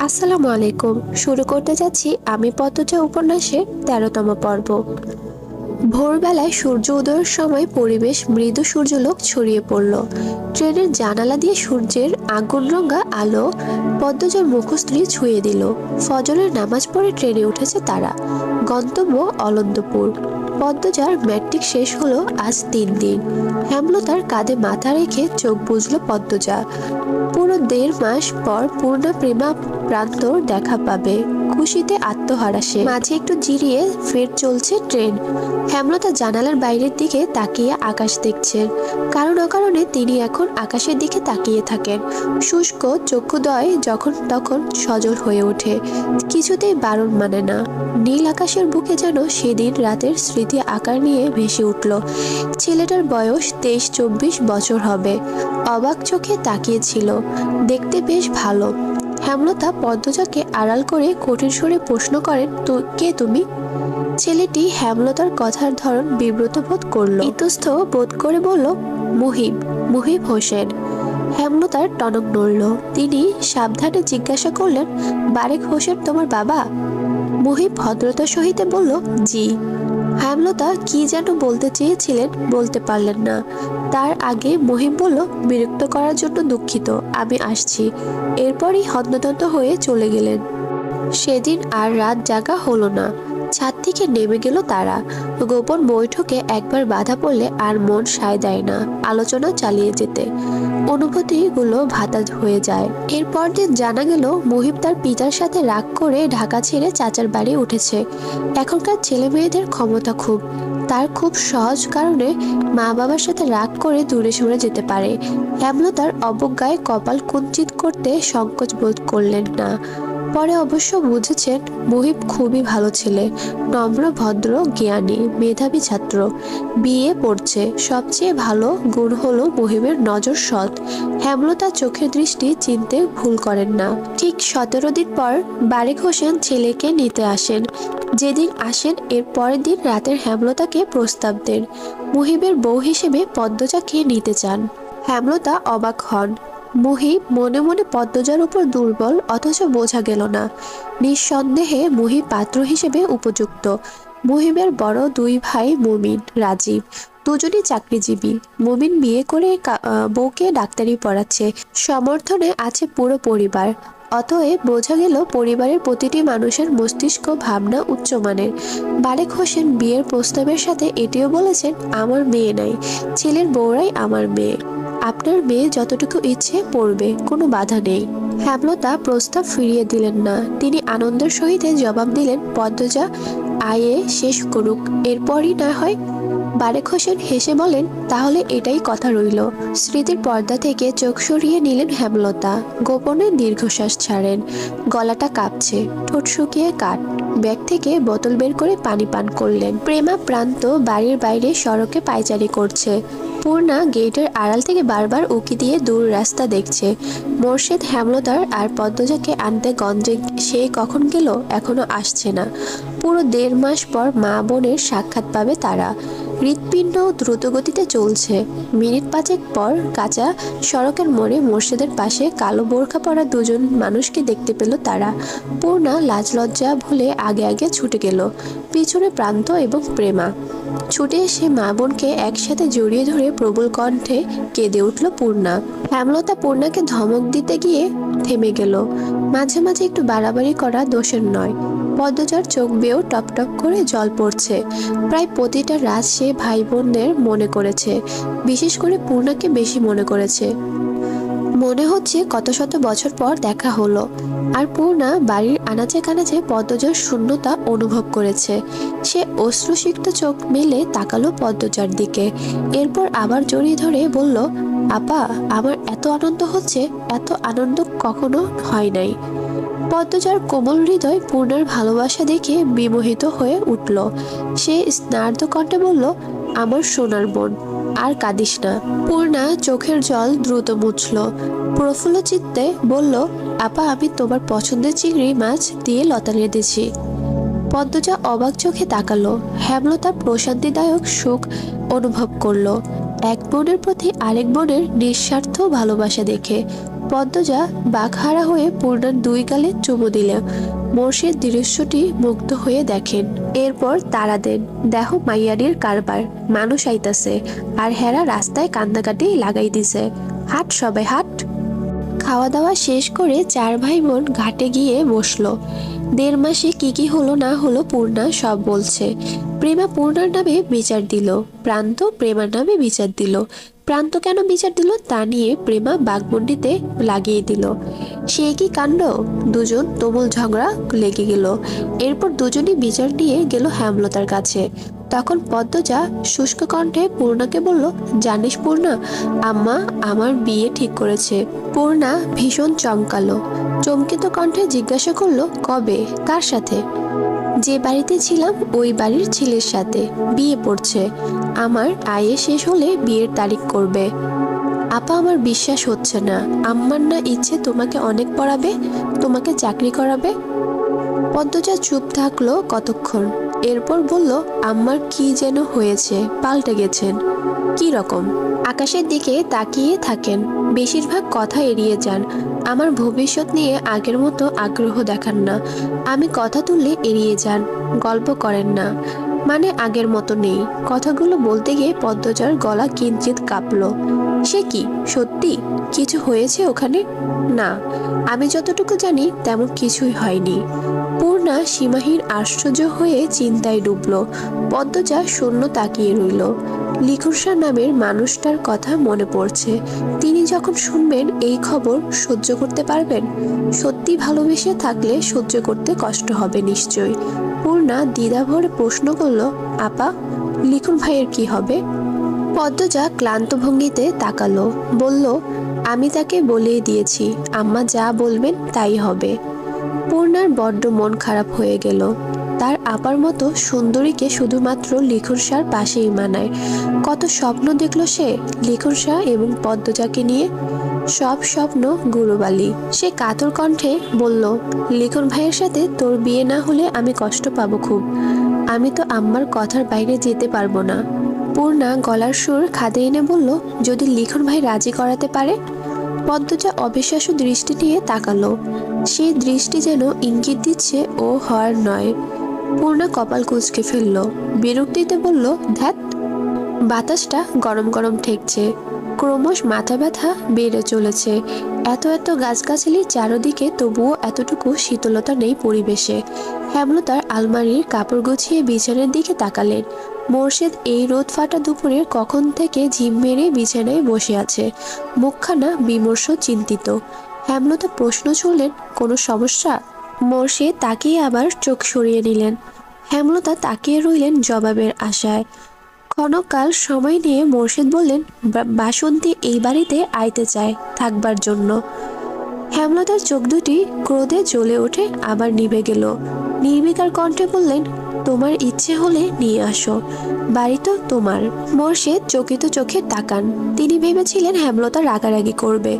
আসসালামু আলাইকুম। শুরু করতে যাচ্ছি আমি পদ্মজা উপন্যাসের ১৩তম পর্ব। ভোরবেলায় সূর্য উদয়ের সময় পরিবেশ মৃদু সূর্যলোক ছড়িয়ে পড়ল। ট্রেনের জানালা দিয়ে সূর্যের আগুনরঙা আলো পদ্মজার মুখশ্রী ছুঁয়ে দিল। ফজরের নামাজ পড়ে ট্রেনে উঠেছে তারা। গন্তব্য অলন্দপুর। পদ্মজার ম্যাট্রিক শেষ হলো আজ ৩ দিন। হেমলতার কাঁধে মাথা রেখে চোখ বুজল পদ্মজা। পুরো ১.৫ মাস পর পূর্ণা প্রেমা প্রান্তর দেখা পাবে। খুশিতে আত্মহারা সে। মাঝে একটু জিরিয়ে ফের চলছে ট্রেন। হেমলতা জানালার বাইরের দিকে তাকিয়ে আকাশ দেখছেন। কারণ অকারণে তিনি এখন আকাশের দিকে তাকিয়ে থাকেন। শুষ্ক চক্ষুদ্বয় যখন তখন সজল হয়ে ওঠে। কিছুতেই বারণ মানে না। নীল আকাশের বুকে যেন সেদিন রাতের স্মৃতি আকার নিয়ে ভেসে উঠল। ছেলেটার বয়স ২৩-২৪ বছর হবে। অবাক চোখে তাকিয়েছিল। দেখতে বেশ ভালো। হেমলতা পদ্মজাকে আড়াল করে কঠিন সুরে প্রশ্ন করেন, কে তুমি? ছেলেটি হেমলতার কথার ধরন বিব্রত বোধ করল। ইতস্থ বোধ করে বলল, মুহিব, মুহিব হোসেন। হেমলতার টনক নড়ল। তিনি সাবধানে জিজ্ঞাসা করলেন, বারেক হোসেন তোমার বাবা? মুহিব ভদ্রতার সহিত বলল, জি। হেমলতা কি যেন বলতে চেয়েছিলেন, বলতে পারলেন না। তার আগে মহিম বলল, বিরক্ত করার জন্য দুঃখিত, আমি আসছি। এরপরই হন্তদন্ত হয়ে চলে গেলেন। সেদিন আর রাত জাগা হলো না। ছাদ থেকে নেমে গেল তারা। গোপন বৈঠকে একবার বাধা পড়লে আর মন সায় দেয় না আলোচনা চালিয়ে যেতে। অনুভূতিগুলো ভাতা হয়ে যায়। এরপর দিন জানা গেল মুহিব তার পিতার সাথে রাগ করে ঢাকা ছেড়ে চাচার বাড়ি উঠেছে। এখনকার ছেলে মেয়েদের ক্ষমতা খুব। তার খুব সহজ কারণে মা বাবার সাথে রাগ করে দূরে সরে যেতে পারে। হেমলতার অবজ্ঞায় কপাল কুঞ্চিত করতে সংকোচ বোধ করলেন না। পরে অবশ্য বুঝেছেন মুহিব খুবই ভালো ছেলে। নম্র, ভদ্র, জ্ঞানী, মেধাবী ছাত্র। বিএ পড়ছে। সবচেয়ে ভালো গুণ হলো মুহিবের নজর সৎ। হেমলতা চোখের দৃষ্টি চিনতে ভুল করেন না। ঠিক ১৭ দিন পর বারেক হোসেন ছেলেকে নিতে আসেন। যেদিন আসেন এর পরের দিন রাতের হেমলতাকে প্রস্তাব দেন, মুহিবের বউ হিসেবে পদ্মজাকে নিতে চান। হেমলতা অবাক হন। মুহিব মনে মনে পদ্মজার উপর দুর্বল, অথচ বোঝা গেল না। নিঃসন্দেহে মুহিব পাত্র হিসেবে উপযুক্ত। মুহিবের বড় ২ ভাই মুমিন, রাজীব, দুজনই চাকরিজীবী। মুমিন বিয়ে করে বউকে ডাক্তারি পড়াচ্ছে। সমর্থনে আছে পুরো পরিবার। অতএব বোঝা গেল পরিবারের প্রতিটি মানুষের মস্তিষ্ক ভাবনা উচ্চমানের। বারেক হোসেন বিয়ের প্রস্তাবের সাথে এটিও বলেছেন, আমার মেয়ে নাই, ছেলের বউরাই আমার মেয়ে। আপনার মেয়ে যতটুকু ইচ্ছে পড়বে, কোনো বাধা নেই। হেমলতা প্রস্তাব ফিরিয়ে দিলেন না। তিনি আনন্দের সহিত জবাব দিলেন, পদ্মজা আয়ে শেষ করুক, এরপরই না হয়। বারেক হোসেন হেসে বলেন, তাহলে এটাই কথা রইল। স্মৃতির পর্দা থেকে চোখ সরিয়ে নিলেন হেমলতা। গোপনে দীর্ঘশ্বাস ছাড়েন। গলাটা কাঁপছে, ঠোঁট শুকিয়ে কাঠ। ব্যাগ থেকে বোতল বের করে পানি পান করলেন। প্রেমা প্রান্ত বাড়ির বাইরে সড়কে পায়চারি করছে। পূর্ণা গেটের আড়াল থেকে বারবার উকি দিয়ে দূর রাস্তা দেখছে। মোর্শেদ হেমলতার আর পদ্মজাকে আনতে গঞ্জে সে কখন গেল, এখনো আসছে না। পুরো ১.৫ মাস পর মা বোনের সাক্ষাৎ পাবে তারা। হৃৎপিণ্ড দ্রুতগতিতে চলছে। মিনিট ৫ পর কাঁচা সড়কের মোড়ে মোর্শেদের পাশে কালো বোরখা পরা দুজন মানুষকে দেখতে পেল তারা। পূর্ণা লাজ লজ্জা ভুলে আগে আগে ছুটে গেল। পিছনে প্রান্ত এবং প্রেমা। ছুটে এসে মা বোনকে একসাথে জড়িয়ে ধরে প্রবল কণ্ঠে কেঁদে উঠল পূর্ণা। হেমলতা পূর্ণাকে ধমক দিতে গিয়ে থেমে গেল। মাঝে মাঝে একটু বাড়াবাড়ি করা দোষের নয়। পদ্মজার চোখ বেয়েও টপ টপ করে জল পড়ছে। প্রায় প্রতিটা রাত সে ভাই বোনদের মনে করেছে। বিশেষ করে পূর্ণাকে বেশি মনে করেছে। মনে হচ্ছে কত শত বছর পর দেখা হলো। আর পূর্ণা বাড়ির আনাচে কানাচে পদ্মজার শূন্যতা অনুভব করেছে। সে অশ্রুসিক্ত চোখ মেলে তাকালো পদ্মজার দিকে। এরপর আবার জড়িয়ে ধরে বলল, আপা, আমার এত আনন্দ হচ্ছে, এত আনন্দ কখনো হয় নাই। পদ্মজার কোমল হৃদয় পূর্ণার ভালোবাসা দেখে বিমোহিত হয়ে উঠল। সে স্নার্দ কণ্ঠে বলল, আমার সোনার বোন, আর কাঁদিস না। পূর্ণা চোখের জল দ্রুত মুছল। প্রফুল্ল চিত্তে বলল, আপা, আমি তোমার পছন্দের চিংড়ি মাছ দিয়ে লতা রেঁধেছি। পদ্মজা অবাক চোখে তাকালো। হেমলতা প্রশান্তিদায়ক সুখ অনুভব করলো এক বোনের প্রতি আরেক বোনের নিঃস্বার্থ ভালোবাসা দেখে। পদ্মজা বাঘহারা হয়ে পূর্ণার 2 গালে চুমু দিলে। মোর্শেদ দৃশ্যটি মুগ্ধ হয়ে দেখেন। এরপর তারা দেন, দেখো মাইয়ারির কারবার, মানুষ আইতাছে আর হেরা রাস্তায় কান্দাকাটি লাগাই দিছে। হাট সবাই হাট। খাওয়া দাওয়া শেষ করে 4 ভাই বোন ঘাটে গিয়ে বসলো। 1.5 মাসে কি হলো না হলো পূর্ণা সব বলছে। প্রেমা পূর্ণার নামে বিচার দিল, প্রান্ত প্রেমার নামে বিচার দিল। প্রান্ত কেন বিচার দিল তা নিয়ে প্রেমা বাঘমুন্ডিতে লাগিয়ে দিল। সে কি কাণ্ড! দুজন তুমুল ঝগড়া লেগে গেল। এরপর দুজনই বিচার নিয়ে গেল হেমলতার কাছে। তখন পদ্মজা শুষ্ক কণ্ঠে পূর্ণাকে বলল, জানিস পূর্ণা, আম্মা আমার বিয়ে ঠিক করেছে। পূর্ণা ভীষণ চমকালো। চমকিত কণ্ঠে জিজ্ঞাসা করলো, কবে, কার সাথে? যে বাড়িতে ছিলাম ওই বাড়ির ছেলের সাথে বিয়ে পড়ছে। আমার আয়ে শেষ হলে বিয়ের তারিখ করবে। আপা আমার বিশ্বাস হচ্ছে না, আম্মার না ইচ্ছে তোমাকে অনেক পড়াবে, তোমাকে চাকরি করাবে। পদ্মজা চুপ থাকলো কতক্ষণ, এরপর বলল, আম্মার কি যেন হয়েছে, পাল্টে গেছেন। কি রকম? আকাশের দিকে তাকিয়ে থাকেন, বেশিরভাগ কথা এড়িয়ে যান। আমার ভবিষ্যৎ নিয়ে আগের মতো আগ্রহ দেখান না। আমি কথা তুললে এড়িয়ে যান, গল্প করেন না, মানে আগের মতো নেই। কথাগুলো বলতে গিয়ে পদ্মজার গলা কিঞ্চিত কাঁপলো। সে কি সত্যি কিছু হয়েছে ওখানে? না, আমি যতটুকু জানি তেমন কিছুই হয়নি। পূর্ণা সীমাহীন আশ্চর্য হয়ে চিন্তায় ডুবল। পদ্মজা শূন্য তাকিয়ে রইল। লিখুরশা নামের মানুষটার কথা মনে পড়ছে। তিনি যখন শুনবেন এই খবর সহ্য করতে পারবেন? সত্যি ভালোবেসে থাকলে সহ্য করতে কষ্ট হবে নিশ্চয়ই। পূর্ণা দ্বিধাভরে প্রশ্ন করল, আপা লিখুর ভাইয়ের কি হবে? পদ্মজা ক্লান্ত ভঙ্গিতে তাকালো, বলল, আমি তাকে বলেই দিয়েছি, আম্মা যা বলবেন তাই হবে। পূর্ণার বড্ড মন খারাপ হয়ে গেল। তার আপার মতো সুন্দরীকে শুধুমাত্র লিখুরশার পাশেই মানায়। কত স্বপ্ন দেখলো সে লিখুরশা এবং পদ্মজাকে নিয়ে। সব স্বপ্ন গুরুবালি। সে কাতর কণ্ঠে বলল, লিখুর ভাইয়ের সাথে তোর বিয়ে না হলে আমি কষ্ট পাবো খুব। আমি তো আম্মার কথার বাইরে যেতে পারবো না। পূর্ণা গলার সুর খাদে এনে বলল, যদি লিখুর ভাই রাজি করাতে পারে? পদ্মজা অবিশ্বাস্য দৃষ্টি নিয়ে তাকালো। সেই দৃষ্টি যেন ইঙ্গিত দিচ্ছে ও হওয়ার নয়। পূর্ণা কপাল কুঁচকে ফেলল, বিরক্তিতে বলল, ধ্যাত। বাতাসটা গরম গরম ঠেকছে, ক্রমশ মাথা ব্যথা বেড়ে চলেছে। এত এত গাছগাছালি চারদিকে, তবুও এতটুকু শীতলতা নেই পরিবেশে। হেমলতার আলমারির কাপড় গুছিয়ে বিছানার দিকে তাকালেন। মোর্শেদ এই রোদ ফাটা দুপুরে কখন থেকে ঝিম মেরে বিছানায় বসে আছে, মুখখানা বিমর্ষ চিন্তিত। হেমলতা প্রশ্ন ছুড়লেন, কোনো সমস্যা? মোর্শেদ তাকিয়ে আবার চোখ সরিয়ে নিলেন। হেমলতা তাকিয়ে রইলেন জবাবের আশায়। ক্ষণকাল সময় নিয়ে মোর্শেদ বললেন, বাসন্তী এই বাড়িতে আইতে চায় থাকবার জন্য। হেমলতার চোখ দুটি ক্রোধে জ্বলে ওঠে, আবার নিভে গেল। নির্বিকার কণ্ঠে বললেন, তোমার ইচ্ছে হলে নিয়ে আসো, বাড়ি তো তোমার। মোর্শেদ চকিত চোখে তাকান। তিনি ভেবেছিলেন হেমলতা রাগারাগি করবে।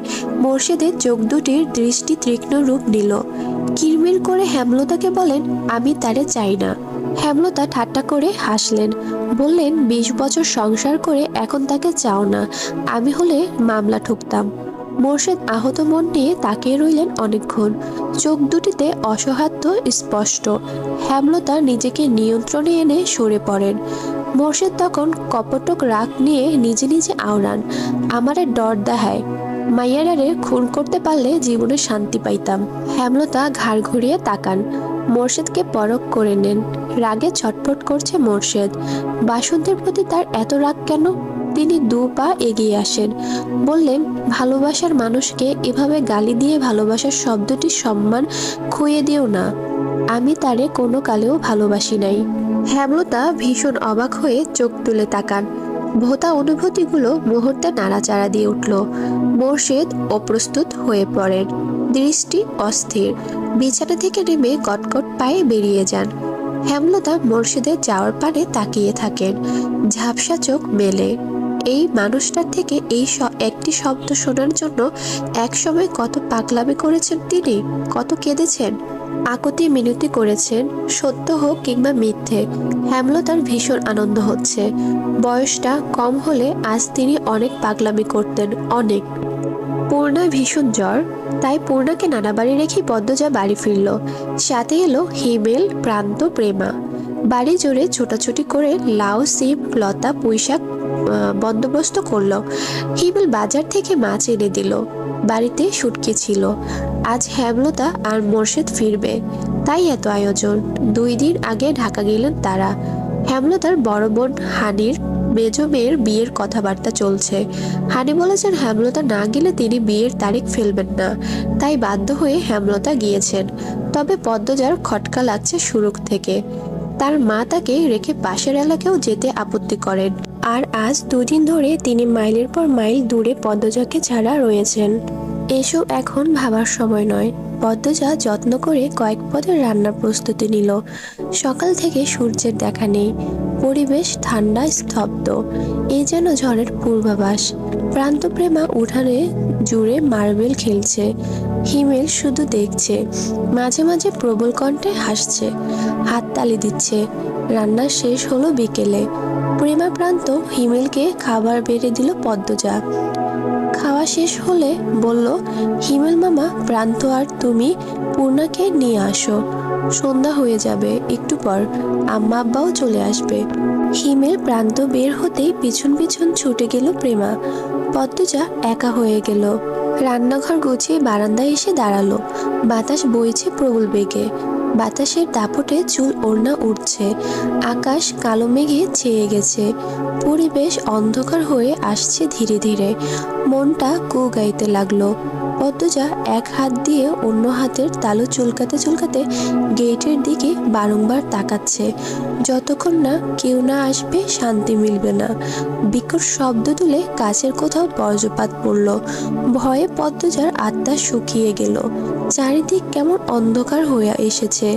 মোর্শেদের চোখ দুটির দৃষ্টি তীক্ষ্ণ রূপ নিল। কিরমির করে হেমলতাকে বলেন, আমি তারে চাই না। হেমলতা ঠাট্টা করে হাসলেন, বললেন, 20 বছর সংসার করে এখন তাকে চাও না, আমি হলে মামলা ঠুকতাম। মোর্শেদ আহত মন নিয়ে তাকিয়ে রইলেন অনেকক্ষণ। চোখ দুটিতে অসহায়ত্ব স্পষ্ট। হেমলতা নিজেকে নিয়ন্ত্রণে এনে সরে পড়েন। মোর্শেদ তখন কপটক রাগ নিয়ে নিজে নিজে আওড়ান, আমারে ডর দেখায়, মাইয়ারারে খুন করতে পারলে জীবনে শান্তি পাইতাম। হেমলতা ঘাড় ঘুরিয়ে তাকান, মোর্শেদকে পরখ করে নেন। রাগে ছটফট করছে মোর্শেদ। বাসন্তীর প্রতি তার এত রাগ কেন? তিনি 2 পা এগিয়ে আসেন, বললেন, ভালোবাসার মানুষকে এভাবে গালি দিয়ে ভালোবাসার শব্দটির সম্মান খুইয়ে দিও না। আমি তারে কোনো কালেও ভালোবাসি নাই। হেমলতা ভীষণ অবাক হয়ে চোখ তুলে তাকান। ভোতা অনুভূতিগুলো মুহূর্তে নাড়াচাড়া দিয়ে উঠল। মোর্শেদ অপ্রস্তুত হয়ে পড়েন, দৃষ্টি অস্থির। বিছানা থেকে নেমে কটকট পায়ে বেরিয়ে যান। হেমলতা মোর্শেদের যাওয়ার পানে তাকিয়ে থাকেন, ঝাপসা চোখ মেলে। এই মানুষটার থেকে এই একটি শব্দ শোনার জন্য একসময় কত পাগলামি করেছেন তিনি, কত কেঁদেছেন, আকুতি মিনতি করেছেন, সত্য হোক কিংবা মিথ্যে। হেমলতার ভীষণ আনন্দ হচ্ছে। বয়সটা কম হলে আজ তিনি অনেক পাগলামি করতেন, অনেক। পূর্ণা ভীষণ জ্বর, তাই পূর্ণাকে নানা বাড়ি রেখে পদ্মজা বাড়ি ফিরল। সাথে এলো হিমেল, প্রান্ত, প্রেমা। বাড়ি জুড়ে ছোটাছুটি করে লাউ, সিম, লতা, পুঁইশাক বন্দোবস্ত করলো। হিমেল বাজার থেকে মাছ এনে দিল। বাড়িতে শুটকি ছিল। আজ হেমলতা আর মোর্শেদ ফিরবে, তাই এত আয়োজন। 2 দিন আগে ঢাকা গেলেন তারা। হেমলতার বড় বোন হানির মেজ মেয়ের বিয়ের কথাবার্তা চলছে। হানি বলেছেন হেমলতা না গেলে তিনি বিয়ের তারিখ ফেলবেন না, তাই বাধ্য হয়ে হেমলতা গিয়েছেন। তবে পদ্মজার খটকা লাগছে শুরু থেকে। তার মা তাকে রেখে পাশের এলাকাও যেতে আপত্তি করেন। আর আজ 2 দিন ধরে তিনি মাইলের পর মাইল দূরে পদ্মজাকে ছাড়া রয়েছেন। এসব এখন ভাবার সময় নয়। পদ্মজা যত্ন করে কয়েক পদের রান্নার প্রস্তুতি নিল। সকাল থেকে সূর্যের দেখা নেই। পরিবেশ ঠান্ডা, স্তব্ধ। এ যেন ঝড়ের পূর্বাভাস। প্রান্তপ্রেমা উঠানে জুড়ে মার্বেল খেলছে। হিমেল শুধু দেখছে, মাঝে মাঝে প্রবল কণ্ঠে হাসছে, হাততালি দিচ্ছে। রান্না শেষ হলো বিকেলে। প্রেমা প্রান্ত হিমেলকে খাবার বেড়ে দিল পদ্মজা। খাওয়া শেষ হলে বলল, হিমেল মামা, প্রান্ত আর তুমি পূর্ণাকে নিয়ে আসো। সন্ধ্যা হয়ে যাবে, একটু পর আম্মা আব্বাও চলে আসবে। হিমেল প্রান্ত বের হতেই পিছন পিছন ছুটে গেল প্রেমা। পদ্মজা একা হয়ে গেল। রান্নাঘর গুছিয়ে বারান্দায় এসে দাঁড়ালো। বাতাস বইছে প্রবল বেগে। বাতাসের দাপটে চুল ওড়না উঠছে। আকাশ কালো মেঘে ছেয়ে গেছে। পরিবেশ অন্ধকার হয়ে আসছে ধীরে ধীরে। মনটা কু গাইতে লাগলো। পদ্মজা এক হাত দিয়ে অন্য হাতের তালু চুলকাতে চুলকাতে গেটের দিকে বারংবার তাকাচ্ছে। যতক্ষণ না কেউ না আসবে শান্তি মিলবে না। বিকট শব্দ তুলে কাছের কোথাও বজ্রপাত পড়ল। ভয়ে পদ্মজার আত্মা শুকিয়ে গেল। চারিদিক কেমন অন্ধকার হয়ে এসেছে।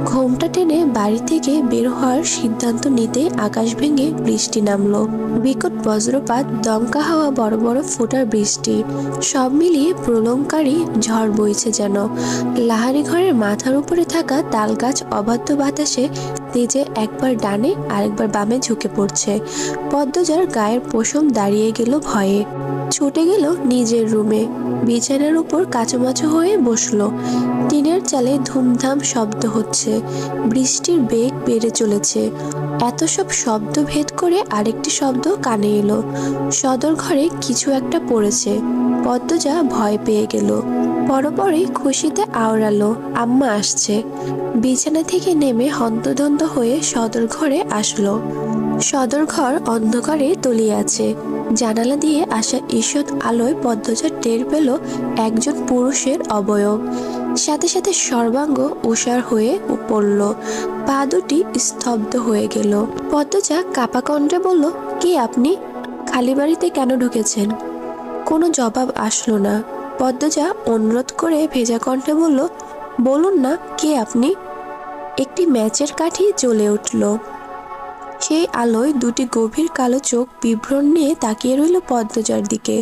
ঘোমটা টেনে বাড়ি থেকে বের হওয়ার সিদ্ধান্ত নিতেই আকাশ ভেঙে বৃষ্টি নামলো। বিকট বজ্রপাত, দমকা হাওয়া, বড় বড় ফোঁটার বৃষ্টি, সব মিলিয়ে প্রলয়ঙ্কারী ঝড় বইছে যেন। লাহারি ঘরের মাথার উপরে থাকা তাল গাছ অবাধ্য বাতাসে তেজে একবার ডানে আরেকবার বামে ঝুঁকে পড়ছে। পদ্মজার গায়ের পশম দাঁড়িয়ে গেল ভয়ে। ছুটে গেল নিজের রুমে। বিছানার উপর কাচুমাচু হয়ে বসলো। টিনের চালে ধুমধাম শব্দ হচ্ছে। বৃষ্টির বেগ বেড়ে চলেছে। এত সব শব্দ ভেদ করে আরেকটি শব্দ কানে এলো। সদর ঘরে কিছু একটা পড়েছে। পদ্মজা ভয় পেয়ে গেল। পরপরই খুশিতে আওড়ালো, আম্মা আসছে। বিছানা থেকে নেমে হন্তদন্ত হয়ে সদর ঘরে আসলো। সদর ঘর অন্ধকারে তলিয়ে আছে। জানালা দিয়ে আসা ঈষৎ আলোয় পদ্মজা টের পেল একজন পুরুষের অবয়ব। সাথে সাথে সর্বাঙ্গ উষার হয়ে পড়ল। পা দুটি স্তব্ধ হয়ে গেল। পদ্মজা কাপা কণ্ঠে বলল, কে আপনি? খালি বাড়িতে কেন ঢুকেছেন? কোনো জবাব আসলো না। পদ্মজা অনুরোধ করে ভেজা কণ্ঠে বলল, বলুন না, কে আপনি? একটি ম্যাচের কাঠি জ্বলে উঠল। সেই আলোয় দুটি গভীর কালো চোখ বিভ্রম নিয়ে তাকিয়ে রইল পদ্মজার দিকে।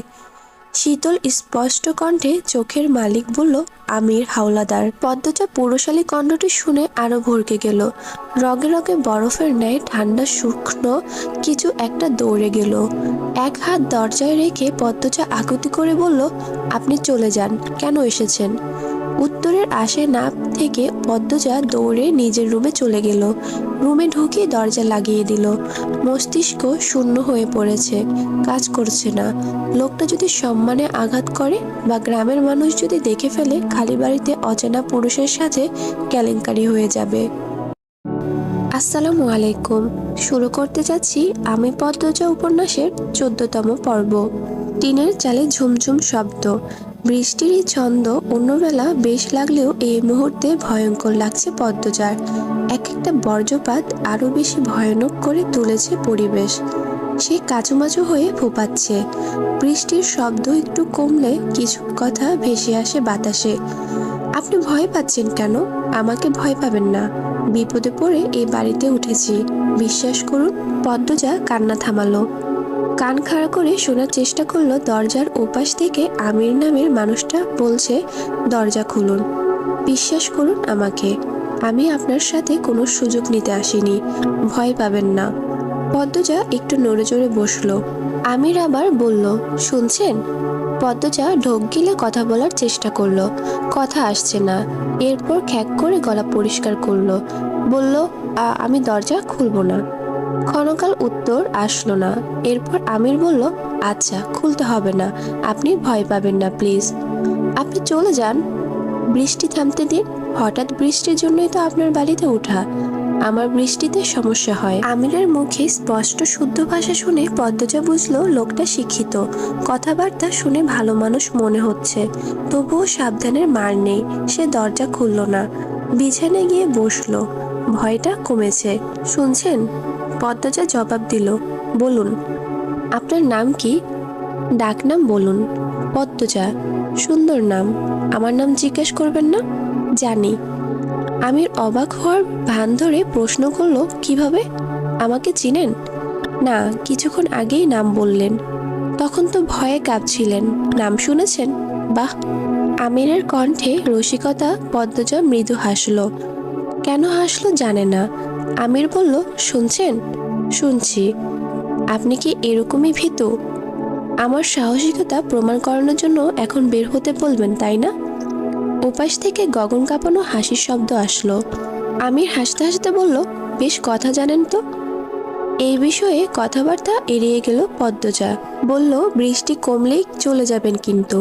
শীতল স্পষ্ট কণ্ঠে চোখের মালিক বলল, আমির হাওলাদার। পদ্মজা পুরুষালী কণ্ঠটি শুনে আরো ভরকে গেল। রগে রগে বরফের ন্যায় ঠান্ডা শুকনো কিছু একটা দৌড়ে গেল। এক হাত দরজায় রেখে পদ্মজা আকুতি করে বলল, আপনি চলে যান, কেন এসেছেন? উত্তরের আশে না থেকে পদ্মজা দৌড়ে নিজের রুমে চলে গেল। রুমে ঢুকে দরজা লাগিয়ে দিল। মস্তিষ্ক শূন্য হয়ে পড়েছে, কাজ করছে না। লোকটা যদি সম্মানে আঘাত করে বা গ্রামের মানুষ যদি দেখে ফেলে, খালি বাড়িতে অচেনা পুরুষের সাথে কেলেঙ্কারি হয়ে যাবে। আসসালামু আলাইকুম। শুরু করতে যাচ্ছি আমি পদ্মজা উপন্যাসের 14তম পর্ব। টিনের চালে ঝুমঝুম শব্দ, বৃষ্টির এই ছন্দ অন্যবেলা বেশ লাগলেও এই মুহূর্তে ভয়ঙ্কর লাগছে পদ্মজার। এক একটা বজ্রপাত আরো বেশি ভয়ানক করে তুলেছে পরিবেশ। সে কাচুমাচু হয়ে ফোপাচ্ছে। বৃষ্টির শব্দ একটু কমলে কিছু কথা ভেসে আসে বাতাসে। আপনি ভয় পাচ্ছেন কেন? আমাকে ভয় পাবেন না। বিপদে পড়ে এই বাড়িতে উঠেছি, বিশ্বাস করুন। পদ্মজা কান্না থামালো। কান খাড়া করে শোনার চেষ্টা করলো। দরজার ওপাশ থেকে আমির নামের মানুষটা বলছে, দরজা খুলুন, বিশ্বাস করুন আমাকে। আমি আপনার সাথে কোনো সুযোগ নিতে আসিনি, ভয় পাবেন না। পদ্মজা একটু নড়ে চড়ে বসলো। আমির আবার বলল, শুনছেন? পদ্মজা ঢোক গিলে কথা বলার চেষ্টা করলো, কথা আসছে না। এরপর খ্যাক করে গলা পরিষ্কার করলো, বলল, আমি দরজা খুলবো না। ক্ষণকাল উত্তর আসলো না। এরপর আমির বলল, আচ্ছা খুলতে হবে না, আপনি ভয় পাবেন না প্লিজ, আপনি চলে যান, বৃষ্টি থামতে দিন। হঠাৎ বৃষ্টির জন্যই তো আপনার বাড়িতে ওঠা, আমার বৃষ্টিতে সমস্যা হয়। আমিরের মুখে স্পষ্ট শুদ্ধ ভাষা শুনে পদ্মজা বুঝলো লোকটা শিক্ষিত, কথাবার্তা শুনে ভালো মানুষ মনে হচ্ছে। তবুও সাবধানের মার নেই, সে দরজা খুলল না, বিছানায় গিয়ে বসলো। ভয়টা কমেছে। শুনছেন? পদ্মজা জবাব দিল, বলুন। আপনার নাম কি? ডাকনাম বলুন। পদ্মজা। সুন্দর নাম, আমার নাম জিজ্ঞেস করবেন না? জানি। আমির অবাক হওয়ার ভান ধরে প্রশ্ন করলো, কিভাবে? আমাকে চিনেন? না, কিছুক্ষণ আগেই নাম বললেন, তখন তো ভয়ে কাঁপছিলেন। নাম শুনেছেন? বাহ। আমিরের কণ্ঠে রসিকতা। পদ্মজা মৃদু হাসলো। কেন হাসলো জানে না। আমির বলল, শুনছেন? শুনছি। আপনি কি এরকমই ভীতু? আমার সাহসিকতা প্রমাণ করানোর জন্য এখন বের হতে বলবেন, তাই না? ওপাশ থেকে গগন কাঁপানো হাসির শব্দ আসলো। আমির হাসতে হাসতে বলল, বেশ কথা জানেন তো। এই বিষয়ে কথাবার্তা এড়িয়ে গেল পদ্মজা। বলল, বৃষ্টি কমলেই চলে যাবেন কিন্তু।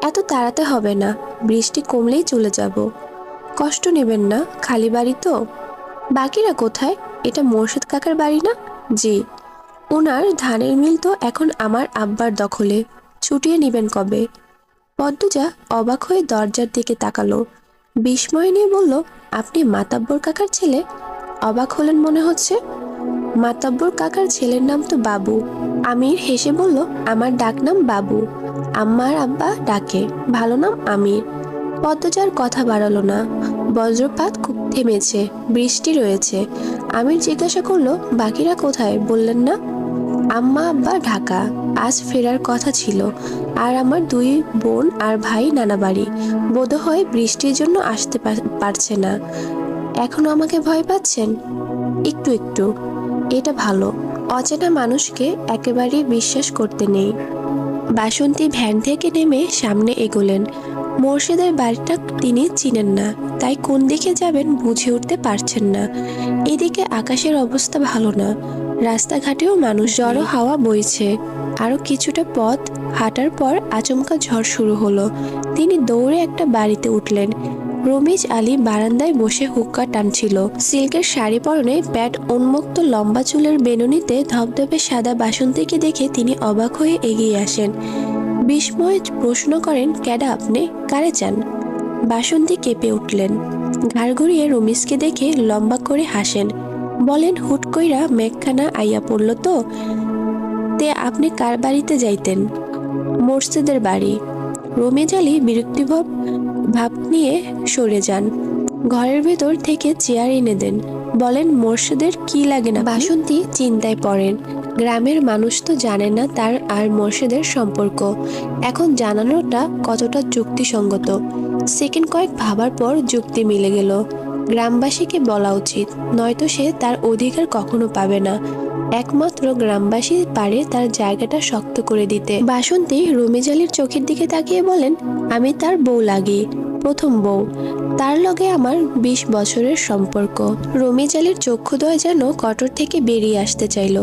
এত তাড়াতে হবে না, বৃষ্টি কমলেই চলে যাব। কষ্ট নেবেন না, খালি বাড়ি তো। বাকিরা কোথায়? এটা মোর্শেদ কাকার বাড়ি না? জি। ওনার ধানের মিল তো এখন আমার আব্বার দখলে, ছুটিয়ে নেবেন কবে? পদ্মজা অবাক হয়ে দরজার দিকে তাকালো, বিস্ময় নিয়ে বলল, আপনি মাতাব্বর কাকার ছেলে? অবাক হলেন মনে হচ্ছে। মাতাব্বর কাকার ছেলের নাম তো বাবু। আমির হেসে বলল, আমার ডাকনাম বাবু, আম্মা আর আব্বা ডাকে, ভালো নাম আমির। পদ্মজার কথা বাড়ালো না। বজ্রপাত খুব থেমেছে, বৃষ্টি রয়েছে। আমির জিজ্ঞাসা করলো, বাকিরা কোথায় বললেন না? আম্মা আব্বা ঢাকা, আজ ফেরার কথা ছিল। আর আমার 2 বোন আর ভাই নানা বাড়ি, বোধহয় বৃষ্টির জন্য আসতে পারছে না। এখনো আমাকে ভয় পাচ্ছেন? একটু একটু। এটা ভালো, অচেনা মানুষকে একেবারেই বিশ্বাস করতে নেই। বাসন্তী ভ্যান থেকে নেমে সামনে এগোলেন। মোর্শেদের বাড়িটা তিনি চিনেন না, তাই কোন দিকে যাবেন বুঝে উঠতে পারছেন না। এদিকে আকাশের অবস্থা ভালো না, রাস্তাঘাটেও মানুষ, জড়ো হাওয়া বইছে। আরো কিছুটা পথ হাঁটার পর আচমকা ঝড় শুরু হলো। তিনি দৌড়ে একটা বাড়িতে উঠলেন। রমিজ আলী বারান্দায় বসে হুক্কা টানছিল। সিল্কের শাড়ি পরনে, প্যাট উন্মুক্ত, লম্বা চুলের বেনুনিতে ধবধবে সাদা বাসন্তীকে দেখে তিনি অবাক হয়ে এগিয়ে আসেন। বিস্ময়ে প্রশ্ন করেন, ক্যাডা আপনি, কারে চান? বাসন্তী কেঁপে উঠলেন। ঘাড় ঘুরিয়ে রমিজকে দেখে লম্বা করে হাসেন। বলেন, হুট কইরা মেঘখানা আইয়া পড়ল তো। তে আপনি কার বাড়িতে যাইতেন? মোর্শেদের বাড়ি। রমিজ আলী বিরক্তিভাব নিয়ে সরে যান। ঘরের ভেতর থেকে চেয়ার এনে দেন। বলেন, মোর্শেদের কি লাগে না? বাসন্তী চিন্তায় পড়েন। গ্রামের মানুষ তো জানে না তার আর মোর্শেদের সম্পর্ক। এখন জানানোটা কতটা যুক্তিসঙ্গত। সেকেন্ড কয়েক ভাবার পর যুক্তি মিলে গেল। গ্রামবাসীকে বলা উচিত, নয়তো সে তার অধিকার কখনো পাবে না। একমাত্র গ্রামবাসী পারে তার জায়গাটা শক্ত করে দিতে। বাসন্তী রমিজ আলীর চোখের দিকে তাকিয়ে বলেন, আমি তার বউ লাগি, প্রথম বউ। তার লগে আমার 20 বছরের সম্পর্ক। রমিজ আলীর চক্ষুদ্বয় যেন কটর থেকে বেরিয়ে আসতে চাইল।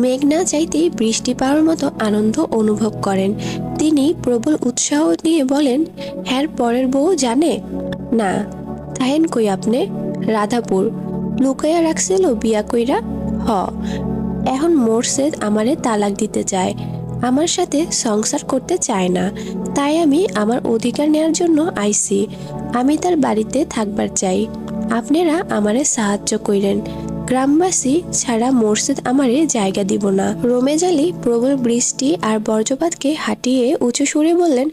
মেঘ না চাইতেই বৃষ্টি পাওয়ার মতো আনন্দ অনুভব করেন তিনি। প্রবল উৎসাহ নিয়ে বলেন, হ্যার পরের বউ জানে না? থাহেন কই আপনি? রাধাপুর। লুকাইয়া রাখছিল বিয়া কইরা? হ। এখন মোর্শেদ আমারে তালাক দিতে চায়, আমার সাথে সংসার করতে চায় না। তাই আমি আমার অধিকার নেওয়ার জন্য আইছি। আমি তার বাড়িতে থাকবার চাই, আপনারা আমারে সাহায্য কইরেন। গ্রামবাসী ছাড়া মোর্শেদ আমারে জায়গা দিব না। রমেজ আলী প্রবল বৃষ্টি আর বজ্রপাতকে হাঁটিয়ে উঁচু সুরে বললেন,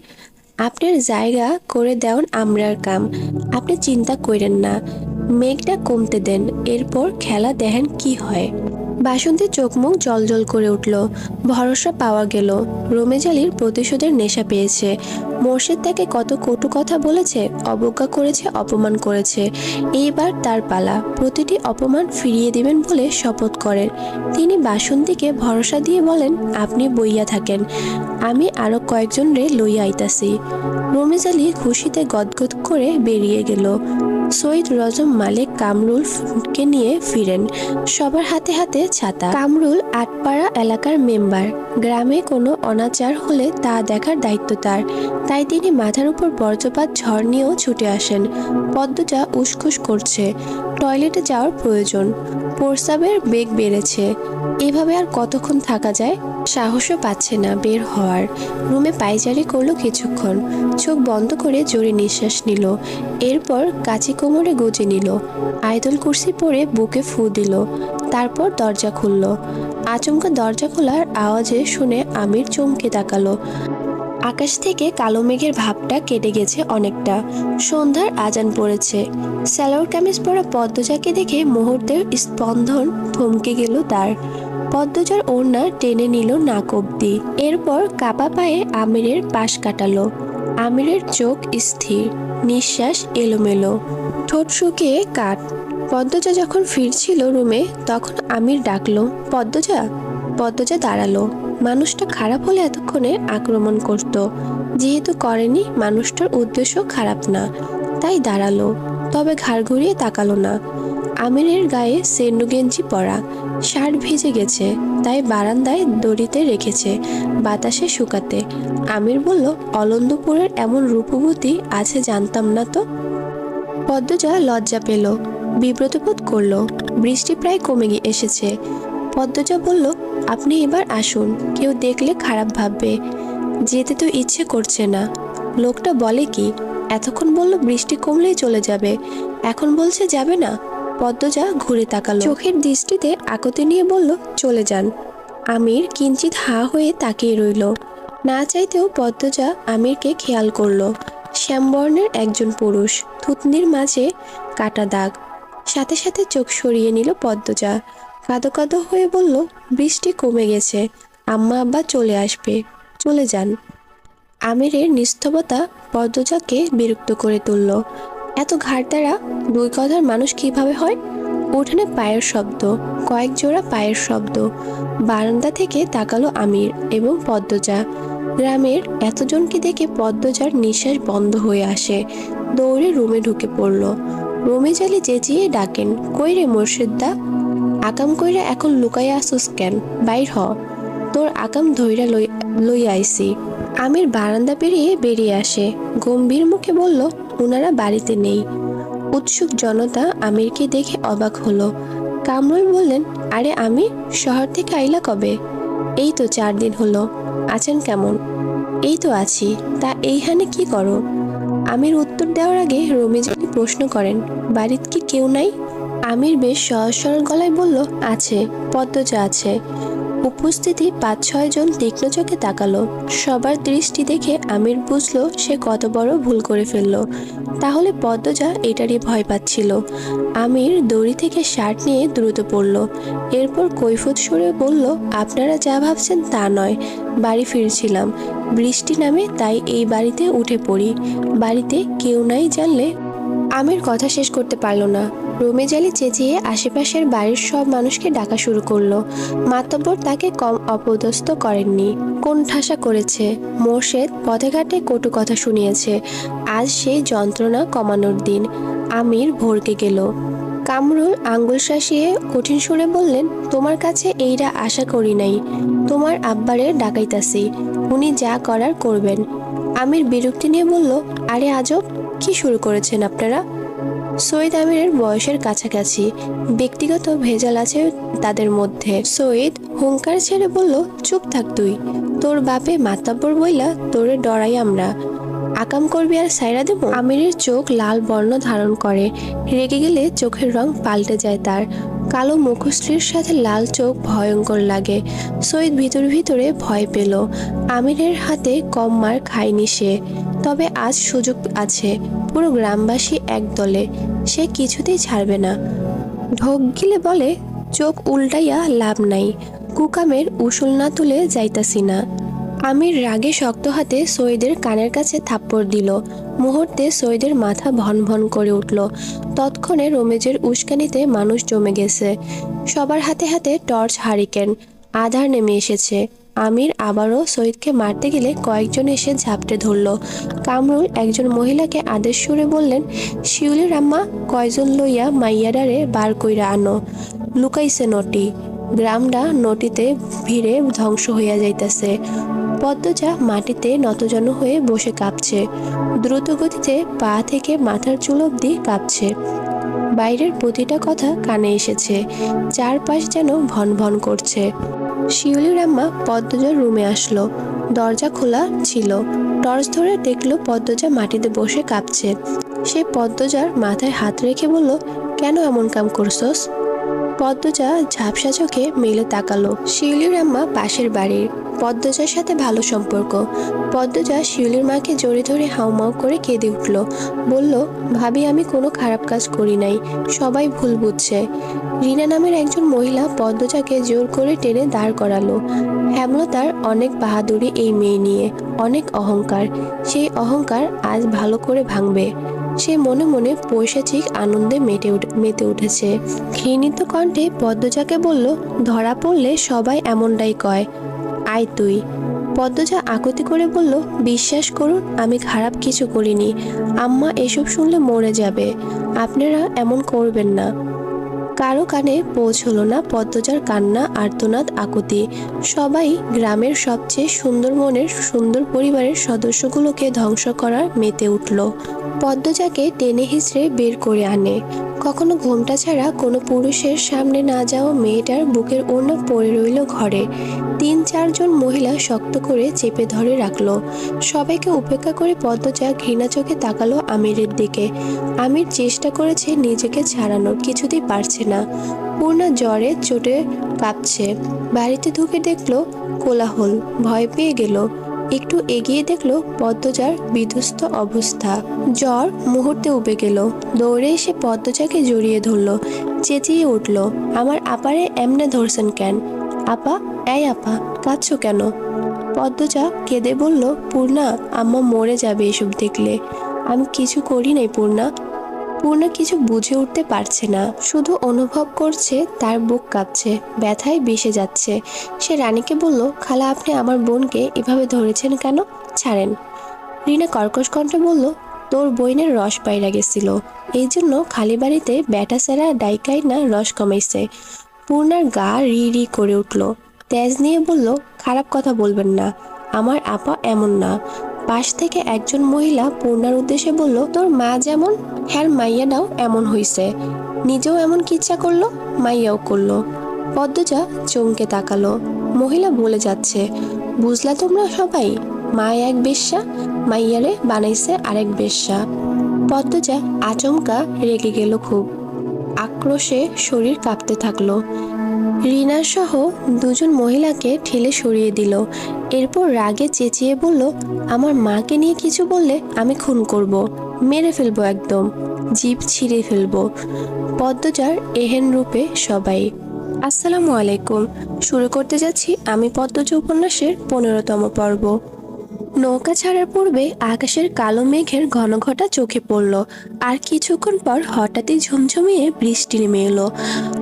আপনার জায়গা করে দেওয়ান আমরার কাম, আপনি চিন্তা কইরেন না। মেঘটা কমতে দেন, এরপর খেলা দেখেন কি হয়। বাসন্তীর চোখ মুখ জলজল করে উঠল। ভরসা পাওয়া গেল। রমেজ আলীর প্রতিশোধের নেশা পেয়েছে। মোর্শেদ তাকে কত কটু কথা বলেছে, অবজ্ঞা করেছে, অপমান করেছে। এইবার তার পালা। প্রতিটি অপমান ফিরিয়ে দিবেন বলে শপথ করেন। তিনি বাসন্তীকে ভরসা দিয়ে বলেন, আপনি বইয়া থাকেন, আমি আরো কয়েকজন রে লইয়া আইতাছি। রমেজ আলী খুশিতে গদগদ করে বেরিয়ে গেল। সৈয়দ রজম মালিক কামরুলকে নিয়ে ফিরেন। সবার হাতে হাতে ছাতা। কামরুল আটপাড়া এলাকার মেম্বার। গ্রামে কোনো অনাচার হলে তা দেখার দায়িত্ব তার। তাই তিনি মাথার উপর বজ্রপাত ঝড় নিয়েও ছুটে আসেন। পদ্মজা উসখুস করছে, টয়লেটে যাওয়ার প্রয়োজন। প্রস্রাবের বেগ বেড়েছে। এভাবে আর কতক্ষণ থাকা যায়? সাহসও পাচ্ছে না বের হওয়ার। রুমে পায়চারি করলো কিছুক্ষণ। চোখ বন্ধ করে জোরে নিঃশ্বাস নিল। এরপর কাচি কোমরে গুজে নিল। আয়তুল কুরসি পরে বুকে ফু দিল। তারপর দরজা খুলল। আচমকা দরজা খোলার আওয়াজে শুনে আমির চমকে তাকালো। আকাশ থেকে কালো মেঘের ভাবটা কেটে গেছে অনেকটা। সন্ধ্যার আজান পড়েছে। সালোয়ার কামিজ পরা পদ্মজাকে দেখে মুহূর্তের স্পন্দন থমকে গেল তার। পদ্মজার ওড়না টেনে নিল নাক অব্দি। এরপর কাপা পায়ে আমিরের পাশ কাটালো। আমিরের চোখ স্থির, নিঃশ্বাস এলোমেলো, ঠোঁট শুকিয়ে কাঠ। পদ্মজা যখন ফিরছিল রুমে, তখন আমির ডাকলো, পদ্মজা। পদ্মজা দাঁড়ালো। মানুষটা খারাপ হলে এতক্ষণে আক্রমণ করত। যেহেতু করেনি, মানুষটার উদ্দেশ্য খারাপ না, তাই দাঁড়ালো। তবে ঘাড় ঘুরিয়ে তাকালো না। আমিরের গায়ে সেন্ডু গেঞ্জি পরা, শার্ট ভিজে গেছে, তাই বারান্দায় দড়িতে রেখেছে বাতাসে শুকাতে। আমির বলল, অলন্দপুরের এমন রূপবতী আছে জানতাম না তো। পদ্মজা লজ্জা পেল, বিব্রত বোধ করল। বৃষ্টি প্রায় কমে এসেছে। পদ্মজা বলল, আপনি এবার আসুন, কেউ দেখলে খারাপ ভাববে। যেতে তো ইচ্ছে করছে না। লোকটা বলে কি, এতক্ষণ বলল বৃষ্টি কমলেই চলে যাবে, এখন বলছে যাবে না। পদ্মজা ঘুরে তাকালো, চোখের দৃষ্টিতে আকুতি নিয়ে বলল, চলে যান। আমির কিঞ্চিত হা হয়ে তাকিয়ে রইল। না চাইতেও পদ্মজা আমিরকে খেয়াল করলো। শ্যামবর্ণের একজন পুরুষ, থুতনির মাঝে কাটা দাগ। সাথে সাথে চোখ সরিয়ে নিল পদ্মজা। কাঁদো কাঁদো হয়ে বলল, বৃষ্টি কমে গেছে, আম্মা আব্বা চলে আসবে, চলে যান। আমিরের নিস্তবতা পদ্মজাকে বিরক্ত করে তুলল। এত ঘাড় দ্বারা দুই কথার মানুষ কিভাবে হয়? উঠানে পায়ের শব্দ, কয়েক জোড়া পায়ের শব্দ। বারান্দা থেকে তাকালো আমির এবং পদ্মজা। গ্রামের এতজনকে দেখে পদ্মজার নিঃশ্বাস বন্ধ হয়ে আসে। দৌড়ে রুমে ঢুকে পড়ল। রমেজ আলী চেঁচিয়ে ডাকেন, কই রে মোর্শেদদা? আকাম কইরা এখন লুকাইয়া আসুস কেন? বাইর হ, তোর আকাম ধইরা লইয়া আইসি। আমির বারান্দা পেরিয়ে বেরিয়ে আসে। গম্ভীর মুখে বলল, উনারা বাড়িতে নেই। উৎসুক জনতা আমিরকে দেখে অবাক হলো। কামরুল বললেন, আরে আমি শহর থেকে আইলা কবে? এই তো 4 দিন হলো। আছেন কেমন? এই তো আছি। তা এইখানে কি করো? আমির উত্তর দেওয়ার আগে রমেজ আলী প্রশ্ন করেন, বাড়িতে কি কেউ নাই? আমির বেশ সহজ সরল গলায় বলল, আছে, পদ্মজা আছে। উপস্থিতি 5-6 জন তীক্ষ্ণ চোখে তাকালো। সবার দৃষ্টি দেখে আমির বুঝলো সে কত বড় ভুল করে ফেললো। তাহলে পদ্মজা এটারই ভয় পাচ্ছিল। আমির দড়ি থেকে শার্ট নিয়ে দ্রুত পড়ল। এরপর কৈফিয়ত সুরে বলল, আপনারা যা ভাবছেন তা নয়, বাড়ি ফিরছিলাম, বৃষ্টি নামে, তাই এই বাড়িতে উঠে পড়ি। বাড়িতে কেউ নাই জানলে। আমির কথা শেষ করতে পারল না। রমেজ আলী চেঁচিয়ে আশেপাশের বাড়ির সব মানুষকে ডাকা শুরু করলো। মাতব্বর তাকে কম অপদস্থ করেননি, কোণঠাসা করেছে। মোর্শেদ পথে ঘাটে কটু কথা শুনিয়েছে। আজ সেই যন্ত্রণা কমানোর দিন। আমির ভরকে গেল। কামরুল আঙ্গুল শাসিয়ে কঠিন সুরে বললেন, তোমার কাছে এইটা আশা করি নাই। তোমার আব্বারে ডাকাইতাছি, উনি যা করার করবেন। আমির বিরক্তি নিয়ে বলল, আরে আজব, কি শুরু করেছেন আপনারা? সৈয়দ আমিরের বয়সের কাছাকাছি, ব্যক্তিগত ভেজাল আছে তাদের মধ্যে। সৈয়দ হুঙ্কার ছেড়ে বলল, চুপ থাক তুই, তোর বাপে মাতাব্বর বইলা তোরে ডরাই আমরা। আকাম করবি আর সাইরা দেব? আমিরের চোখ লাল বর্ণ ধারণ করে। রেগে গেলে চোখের রং পাল্টে যায় তার। কালো মুখশ্রীর সাথে লাল চোখ ভয়ঙ্কর লাগে। সৈয়দ ভিতর ভিতরে ভয় পেল। আমিরের হাতে কম মার খায়নি সে। তবে আজ সুযোগ আছে। পুরো গ্রামবাসী এক দলে, সে কিছুতেই ছাড়বে না। ঢোক গিলে বলে, চোখ উল্টাইয়া লাভ নাই, কুকামের উসুল না তুলে যাইতাছি না। আমির রাগে শক্ত হাতে সৈয়দের কানের কাছে থাপ্পড় দিল। মুহূর্তে সৈয়দের মাথা ভন ভন করে উঠল। তৎক্ষণে রমেজের উস্কানিতে মানুষ জমে গেছে। সবার হাতে হাতে টর্চ, হারিকেন। আধার নেমে এসেছে। আমির আবারও সৈয়দকে মারতে গেলে কয়েকজন এসে ঝাপটে ধরল। কামরুল একজন মহিলাকে আদেশ সুরে বললেন, শিউলির আম্মা, কয়জন লইয়া মাইয়াডারে বার কইরা আনো, লুকাইছে নটি। গ্রামটা নটিতে ভিড়ে ধ্বংস হইয়া যাইতেছে। পদ্মজা মাটিতে নতজন হয়ে বসে কাঁপছে। দ্রুত গতিতে পা থেকে মাথার চুল অবধি কাঁপছে। বাইরের প্রতিটা কথা কানে এসেছে। চারপাশ যেন ভন ভন করছে। শিউলির আম্মা পদ্মজার রুমে আসলো। দরজা খোলা ছিল। টর্চ ধরে দেখলো পদ্মজা মাটিতে বসে কাঁপছে। সে পদ্মজার মাথায় হাত রেখে বলল, কেন এমন কাম করছস? পদ্মজা ঝাপসা চোখে মেলে তাকালো। শিউলির আম্মা পাশের বাড়ির। পদ্মজার সাথে ভালো সম্পর্ক। পদ্মজা শিউলির মাকে জড়িয়ে ধরে হাউমাউ করে কেঁদে উঠল। বলল, ভাবি, আমি কোনো খারাপ কাজ করি নাই, সবাই ভুল বুঝছে। রিনা নামের একজন মহিলা পদ্মজাকে জোর করে টেনে দাঁড় করালো। হেমলতার অনেক বাহাদুরি এই মেয়ে নিয়ে, অনেক অহংকার। সেই অহংকার আজ ভালো করে ভাঙবে। সে মনে মনে পৈশাচিক আনন্দে মেতে উঠেছে। ঘৃণিত কণ্ঠে পদ্মজাকে বলল, ধরা পড়লে সবাই এমনটাই কয়, আয় তুই। পদ্মজা আকুতি করে বলল, বিশ্বাস করুন, আমি খারাপ কিছু করিনি। আম্মা এসব শুনলে মরে যাবে। আপনারা এমন করবেন না। কারো কানে পৌঁছলো না পদ্মজার কান্না, আর্তনাদ, আকুতি। সবাই গ্রামের সবচেয়ে সুন্দর মনের সুন্দর পরিবারের সদস্যগুলোকে ধ্বংস করার মেতে উঠল। পদ্মজাকে টেনে হিঁচড়ে বের করে আনে। কখনো ঘোমটা ছাড়া কোনো পুরুষের সামনে না যাওয়া মেয়েটার বুকের ওড়না পড়ে রইল ঘরে। 3-4 জন মহিলা শক্ত করে চেপে ধরে রাখলো। সবাইকে উপেক্ষা করে পদ্মজা ঘৃণা চোখে তাকালো আমিরের দিকে। আমির চেষ্টা করেছে নিজেকে ছাড়ানোর, কিছুতেই পারছে না। পূর্ণা জ্বরে চোটে কাঁপছে। বাড়িতে ঢুকে দেখলো কোলাহল, ভয় পেয়ে গেল। একটু এগিয়ে দেখলো পদ্মজার বিধ্বস্ত অবস্থা। জ্বর মুহূর্তে উবে গেল। দৌড়ে এসে পদ্মজাকে জড়িয়ে ধরলো। চেঁচিয়ে উঠল, আমার আপারে এমনে ধরছেন কেন? আপা, এই আপা, কাঁদছো কেন? পদ্মজা কেঁদে বলল, পূর্ণা, আম্মা মরে যাবে এসব দেখলে। আমি কিছু করি নাই পূর্ণা। পূর্ণা কিছু বুঝে উঠতে পারছে না, শুধু অনুভব করছে তার বুক কাঁপছে, ব্যথায় বিষে যাচ্ছে। সে রানীকে বলল, খালা, আপনি আমার বোনকে এভাবে ধরেছেন কেন? ছাড়েন। রিনা কর্কশ কণ্ঠে বলল, তোর বইনের রস বাইরা গেছিল, এই জন্য খালি বাড়িতে ব্যাটা সেরা ডাইকাই না রস কমাইছে। পূর্ণার গা রি রি করে উঠল। তেজ নিয়ে বলল, খারাপ কথা বলবেন না, আমার আপা এমন না। পাশ থেকে একজন মহিলা পূর্ণার উদ্দেশ্যে বলল, তোর মা যেমন, হ্যার মাইয়াটাও এমন হইছে। নিজেও এমন কি ইচ্ছা করলো, মাইয়াও করলো। পদ্মজা চমকে তাকালো। মহিলা বলে যাচ্ছে, বুঝলা তোমরা সবাই, মা এক বেশ্যা, মাইয়ারে বানাইছে আরেক বেশ্যা। পদ্মজা আচমকা রেগে গেল খুব। আক্রোশে শরীর কাঁপতে থাকলো। রিনা সহ 2জন মহিলাকে ঠেলে সরিয়ে দিল। এরপর রাগে চেঁচিয়ে বলল, আমার মাকে নিয়ে কিছু বললে আমি খুন করব, মেরে ফেলবো, একদম জিভ ছিঁড়ে ফেলবো। পদ্মজার এহেন রূপে সবাই। আসসালামু আলাইকুম। শুরু করতে যাচ্ছি আমি পদ্মজা উপন্যাসের 15তম পর্ব। নৌকা ছাড়ার পূর্বে আকাশের কালো মেঘের ঘন ঘটা চোখে পড়ল। আর কিছুক্ষণ পর হঠাৎই ঝুমঝুমিয়ে বৃষ্টি নেমে এলো।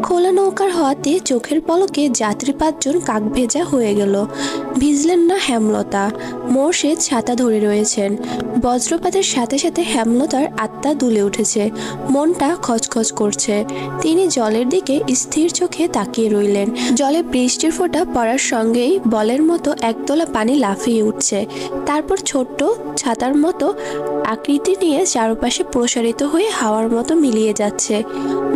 খোলা নৌকার হওয়াতে চোখের পলকে যাত্রী 5জন কাক ভেজা হয়ে গেল। ভিজলেন না হেমলতা। মোর্শেদ ছাতা ধরে রয়েছেন। বজ্রপাতের সাথে সাথে হেমলতার আত্মা দুলে উঠেছে, মনটা খচখচ করছে। তিনি জলের দিকে স্থির চোখে তাকিয়ে রইলেন। জলে বৃষ্টির ফোঁটা পড়ার সঙ্গেই বলের মতো একতলা পানি লাফিয়ে উঠছে। তারপর ছোট্ট ছাতার মতো আকৃতি নিয়ে চারপাশে প্রসারিত হয়ে হাওয়ার মতো মিলিয়ে যাচ্ছে।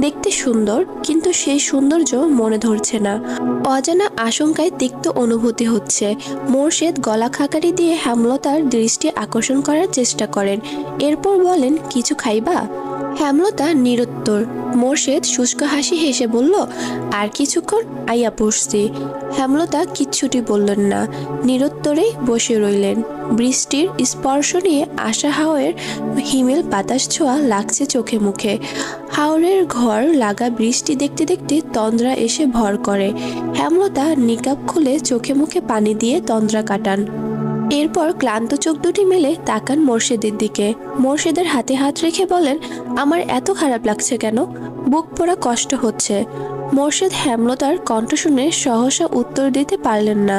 দেখতে সুন্দর, কিন্তু সেই সৌন্দর্য মনে ধরছে না। অজানা আশঙ্কায় তিক্ত অনুভূতি হচ্ছে। মোর্শেদ গলা খাকারি দিয়ে হেমলতার দৃষ্টি আকর্ষণ করার চেষ্টা করেন। এরপর বলেন, কিছু খাইবা? হেমলতা নিরুত্তর। মোর্শেদ শুষ্ক হাসি হেসে বলল, আর কিছুক্ষণ আইয়া পড়ছি। হেমলতা কিচ্ছুটি বললেন না, নিরুত্তরেই বসে রইলেন। বৃষ্টির স্পর্শ নিয়ে আসা হাওরের হিমেল বাতাস ছোঁয়া লাগছে চোখে মুখে। হাওরের ঘর লাগা বৃষ্টি দেখতে দেখতে তন্দ্রা এসে ভর করে। হেমলতা নিকাব খুলে চোখে মুখে পানি দিয়ে তন্দ্রা কাটান। এরপর ক্লান্ত চোখ দুটি মেলে তাকান মোর্শেদের দিকে। মোর্শেদের হাতে হাত রেখে বলেন, আমার এত খারাপ লাগছে কেন? বুক পোড়া কষ্ট হচ্ছে। মোর্শেদ হেমলতার কণ্ঠ শুনে সহসা উত্তর দিতে পারলেন না।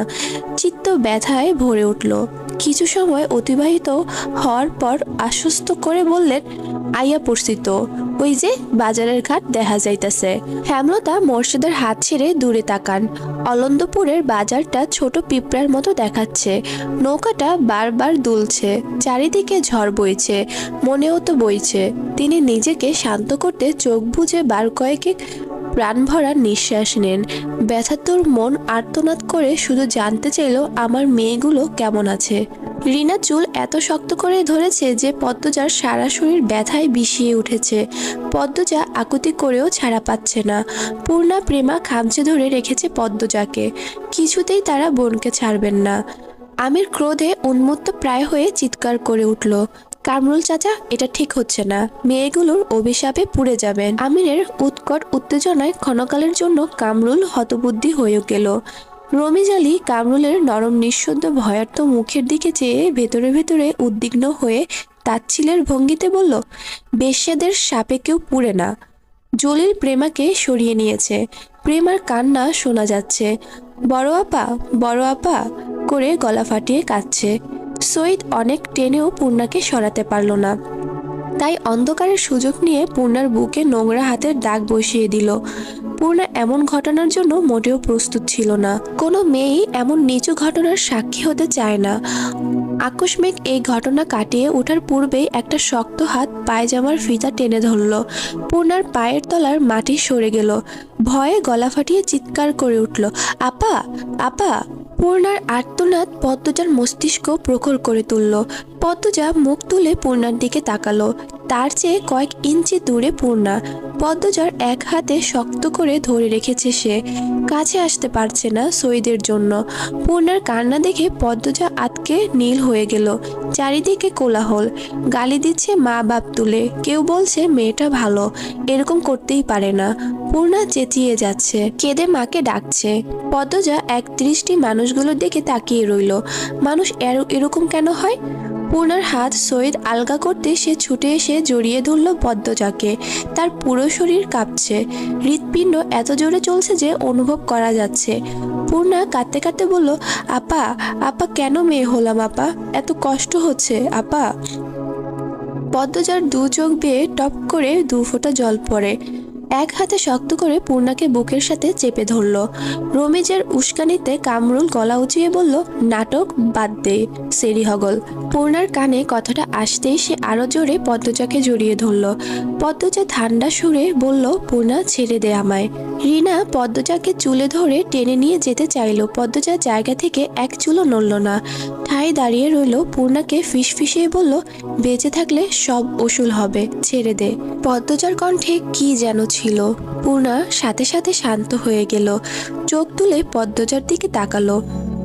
চিত্ত ব্যথায় ভরে উঠল। কিছু সময় অতিবাহিত হওয়ার পর আশ্বস্ত করে বললেন, আইয়া পড়ছি তো, ওই যে বাজারের ঘাট দেখা যাইতাছে। হেমলতা মোর্শেদের হাত ছেড়ে দূরে তাকান। অলন্দপুরের বাজারটা ছোট পিঁপড়ার মতো দেখাচ্ছে। নৌকাটা বারবার দুলছে, চারিদিকে ঝড় বইছে, মনেও তো বইছে। তিনি নিজেকে শান্ত করতে চোখ বুজে বার কয়েক প্রাণ ভরা নিঃশ্বাস নেন। ব্যথাতুর মন আর্তনাদ করে শুধু জানতে চাইল, আমার মেয়েগুলো কেমন আছে। রিনা চুল এত শক্ত করে ধরেছে যে পদ্মজার সারা শরীর ব্যথায় বিষিয়ে উঠেছে। পদ্মজা আকুতি করেও ছাড়া পাচ্ছে না। পূর্ণা প্রেমা খামচে ধরে রেখেছে পদ্মজাকে। কিছুতেই তারা বোনকে ছাড়বেন না। আমির ক্রোধে উন্মত্ত প্রায় হয়ে চিৎকার করে উঠল, কামরুল চাচা, এটা ঠিক হচ্ছে না। মেয়েগুলোর অভিশাপে পুড়ে যাবেন। আমিরের উৎকট উত্তেজনায় ক্ষণকালের জন্য কামরুল হতবুদ্ধি হয়ে গেল। রমিজ আলী কামরুলের নরম নিঃশব্দ ভয়ার্ত মুখের দিকে চেয়ে ভেতরে ভেতরে উদ্বিগ্ন হয়ে তাচ্ছিলের ভঙ্গিতে বলল, বেশ্যাদের সাপে কেউ পুড়ে না। জলিল প্রেমাকে সরিয়ে নিয়েছে। প্রেমার কান্না শোনা যাচ্ছে। বড় আপা করে গলা ফাটিয়ে কাঁদছে। সৈয়দ অনেক টেনেও পূর্ণাকে সরাতে পারল না। তাই অন্ধকারের সুযোগ নিয়ে পূর্ণার বুকে নোংরা হাতের দাগ বসিয়ে দিল। পূর্ণা এমন ঘটনার জন্য মোটেও প্রস্তুত ছিল না। কোনো মেয়েই এমন নিচু ঘটনার সাক্ষী হতে চায় না। আকস্মিক এই ঘটনা কাটিয়ে ওঠার পূর্বেই একটা শক্ত হাত পায়জামার ফিতা টেনে ধরল। পূর্ণার পায়ের তলার মাটি সরে গেল। ভয়ে গলা ফাটিয়ে চিৎকার করে উঠল, আপা, আপা। পূর্ণার আর্তনাদ পদ্মজার মস্তিষ্ক প্রখর করে তুলল। পদ্মজা মুখ তুলে পূর্ণার দিকে তাকালো। তার চেয়ে কয়েক ইঞ্চি দূরে পূর্ণা। পদ্মজার এক হাতে শক্ত করে ধরে রেখেছে সে। কাছে আসতে পারছে না সৈয়দের জন্য। পূর্ণার কান্না দেখে পদ্মজা আতকে নীল হয়ে গেল। চারিদিকে কোলাহল। গালি দিচ্ছে মা বাপ তুলে। কেউ বলছে মেয়েটা ভালো, এরকম করতেই পারে না। পূর্ণা চেঁচিয়ে যাচ্ছে, কেঁদে মাকে ডাকছে। পদ্মজা এক দৃষ্টি মানুষগুলোর দিকে তাকিয়ে রইল। মানুষ এরকম কেন হয়? পূর্ণার হাত সৈয়দ আলগা করতে সে ছুটে এসে জড়িয়ে ধরল পদ্মজাকে। তার পুরো শরীর কাঁপছে। হৃৎপিণ্ড এত জোরে চলছে যে অনুভব করা যাচ্ছে। পূর্ণা কাঁদতে কাঁদতে বলল, আপা, আপা, কেন মেয়ে হলাম আপা? এত কষ্ট হচ্ছে আপা। পদ্মজার দু চোখ বেয়ে টপ করে 2 ফোঁটা জল পড়ে। এক হাতে শক্ত করে পূর্ণাকে বুকের সাথে চেপে ধরল। রমিজের উস্কানিতে কামরুল গলা উঁচিয়ে বলল, নাটক বাদ দে সেরি হগল। পূর্ণার কানে কথাটা আসতেই সে আরো জোরে পদ্মজাকে জড়িয়ে ধরল। পদ্মজা ঠান্ডা সুরে বলল, পূর্ণা, ছেড়ে দে আমায়। রিনা পদ্মজাকে চুলে ধরে টেনে নিয়ে যেতে চাইল। পদ্মজার জায়গা থেকে এক চুলও নড়ল না, ঠায় দাঁড়িয়ে রইল। পূর্ণাকে ফিসফিসিয়ে বলল, বেঁচে থাকলে সব উসুল হবে, ছেড়ে দে। পদ্মজার কণ্ঠে কি যেন ছিল। পূর্ণা সাথে সাথে শান্ত হয়ে গেল। চোখ তুলে পদ্মজার দিকে তাকালো।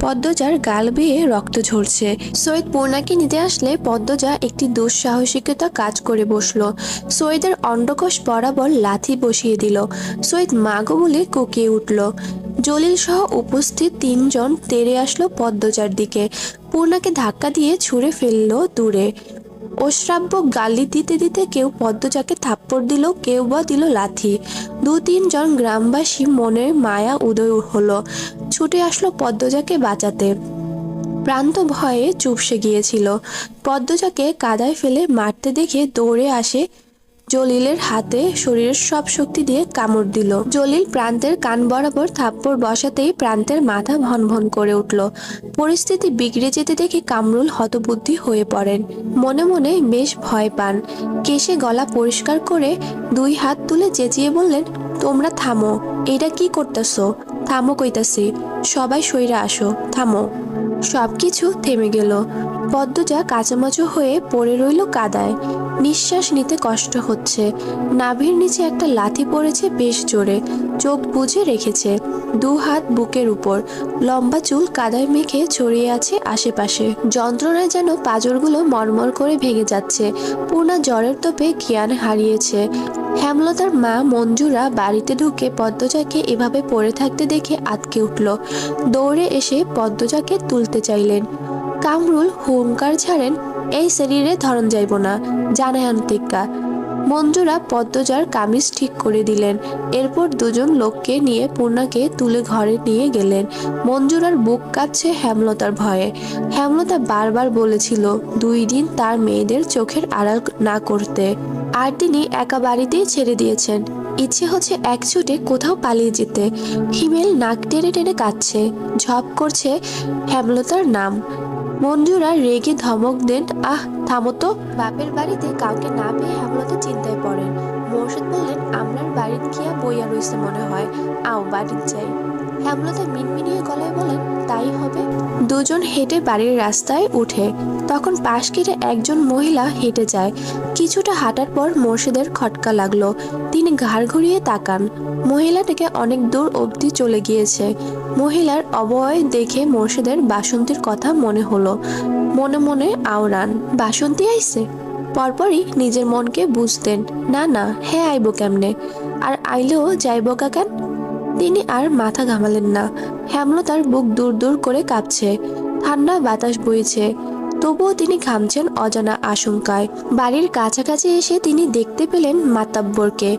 পদ্মজার গাল বেয়ে রক্ত ঝরছে। সৈয়দ পূর্ণাকে নিতে আসলে পদ্মজা একটি দুঃসাহসিকতা কাজ করে বসলো। সৈয়দের অন্ডকোষ বরাবর লাথি বসিয়ে দিল। সৈয়দ মাগো বলে কোকিয়ে উঠল। জলিল সহ উপস্থিত 3 জন তেড়ে আসলো পদ্মজার দিকে। পূর্ণাকে ধাক্কা দিয়ে ছুঁড়ে ফেললো দূরে। অশ্রাব্য গালি দিতে দিতে কেউ পদ্মজাকে থাপ্পড় দিল, কেউ বা দিল লাথি। 2-3 জন গ্রামবাসী মনের মায়া উদয় হলো, ছুটে আসলো পদ্মজাকে বাঁচাতে। প্রান্ত ভয়ে চুপসে গিয়েছিল। পদ্মজাকে কাদায় ফেলে মারতে দেখে দৌড়ে আসে জলিলের হাতে শরীরের সব শক্তি দিয়ে কামড় দিল। জলিল প্রান্তের কান বরাবর থাপ্পড় বসাতেই প্রান্তের মাথা ভনভন করে উঠল। পরিস্থিতি বিগড়ে যেতে দেখে কামরুল হতবুদ্ধি হয়ে পড়েন। মনে মনে বেশ ভয় পান। কেশে গলা পরিষ্কার করে 2 হাত তুলে চেঁচিয়ে বললেন, তোমরা থামো, এটা কি করতেছো? থামো কইতাছি, সবাই সইরা আসো, থামো। সবকিছু থেমে গেল। পদ্মজা কাঁচামাচো হয়ে পড়ে রইল কাদায়। নিঃশ্বাস নিতে কষ্ট হচ্ছে। নাভির নিচে একটা লাথি পড়েছে বেশ জোরে। চোখ বুজে রেখেছে। 2 হাত বুকের উপর। লম্বা চুল কাদায় মেখে ছড়িয়ে আছে আশেপাশে। যন্ত্রণায় যেন পাঁজরগুলো মরমর করে ভেঙে যাচ্ছে। পূর্ণা জ্বরের তোপে জ্ঞান হারিয়েছে। হেমলতার মা মঞ্জুরা বাড়িতে ঢুকে পদ্মজাকে এভাবে পড়ে থাকতে দেখে আঁতকে উঠল। দৌড়ে এসে পদ্মজাকে তুলতে চাইলেন। কামরুল হুঙ্কার ছাড়েন, এই শরীরে ধরন যাইব না, জানায়ন টিক্কা। মঞ্জুরা পদ্মজার কামিজ ঠিক করে দিলেন। এরপর দুজন লোককে নিয়ে পূর্ণাকে তুলে ঘরে নিয়ে গেলেন। মঞ্জুরার বুক কাঁপছে হেমলতার ভয়ে। হেমলতা বারবার বলেছিল 2 দিন তার মেয়েদের চোখের আড়াল না করতে, আর তিনি একা বাড়িতেই ছেড়ে দিয়েছেন। ইচ্ছে হচ্ছে এক ছুটে কোথাও পালিয়ে যেতে। হিমেল নাক টেনে টেনে কাঁদছে। ঝপ করছে হেমলতার নাম। মঞ্জুরা রেগে ধমক দেন, আহ থামো তো। বাপের বাড়িতে কাউকে না পেয়ে হেমলতা চিন্তায় পড়েন। মোর্শেদ বললেন, আমরার বাড়িত গিয়া বইয়া রইছে মনে হয়, আও বাড়িত যাই। হেমলতা মিনমিনিয়ে গলায় বলেন, তাই হবে। দুজন হেঁটে বাড়ির রাস্তায় উঠে। তখন পাশ কেটে একজন মহিলা হেঁটে যায়। কিছুটা হাঁটার পর মোর্শেদের খটকা লাগলো। তিনি ঘাড় ঘুরিয়ে তাকান। মহিলাটাকে অনেক দূর অবধি চলে গিয়েছে। মহিলার অবয়ব দেখে মোর্শেদের বাসন্তীর কথা মনে হলো। মনে মনে আওড়ান, বাসন্তী আইছে। পরপরই নিজের মনকে বুঝতেন, না না, হ্যাঁ আইব কেমনে, আর আইলেও যাইব কাকান। তিনি আর মাথা ঘামালেন না। হেমলতার বুক দূর দূর করে কাঁপছে। ঠান্ডা বাতাস বইছে। তবুও তিনি ঘামছেন অজানা আশঙ্কায়। বাড়ির কাছাকাছি এসে তিনি দেখতে পেলেন মাতাব্বরকে।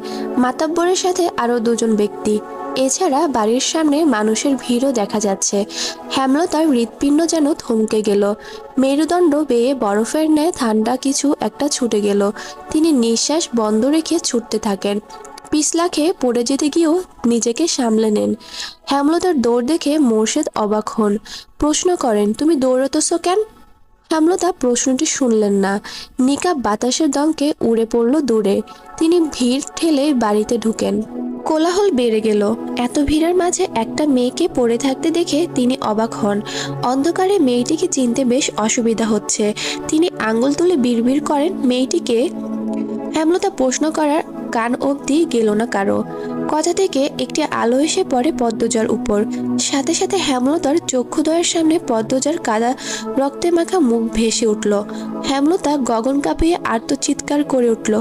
মাতাব্বরের সাথে আরো 2জন ব্যক্তি। এছাড়া বাড়ির সামনে মানুষের ভিড়ও দেখা যাচ্ছে। হেমলতার হৃৎপিণ্ড যেন থমকে গেল। মেরুদণ্ড বেয়ে বরফের ন্যায় ঠান্ডা কিছু একটা ছুটে গেল। তিনি নিঃশ্বাস বন্ধ রেখে ছুটতে থাকেন। পিছলা খেয়ে পড়ে যেতে গিয়েও নিজেকে সামলে নেন। হেমলতার দৌড় দেখে মোর্শেদ অবাক হন। প্রশ্ন করেন, তুমি দৌড়াতেছ কেন? হেমলতা প্রশ্নটি শুনলেন না। নিকাব বাতাসের দমকে উড়ে পড়ল দূরে। তিনি ভিড় ঠেলে বাড়িতে ঢুকেন। কোলাহল বেড়ে গেল। এত ভিড়ের মাঝে একটা মেয়েকে পড়ে থাকতে দেখে তিনি অবাক হন। অন্ধকারে মেয়েটিকে চিনতে বেশ অসুবিধা হচ্ছে। তিনি আঙ্গুল তুলে বিড়বিড় করেন, মেয়েটিকে। হেমলতা প্রশ্ন করার কান অবধি গেল না কারো। কথা থেকে একটি আলো এসে পড়ে পদ্মজার উপর। সাথে সাথে হেমলতার চক্ষুদ্বয়ের সামনে পদ্মজার কাদা রক্তে মাখা মুখ ভেসে উঠল। হেমলতা গগন কাঁপিয়ে আর্তচিৎকার করে উঠল,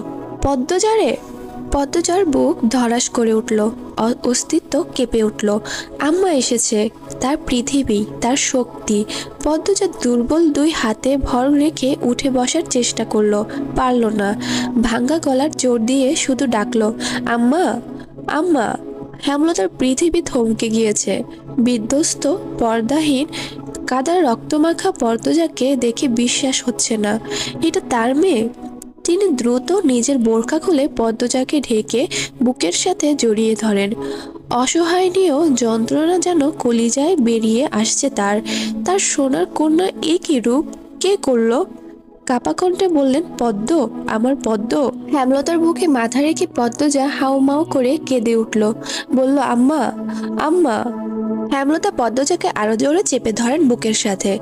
পদ্মজারে! পদ্মজার বুক ধড়াস করে উঠল। অস্তিত্ব কেঁপে উঠল। আম্মা এসেছে। তার পৃথিবী, তার শক্তি। পদ্মজা দুর্বল 2 হাতে ভর রেখে উঠে বসার চেষ্টা করলো, পারল না। ভাঙ্গা গলার জোর দিয়ে শুধু ডাকলো, আম্মা, আম্মা। হেমলতার পৃথিবী থমকে গিয়েছে। বিধ্বস্ত, পর্দাহীন, কাদার রক্তমাখা পদ্মজাকে দেখে বিশ্বাস হচ্ছে না, এটা তার মেয়ে। তিনি দ্রুত নিজের বোরকা খুলে পদ্মজাকে ঢেকে বুকের সাথে জড়িয়ে ধরেন। অসহায় নিয়েও যন্ত্রণা যেন কলিজায় বেরিয়ে আসছে তার। তার সোনার কন্যা এ কি রূপ, কে করলো? কাপা কণ্ঠে বললেন, পদ্ম, আমার পদ্ম। হেমলতার বুকে মাথা রেখে পদ্মজা হাউমাউ করে কেঁদে উঠল। বলল, আম্মা, আম্মা। হেমলতা পদ্মজাকে আরো জোরে চেপে ধরেন বুকের সাথে।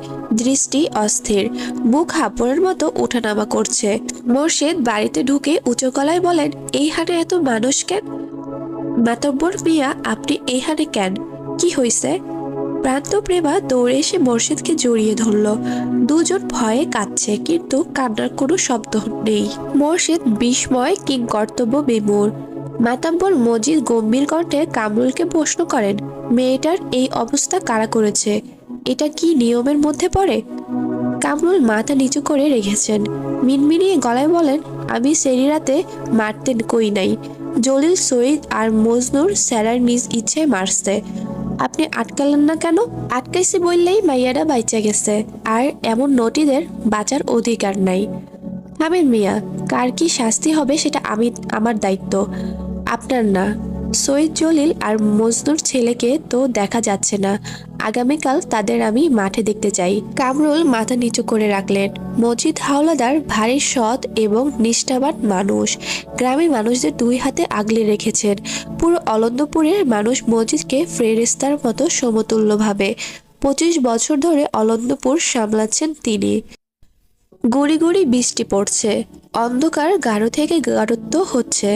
দৃষ্টি অস্থির, বুক হাঁপড়ের মতো ওঠানামা করছে। মোর্শেদ বাড়িতে ঢুকে উঁচু গলায় বলেন, এই হাটে এত মানুষ কেন? মাতব্বর মিয়া, আপনি এই হাটে কেন? কি হইছে? প্রান্তপ্রেমা দৌড়ে এসে মোর্শেদকে জড়িয়ে ধরল। দুজন ভয়ে কাঁদছে, কিন্তু কান্নার কোনো শব্দ নেই। মোর্শেদ বিস্ময় কিংকর্তব্য বিমূঢ়। মাতাব্বর মজিদ গম্ভীর কণ্ঠে কামরুলকে প্রশ্ন করেন, মেয়েটার এই অবস্থা কারা করেছে? এটা কি নিয়মের মধ্যে পড়ে? কামরুল মাথা নিচু করে রেখেছেন। মিনমিনিয়ে গলায় বলেন, আমি সেরিরাতে মারতেন কই নাই। জলিল, সঈদ আর মজনুর স্যারার নিজ ইচ্ছায় মারছে। আপনি আটকালেন না কেন? আটকাইছি বললেই মাইয়ারা বাইচা গেছে, আর এমন নটিদের বাঁচার অধিকার নাই। থামেন মিয়া, কার কি শাস্তি হবে সেটা আমার দায়িত্ব, আপনার না। সৈয়দ জলিল আর মজনুর ছেলেকে তো দেখা যাচ্ছে না। আগামীকাল তাদের আমি মাঠে দেখতে চাই। কামরুল মাথা নিচু করে রাখলেন। মজিদ হাওলাদার ভারী সৎ এবং নিষ্ঠাবান মানুষ। গ্রামের মানুষদের 2 হাতে আগলে রেখেছেন। পুরো অলন্দপুরের মানুষ মজিদকে ফেরেশতার মতো সমতুল্য ভাবে। 25 বছর ধরে অলন্দপুর সামলাচ্ছেন তিনি। গুড়ি গুড়ি বৃষ্টি পড়ছে, অন্ধকার গাঢ় থেকে গাঢ়ত্ব হচ্ছে।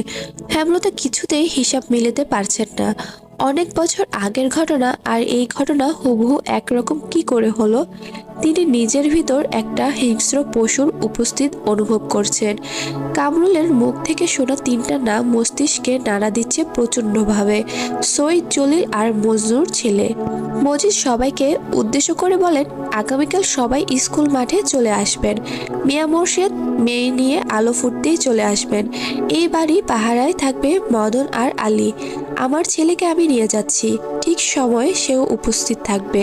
হেমলতা কিছুতেই হিসাব মিলাতে পারছেন না। অনেক বছর আগের ঘটনা আর এই ঘটনা হুবহু একরকম কি করে হলো। তিনি নিজের ভিতর একটা হিংস্র পশুর উপস্থিত অনুভব করছেন। কামরুলের মুখ থেকে শোনা তিনটা নাম মস্তিষ্কে নাড়া দিচ্ছে প্রচণ্ডভাবে। সৈয়দ জলিল আর মজনুর ছেলে। মজিদ সবাইকে উদ্দেশ্য করে বলেন, আগামীকাল সবাই স্কুল মাঠে চলে আসবেন। মিয়া মোর্শেদ মেয়ে নিয়ে আলো ফুটতেই চলে আসবেন। এই বাড়ি পাহারায় থাকবে মদন আর আলী। আমার ছেলেকে আমি নিয়ে যাচ্ছি, ঠিক সময়ে সেও উপস্থিত থাকবে।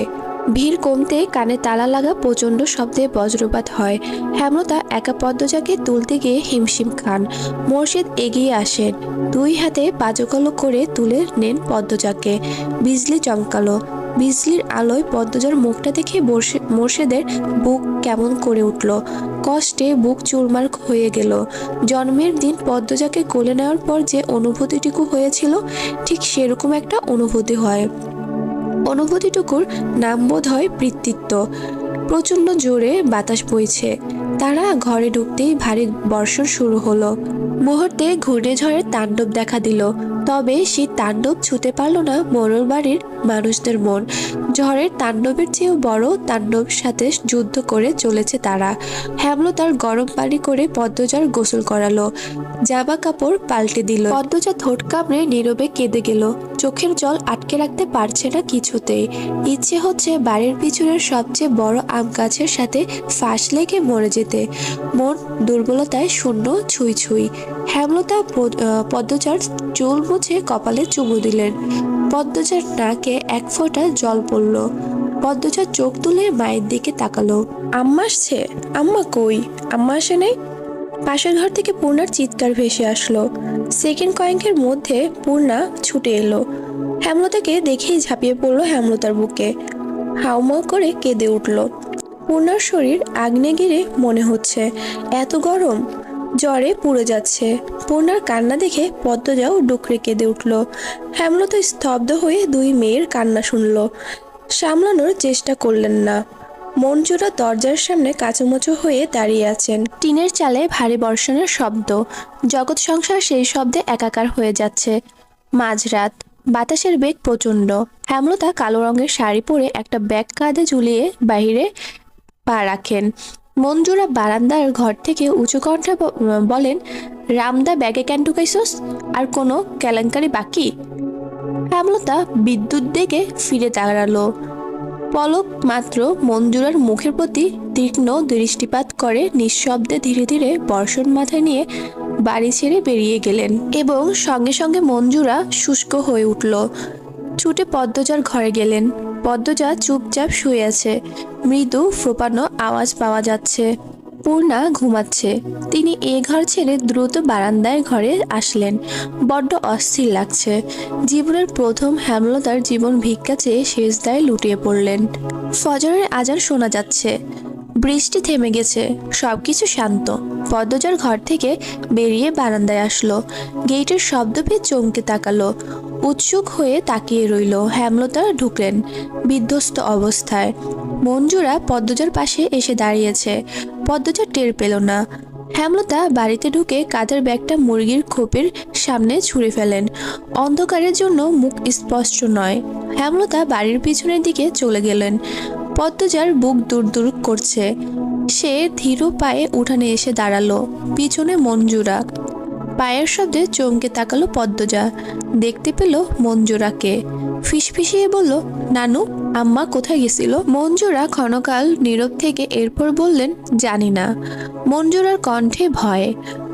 ভিড় কমতে কানে তালা লাগা প্রচণ্ড শব্দে বজ্রপাত হয়। হেমলতা একা পদ্মজাকে তুলতে গিয়ে হিমশিম খান। মোর্শেদ এগিয়ে আসেন, দুই হাতে পাজকালো করে তুলে নেন পদ্মজাকে। বিজলি চমকালো। বিজলির আলোয় পদ্মজার মুখটা দেখে মোর্শেদের বুক কেমন করে উঠল। কষ্টে বুক চুরমার হয়ে গেল। জন্মের দিন পদ্মজাকে কোলে নেওয়ার পর যে অনুভূতিটুকু হয়েছিল, ঠিক সেরকম একটা অনুভূতি হয়। অনুভূতিটুকুর নাম বোধ হয় পিতৃত্ব। প্রচণ্ড জোরে বাতাস বইছে। তারা ঘরে ঢুকতেই ভারী বর্ষণ শুরু হলো। মুহূর্তে ঘূর্ণিঝড়ের তাণ্ডব দেখা দিল। তবে সেই তাণ্ডব ছুঁতে পারল না মোড়ল বাড়ির মানুষদের মন। ঝড়ের তাণ্ডবের চেয়েও বড় তাণ্ডব সাথে যুদ্ধ করে চলেছে তারা। হেমলতার গরম পানি করে পদ্মজার গোসল করালো, জামা কাপড় পাল্টে দিল। পদ্মজা ঠোঁট কামড়ে নীরবে কেঁদে গেল। চোখের জল আটকে রাখতে পারছে না কিছুতেই। ইচ্ছে হচ্ছে বাড়ির পিছনের সবচেয়ে বড় আম গাছের সাথে ফাঁস লেগে মরে যেতে। মন দুর্বলতায় শূন্য ছুঁই ছুঁই। হেমলতা পদ্মজার চুল মুছে কপালে চুমু দিলেন। পদ্মজার নাকে এক ফোঁটা জল পড়ল। পদ্মজা চোখ তুলে মায়ের দিকে তাকালো। আম্মা আসছে? আম্মা কই? আম্মা আসে নাই? পাশের ঘর থেকে পূর্ণার চিৎকার ভেসে আসলো। সেকেন্ড কয়েকের মধ্যে পূর্ণা ছুটে এলো। হেমলতাকে দেখেই ঝাঁপিয়ে পড়লো হেমলতার বুকে। হাউমাউ করে কেঁদে উঠল। পূর্ণার শরীর আগ্নেয়গিরি মনে হচ্ছে, এত গরম, জ্বরে পুড়ে যাচ্ছে। পূর্ণার কান্না দেখে পদ্মজাও ডুকরে কেঁদে উঠল। হেমলতা স্তব্ধ হয়ে দুই মেয়ের কান্না শুনল। সামলানোর চেষ্টা করলেন না। মঞ্জুরা দরজার সামনে কাঁচুমাচু হয়ে দাঁড়িয়ে আছেন। টিনের চালে ভারী বর্ষণের শব্দ। জগৎ সংসার সেই শব্দে একাকার হয়ে যাচ্ছে। মাঝরাত, বাতাসের বেগ প্রচণ্ড। হেমলতা কালো রঙের শাড়ি পরে একটা ব্যাগ কাঁধে ঝুলিয়ে বাহিরে পা রাখেন। মঞ্জুরা বারান্দার ঘর থেকে উঁচু কণ্ঠে বলেন, রামদা ব্যাগে কেন ঢুকাইছস? আর কোনো কেলেঙ্কারি বাকি? হেমলতা বিদ্যুৎ দেখে ফিরে দাঁড়ালো। পলক মাত্র মঞ্জুরার মুখের প্রতি তীক্ষ্ণ দৃষ্টিপাত করে নিঃশব্দে ধীরে ধীরে বর্ষণ মাথায় নিয়ে বাড়ি ছেড়ে বেরিয়ে গেলেন। এবং সঙ্গে সঙ্গে মঞ্জুরা শুষ্ক হয়ে উঠল। ছুটে পদ্মজার ঘরে গেলেন। পদ্মজা চুপচাপ শুয়ে আছে। মৃদু ফোঁপানো আওয়াজ পাওয়া যাচ্ছে। পূর্ণা ঘুমাচ্ছে। তিনি এ ঘর ছেড়ে দ্রুত বারান্দায় ঘরে আসলেন। বড্ড অস্থির লাগছে। জীবনের প্রথম হেমলতার জীবন ভিক্ষা চেয়ে সেজদায় লুটিয়ে পড়লেন। ফজরের আজান শোনা যাচ্ছে। বৃষ্টি থেমে গেছে, সবকিছু শান্ত। পদ্মজার ঘর থেকে বেরিয়ে বারান্দায় আসলো। গেটের শব্দ পেয়ে চমকে তাকালো। উৎসুক হয়ে তাকিয়ে রইল। হেমলতা ঢুকলেন বিধ্বস্ত অবস্থায়। মঞ্জুরা পদ্মজার পাশে এসে দাঁড়িয়েছে। পদ্মজা টের পেল না। হেমলতা বাড়িতে ঢুকে কাঁধের ব্যাগটা মুরগির খোপের সামনে ছুঁড়ে ফেলেন। অন্ধকারের জন্য মুখ স্পষ্ট নয়। হেমলতা বাড়ির পিছনের দিকে চলে গেলেন। পদ্মজার বুক দূর করছে। সে ধীর পায়ে উঠানে এসে দাঁড়ালো। পিছনে মঞ্জুরা। পায়ের শব্দে চমকে তাকালো পদ্মজা। দেখতে পেল মঞ্জুরাকে। ফিসফিসিয়ে বলল, নানু, আম্মা কোথায় গেছিল? মঞ্জুরা ক্ষণকাল নীরব থেকে এরপর বললেন, জানি না। মঞ্জুরার কণ্ঠে ভয়।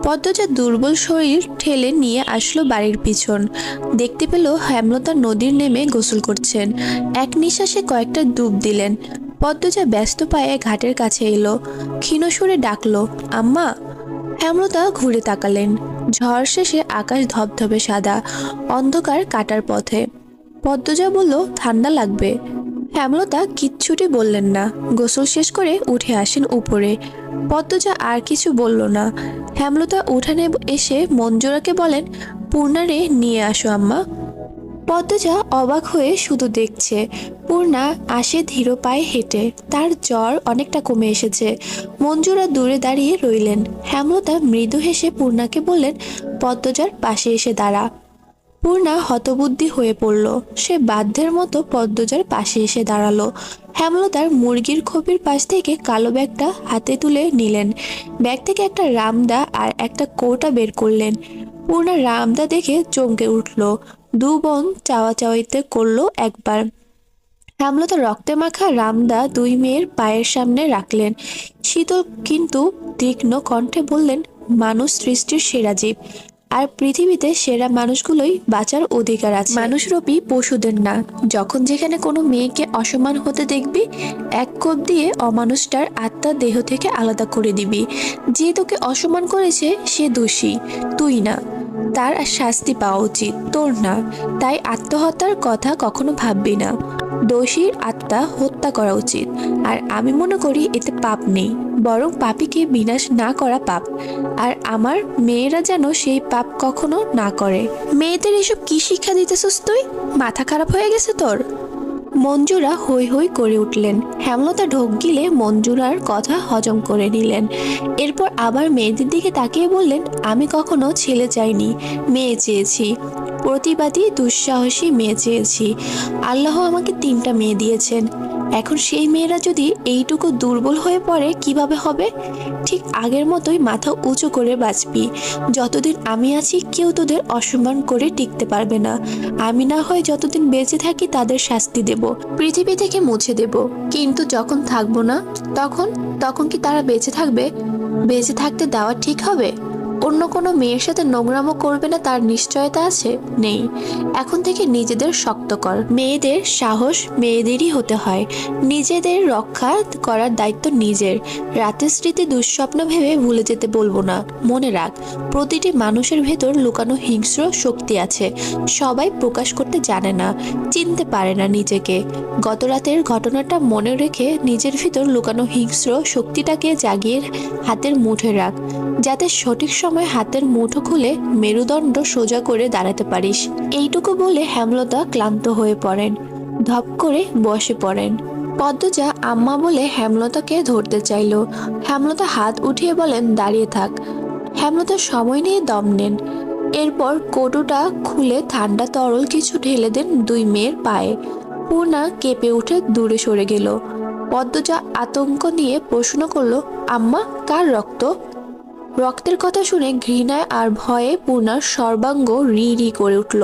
পদ্মজা দুর্বল শরীর ঠেলে নিয়ে আসলো বাড়ির পিছন। দেখতে পেল হেমলতা নদীর নেমে গোসল করছেন। এক নিঃশ্বাসে কয়েকটা ডুব দিলেন। পদ্মজা ব্যস্ত পায়ে ঘাটের কাছে এলো। ক্ষীণ সুরে ডাকলো, আম্মা। হেমলতা ঘুরে তাকালেন। ঝড় শেষে আকাশ ধবধবে সাদা, অন্ধকার কাটার পথে। পদ্মজা বলল, ঠান্ডা লাগবে। হেমলতা কিচ্ছুটি বললেন না। গোসল শেষ করে উঠে আসেন উপরে। পদ্মজা আর কিছু বলল না। হেমলতা উঠানে এসে মঞ্জুরাকে বলেন, পূর্ণারে নিয়ে আসো আম্মা। পদ্মজা অবাক হয়ে শুধু দেখছে। পূর্ণা আসে ধীর পায়ে হেঁটে, তার জ্বর অনেকটা কমে এসেছে। মঞ্জুরা দূরে দাঁড়িয়ে রইলেন। হেমলতা মৃদু হেসে পূর্ণাকে বললেন, পদ্মজার পাশে এসে দাঁড়া। পূর্ণা হতবুদ্ধি হয়ে পড়ল। সে বাধ্যের মতো পদ্মজার পাশে এসে দাঁড়ালো। হেমলতার মুরগির খোপের পাশ থেকে কালো ব্যাগটা হাতে তুলে নিলেন। ব্যাগ থেকে একটা রামদা আর একটা কৌটা বের করলেন। পূর্ণা রামদা দেখে চমকে উঠল। দু বোন চাওয়াচাওয়িতে করলো একবার। হেমলতা রক্তে মাখা রামদা দুই মেয়ের পায়ের সামনে রাখলেন। শীতল কিন্তু তীক্ষ্ণ কণ্ঠে বললেন, মানুষ সৃষ্টির সেরা জীব, আর পৃথিবীতে সেরা মানুষগুলোই বাঁচার অধিকার আছে। মানুষরূপী পশুদের না। যখন যেখানে কোনো মেয়েকে অসম্মান হতে দেখবি, এক কোপ দিয়ে অমানুষটার আত্মা দেহ থেকে আলাদা করে দিবি। যে তোকে অসম্মান করেছে সে দোষী, তুই না। তার শাস্তি পাওয়া উচিত, তোর না। তাই আত্মহত্যার কথা কখনো ভাববি না। দোষীর আত্মা হত্যা করা উচিত। আর আমি মনে করি এতে পাপ নেই, বরং পাপীকে বিনাশ না করা পাপ। আর আমার মেয়েরা যেন সেই পাপ কখনো না করে। মেয়েদের এসব কি শিক্ষা দিতেছস তুই? মাথা খারাপ হয়ে গেছে তোর? মঞ্জুরা হৈ হৈ করে উঠলেন। হেমলতা ঢোক গিলে মঞ্জুরার কথা হজম করে নিলেন। এরপর আবার মেয়েদের দিকে তাকিয়ে বললেন, আমি কখনো ছেলে চাইনি, মেয়ে চেয়েছি। প্রতিবাদী দুঃসাহসী মেয়ে চেয়েছি। আল্লাহ আমাকে 3টা মেয়ে দিয়েছেন। এখন সেই মেয়েরা যদি এইটুকু দুর্বল হয়ে পড়ে কিভাবে হবে? ঠিক আগের মতোই মাথা উঁচু করে বাঁচবি। যতদিন আমি আছি কেউ তোদের অসম্মান করে টিকতে পারবে না। আমি না হয় যতদিন বেঁচে থাকি তাদের শাস্তি দেব, পৃথিবী থেকে মুছে দেব। কিন্তু যখন থাকবো না, তখন তখন কি তারা বেঁচে থাকবে? বেঁচে থাকতে দেওয়া ঠিক হবে? অন্য কোনো মেয়ের সাথে নোংরামো করবে না তার নিশ্চয়তা আছে? নেই। এখন থেকে নিজেদের শক্ত কর। মেয়েদের সাহস মেয়েদেরই হতে হয়। নিজেদের রক্ষা করার দায়িত্ব নিজের। রাতের স্মৃতি দুঃস্বপ্ন ভেবে ভুলে যেতে বলবো না। মনে রাখ, প্রতিটি মানুষের ভেতর লুকানো হিংস্র শক্তি আছে। সবাই প্রকাশ করতে জানে না, চিনতে পারে না নিজেকে। গত রাতের ঘটনাটা মনে রেখে নিজের ভিতর লুকানো হিংস্র শক্তিটাকে জাগিয়ে হাতের মুঠোয় রাখ, যাতে সঠিক সময় হাতের মুঠো খুলে মেরুদণ্ড সোজা করে দাঁড়াতে পারিস। এইটুকু বলে হেমলতা ক্লান্ত হয়ে পড়েন। ধপ করে বসে পড়েন। পদ্মজা আম্মা বলে হেমলতাকে ধরতে চাইল। হেমলতা হাত উঠিয়ে বলেন, দাঁড়িয়ে থাক। হেমলতা সময় নিয়ে দম নেন। এরপর কৌটোটা খুলে ঠান্ডা তরল কিছু ঢেলে দেন দুই মেয়ের পায়ে। পূর্ণা কেঁপে উঠে দূরে সরে গেল। পদ্মজা আতঙ্ক নিয়ে প্রশ্ন করলো, আম্মা, কার রক্ত? রক্তের কথা শুনে ঘৃণায় আর ভয়ে পূর্ণার সর্বাঙ্গ রি রি করে উঠল।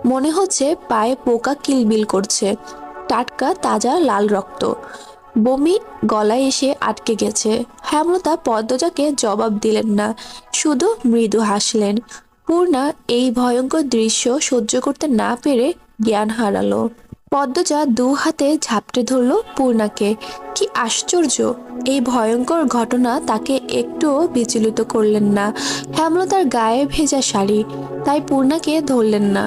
মনে হচ্ছে পায়ে পোকা কিলবিল করছে। টাটকা তাজা লাল রক্ত। বমি গলায় এসে আটকে গেছে। হেমলতা পদ্মজাকে জবাব দিলেন না, শুধু মৃদু হাসলেন। পূর্ণা এই ভয়ঙ্কর দৃশ্য সহ্য করতে না পেরে জ্ঞান হারালো। পদ্মজা দু হাতে ঝাপটে ধরল পূর্ণাকে। কি আশ্চর্য! এই ভয়ঙ্কর ঘটনা তাকে একটুও বিচলিত করলেন না। হেমলতার গায়ে ভেজা শাড়ি, তাই পূর্ণাকে ধরলেন না।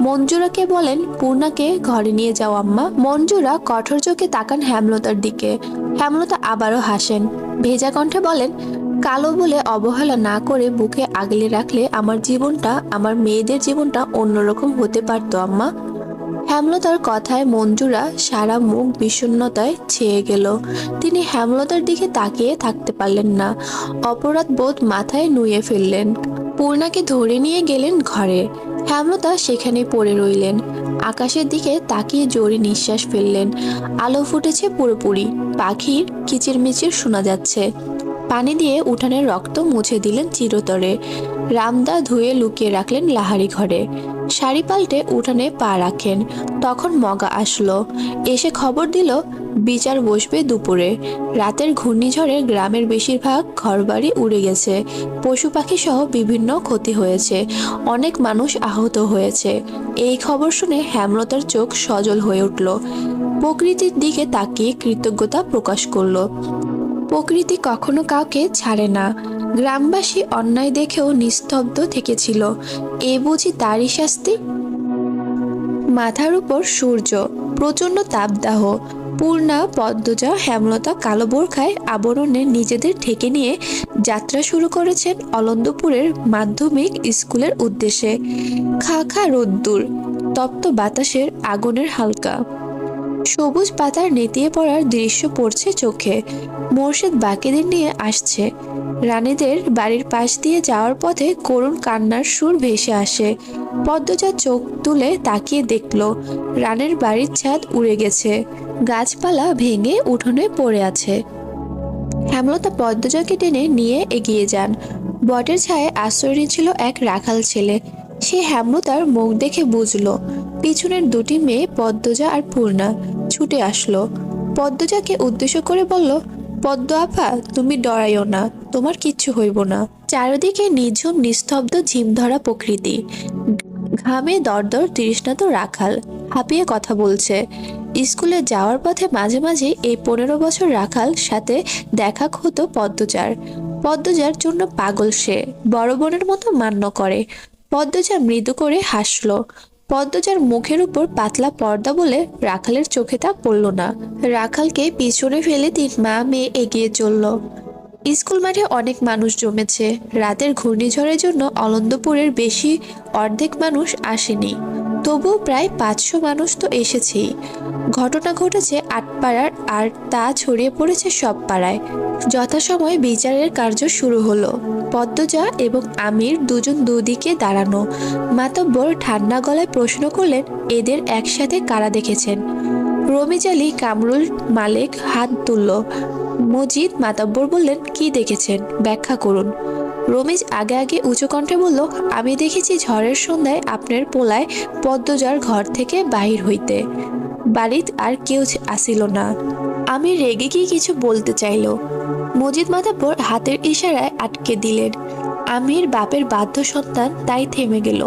মঞ্জুরাকে বলেন, পূর্ণাকে ঘরে নিয়ে যাও আম্মা। মঞ্জুরা কঠোর চোখে তাকান হেমলতার দিকে। হেমলতা আবারও হাসেন। ভেজা কণ্ঠে বলেন, কালো বলে অবহেলা না করে বুকে আগলে রাখলে আমার জীবনটা, আমার মেয়েদের জীবনটা অন্যরকম হতে পারতো আম্মা। হেমলতার কথায় মঞ্জুরা সারা মুখ বিষণ্ণতায় ছেয়ে গেল। তিনি হেমলতার দিকে তাকিয়ে থাকতে পারলেন না। অপরাধ বোধ মাথায় নুয়ে ফেললেন। পূর্ণাকে ধরে নিয়ে গেলেন ঘরে। হেমলতা সেখানে পড়ে রইলেন। আকাশের দিকে তাকিয়ে জোরে নিঃশ্বাস ফেললেন। আলো ফুটেছে পুরোপুরি। পাখির কিচিরমিচির শোনা যাচ্ছে। পানি দিয়ে উঠানের রক্ত মুছে দিলেন চিরতরে। রামদা ধুয়ে লুকিয়ে রাখলেন লাহারি ঘরে। শাড়ি পাল্টে উঠানে পা রাখেন। তখন মগা আসলো। এসে খবর দিল বিচার বসবে দুপুরে। রাতের ঘূর্ণিঝড়ে গ্রামের বেশিরভাগ ঘরবাড়ি উড়ে গেছে। পশু পাখি সহ বিভিন্ন ক্ষতি হয়েছে। অনেক মানুষ আহত হয়েছে। এই খবর শুনে হেমলতার চোখ সজল হয়ে উঠল। প্রকৃতির দিকে তাকিয়ে কৃতজ্ঞতা প্রকাশ করলো। প্রকৃতি কখনো কাউকে ছাড়ে না। গ্রামবাসী অন্যায় দেখেও নিস্তব্ধ থেকেছিল। এ বুঝি তারই শাস্তি? মাথার উপর সূর্য, প্রচন্ড তাপদাহ। পূর্ণা, পদ্মজা, হেমলতা কালো বোরখায় আবরণে নিজেদের ঢেকে নিয়ে যাত্রা শুরু করেছেন অলন্দপুরের মাধ্যমিক স্কুলের উদ্দেশ্যে। খা খা রোদ্দুর। তপ্ত বাতাসের আগুনের হালকা সবুজ পাতার নেতিয়ে পড়ার দৃশ্য পড়ছে চোখে। মোর্শেদ বাকিদের নিয়ে আসছে। রানীদের বাড়ির পাশ দিয়ে যাওয়ার পথে করুণ কান্নার সুর ভেসে আসে। পদ্মজা চোখ তুলে তাকিয়ে দেখল রানের বাড়ির ছাদ উড়ে গেছে, গাছপালা ভেঙে উঠোনে পড়ে আছে। হেমলতা পদ্মজাকে টেনে নিয়ে এগিয়ে যান। বটের ছায়ে আশ্রয় নিয়েছিল এক রাখাল ছেলে। সে হেমলতার মুখ দেখে বুঝলো পিছনের দুটি মেয়ে পদ্মজা আর পূর্ণা ছুটে আসলো। পদ্মজাকে উদ্দেশ্য করে বলল, পদ্ম আপা, তুমি ডরাইও না, তোমার কিচ্ছু হইব না। চারিদিকে নিঝুম নিস্তব্ধ ঝিমধরা প্রকৃতি। ঘামে দরদর তৃষ্ণাত রাখাল হাঁপিয়ে কথা বলছে। স্কুলে যাওয়ার পথে মাঝে মাঝে এই 15 বছর রাখাল সাথে দেখা হতো পদ্মজার। পদ্মজার জন্য পাগল সে, বড় বোনের মতো মান্য করে। পদ্মজা মৃদু করে হাসলো। পদ্মজার মুখের উপর পাতলা পর্দা বলে রাখালের চোখে তা পড়ল না। রাখালকে পিছনে ফেলে 3 মা মেয়ে এগিয়ে চলল। স্কুল মাঠে অনেক মানুষ জমেছে। রাতের ঘূর্ণিঝড়ের জন্য অলন্দপুরের বেশি অর্ধেক মানুষ আসেনি, তবুও প্রায় 500 মানুষ তো এসেছেই। ঘটনা ঘটেছে 8 পাড়ার, আর তা ছড়িয়ে পড়েছে সব পাড়ায়। যথাসময়ে বিচারের কার্য শুরু হলো। পদ্মজা এবং আমির দুজন দুদিকে দাঁড়ানো। মাতব্বর ঠান্ডা গলায় প্রশ্ন করলেন, এদের একসাথে কারা দেখেছেন? রমিজ আলী কামরুল মালেক হাত তুলল। মজিদ মাতব্বর বললেন, কি দেখেছেন, ব্যাখ্যা করুন। রমিজ আগে আগে উঁচু কণ্ঠে বলল, আমি দেখেছি ঝড়ের সন্ধ্যায় আপনার পোলায় পদ্মজার ঘর থেকে বাহির হইতে। বাড়িতে আর কেউ আসিল না। আমি রেগে গিয়ে কিছু বলতে চাইল। মজিদ মাতব্বর হাতের ইশারায় আটকে দিলেন। আমির বাপের বাধ্য সন্তান, তাই থেমে গেল।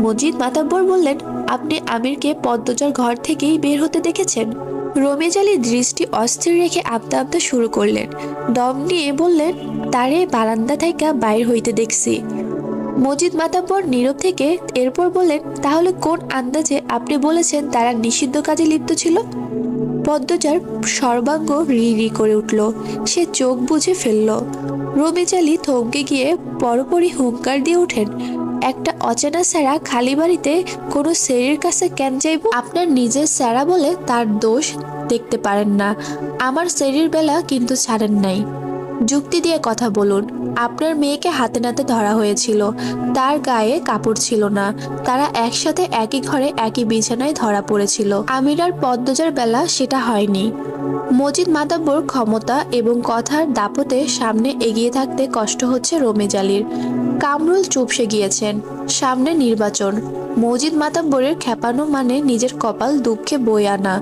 মজিদ মাতব্বর বললেন, আপনি আমিরকে পদ্মজার ঘর থেকেই বের হতে দেখেছেন? রমিজ আলী দৃষ্টি অস্থির রেখে আবদা আবদা শুরু করলেন। দম নিয়ে বললেন, তারে বারান্দা থেকে বাইর হইতে দেখছি। মজিদ মাতব্বর নীরব থেকে এরপর বললেন, তাহলে কোন আন্দাজে আপনি বলেছেন তারা নিষিদ্ধ কাজে লিপ্ত ছিল? পদ্মজার সর্বাঙ্গ রি রি করে উঠল। সে চোখ বুজে ফেলল। রমিজ আলী থমকে গিয়ে পরপরই হুঙ্কার দিয়ে ওঠেন, একটা অচেনা স্যারা খালি বাড়িতে কোনো সেরির কাছে কেন যাইব? আপনার নিজের স্যারা বলে তার দোষ দেখতে পারেন না, আমার সেরির বেলা কিন্তু ছাড়েন নাই। যুক্তি দিয়ে কথা বলুন। আপনার মেয়েকে হাতে নাতে ধরা হয়েছিল, তার গায়ে কাপড় ছিল না, তারা একসাথে একই ঘরে একই বিছানায় ধরা পড়েছিল। আমির আর পদ্মজার বেলা সেটা হয়নি। মজিদ মাতব্বর ক্ষমতা এবং কথার দাপটে সামনে এগিয়ে থাকতে কষ্ট হচ্ছে রমিজ আলীর। কামরুল চুপসে গিয়েছেন। সামনে নির্বাচন। মজিদ মাতব্বরের খেপানো মানে নিজের কপাল দুঃখে বয়ে আনা।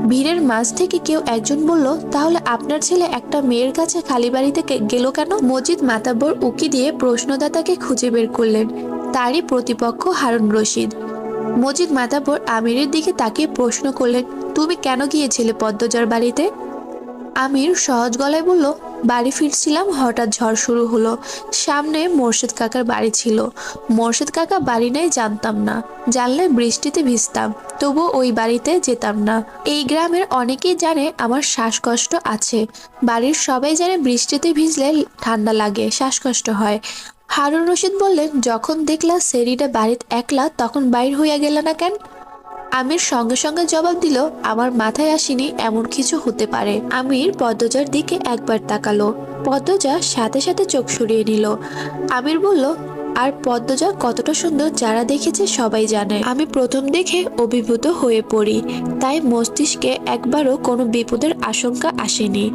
ভিড়ের মাঝ থেকে কেউ একজন বলল, তাহলে আপনার ছেলে একটা মেয়ের কাছে খালি বাড়িতে গেল কেন? মজিদ মাতব্বর উকি দিয়ে প্রশ্নদাতাকে খুঁজে বের করলেন। তারই প্রতিপক্ষ হারুন রশিদ। মজিদ মাতব্বর আমিরের দিকে তাকিয়ে প্রশ্ন করলেন, তুমি কেন গিয়েছিলে পদ্মজার বাড়িতে? আমির সহজ গলায় বলল, বাড়ি ফিরছিলাম, হঠাৎ ঝড় শুরু হলো। সামনে মোর্শেদ কাকার বাড়ি ছিল। মোর্শেদ কাকা বাড়ি নেই জানতাম না, জানলে বৃষ্টিতে ভিজতাম, তবু ওই বাড়িতে যেতাম না। এই গ্রামের অনেকেই জানে আমার শ্বাসকষ্ট আছে। বাড়ির সবাই জানে বৃষ্টিতে ভিজলে ঠান্ডা লাগে, শ্বাসকষ্ট হয়। হারুন রশিদ বললেন, যখন দেখলা সেরিটা বাড়িতে একলা, তখন বাইর হইয়া গেল না কেন? আমির সঙ্গে সঙ্গে জবাব দিল, আমার মাথায় আসেনি এমন কিছু হতে পারে। আমির পদ্মজার দিকে একবার তাকালো। পদ্মজা সাথে সাথে চোখ সরিয়ে নিল। আমির বলল, আর পদ্মজা কতটা সুন্দর যারা দেখেছে সবাই জানে। আমি প্রথম দেখে অভিভূত হয়ে পড়ি, তাই মস্তিষ্কে একবারও কোনো বিপদের আশঙ্কা আসেনি।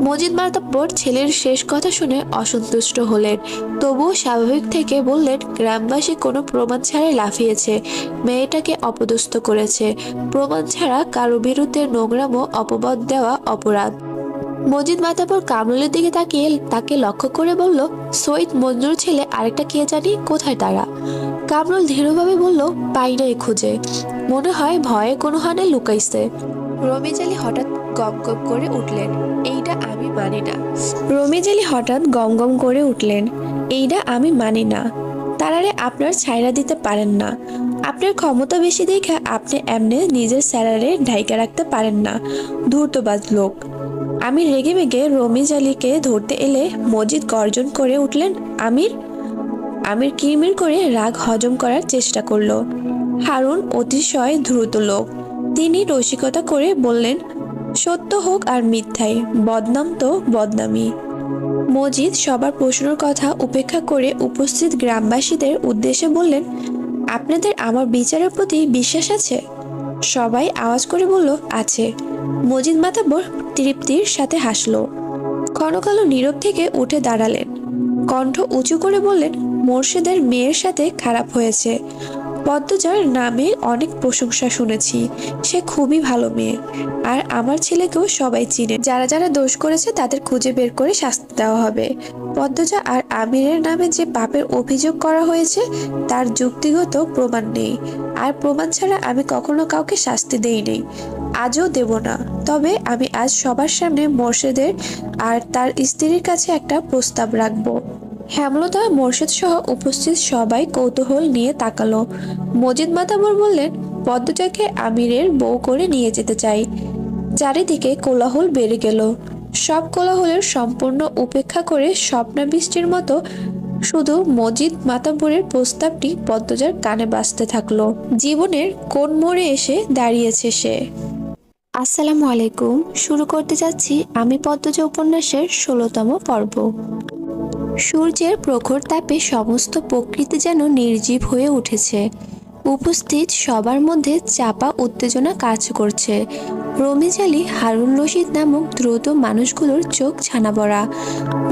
মজিদ মাতব্বর ছেলের শেষ কথা শুনে অসন্তুষ্ট হলেন, তবুও স্বাভাবিক থেকে বললেন, গ্রামবাসী কোনো প্রমাণ ছাড়াই লাফিয়েছে, মেয়েটাকে অপদস্থ করেছে। প্রমাণ ছাড়া কারো বিরুদ্ধে নোংরাম অপবাদ দেওয়া অপরাধ। মজিদ মাতব্বর কামরুলের দিকে তাকিয়ে তাকে লক্ষ্য করে বলল, সৈয়দ মঞ্জুর ছেলে আরেকটা কে জানি, কোথায় তারা? কামরুল ধীরভাবে বলল, পাই নাই খুঁজে, মনে হয় ভয়ে কোনো হানে লুকাইছে। রমিজ আলী হঠাৎ গম গম করে উঠলেন, এইটা আমি মানি না। রমিজ আলী হঠাৎ গম গম করে উঠলেন, এইটা আমি মানি না। তারারে আপনার ছাইরা দিতে পারেন না। আপনার ক্ষমতা বেশি দেখে আপনি এমনি নিজের স্যালারে ঢাইকা রাখতে পারেন না, ধূর্তবাজ লোক। আমি রেগে মেগে রমিজ আলীকে ধরতে এলে মজিদ গর্জন করে উঠলেন, আমির। আমির কিরমির করে রাগ হজম করার চেষ্টা করলো। হারুন অতিশয় দ্রুত লোক। তিনি রসিকতা করে বললেন, সত্য হোক আর মিথ্যাই, বদনাম তো বদনামই। মজিদ সবার প্রশ্নের কথা উপেক্ষা করে উপস্থিত গ্রামবাসীদের উদ্দেশ্যে বললেন, আপনাদের আমার বিচারের প্রতি বিশ্বাস আছে? সবাই আওয়াজ করে বলল, আছে। মজিদ মাতাব্বর তৃপ্তির সাথে হাসলো। ক্ষণকাল নীরব থেকে উঠে দাঁড়ালেন, কণ্ঠ উঁচু করে বললেন, মোর্শেদের মেয়ের সাথে খারাপ হয়েছে। পদ্মজার নামে অনেক প্রশংসা শুনেছি, সে খুবই ভালো মেয়ে। আর আমার ছেলেকেও সবাই চিনে। যারা যারা দোষ করেছে তাদের খুঁজে বের করে শাস্তি দেওয়া হবে। পদ্মজা আর আমিরের নামে যে পাপের অভিযোগ করা হয়েছে তার যুক্তিগত প্রমাণ নেই, আর প্রমাণ ছাড়া আমি কখনো কাউকে শাস্তি দেই নেই, আজও দেব না। তবে আমি আজ সবার সামনে মোর্শেদের আর তার স্ত্রীর কাছে একটা প্রস্তাব রাখবো। হেমলতা, মোর্শেদ সহ উপস্থিত সবাই কৌতূহল নিয়ে তাকালো। মজিদ মাতাবর বললেন, পদ্মজাকে আমিরের বউ করে নিয়ে যেতে চাই। চারিদিকে কোলাহল বেড়ে গেল। সব কোলাহলের সম্পূর্ণ উপেক্ষা করে স্বপ্নাবৃষ্টির মতো শুধু মজিদ মাতাবরের প্রস্তাবটি পদ্মজার কানে বাজতে থাকলো। জীবনের কোন মোড়ে এসে দাঁড়িয়েছে সে। আসসালামু আলাইকুম। শুরু করতে যাচ্ছি আমি পদ্মজা উপন্যাসের 16তম পর্ব। সূর্যের প্রখর তাপে সমস্ত প্রকৃতি যেন নির্জীব হয়ে উঠেছে। উপস্থিত সবার মধ্যে চাপা উত্তেজনা কাজ করছে। রমিজ আলী, হারুন রশিদ নামক দ্রুত মানুষগুলোর চোখ ছানা বড়া।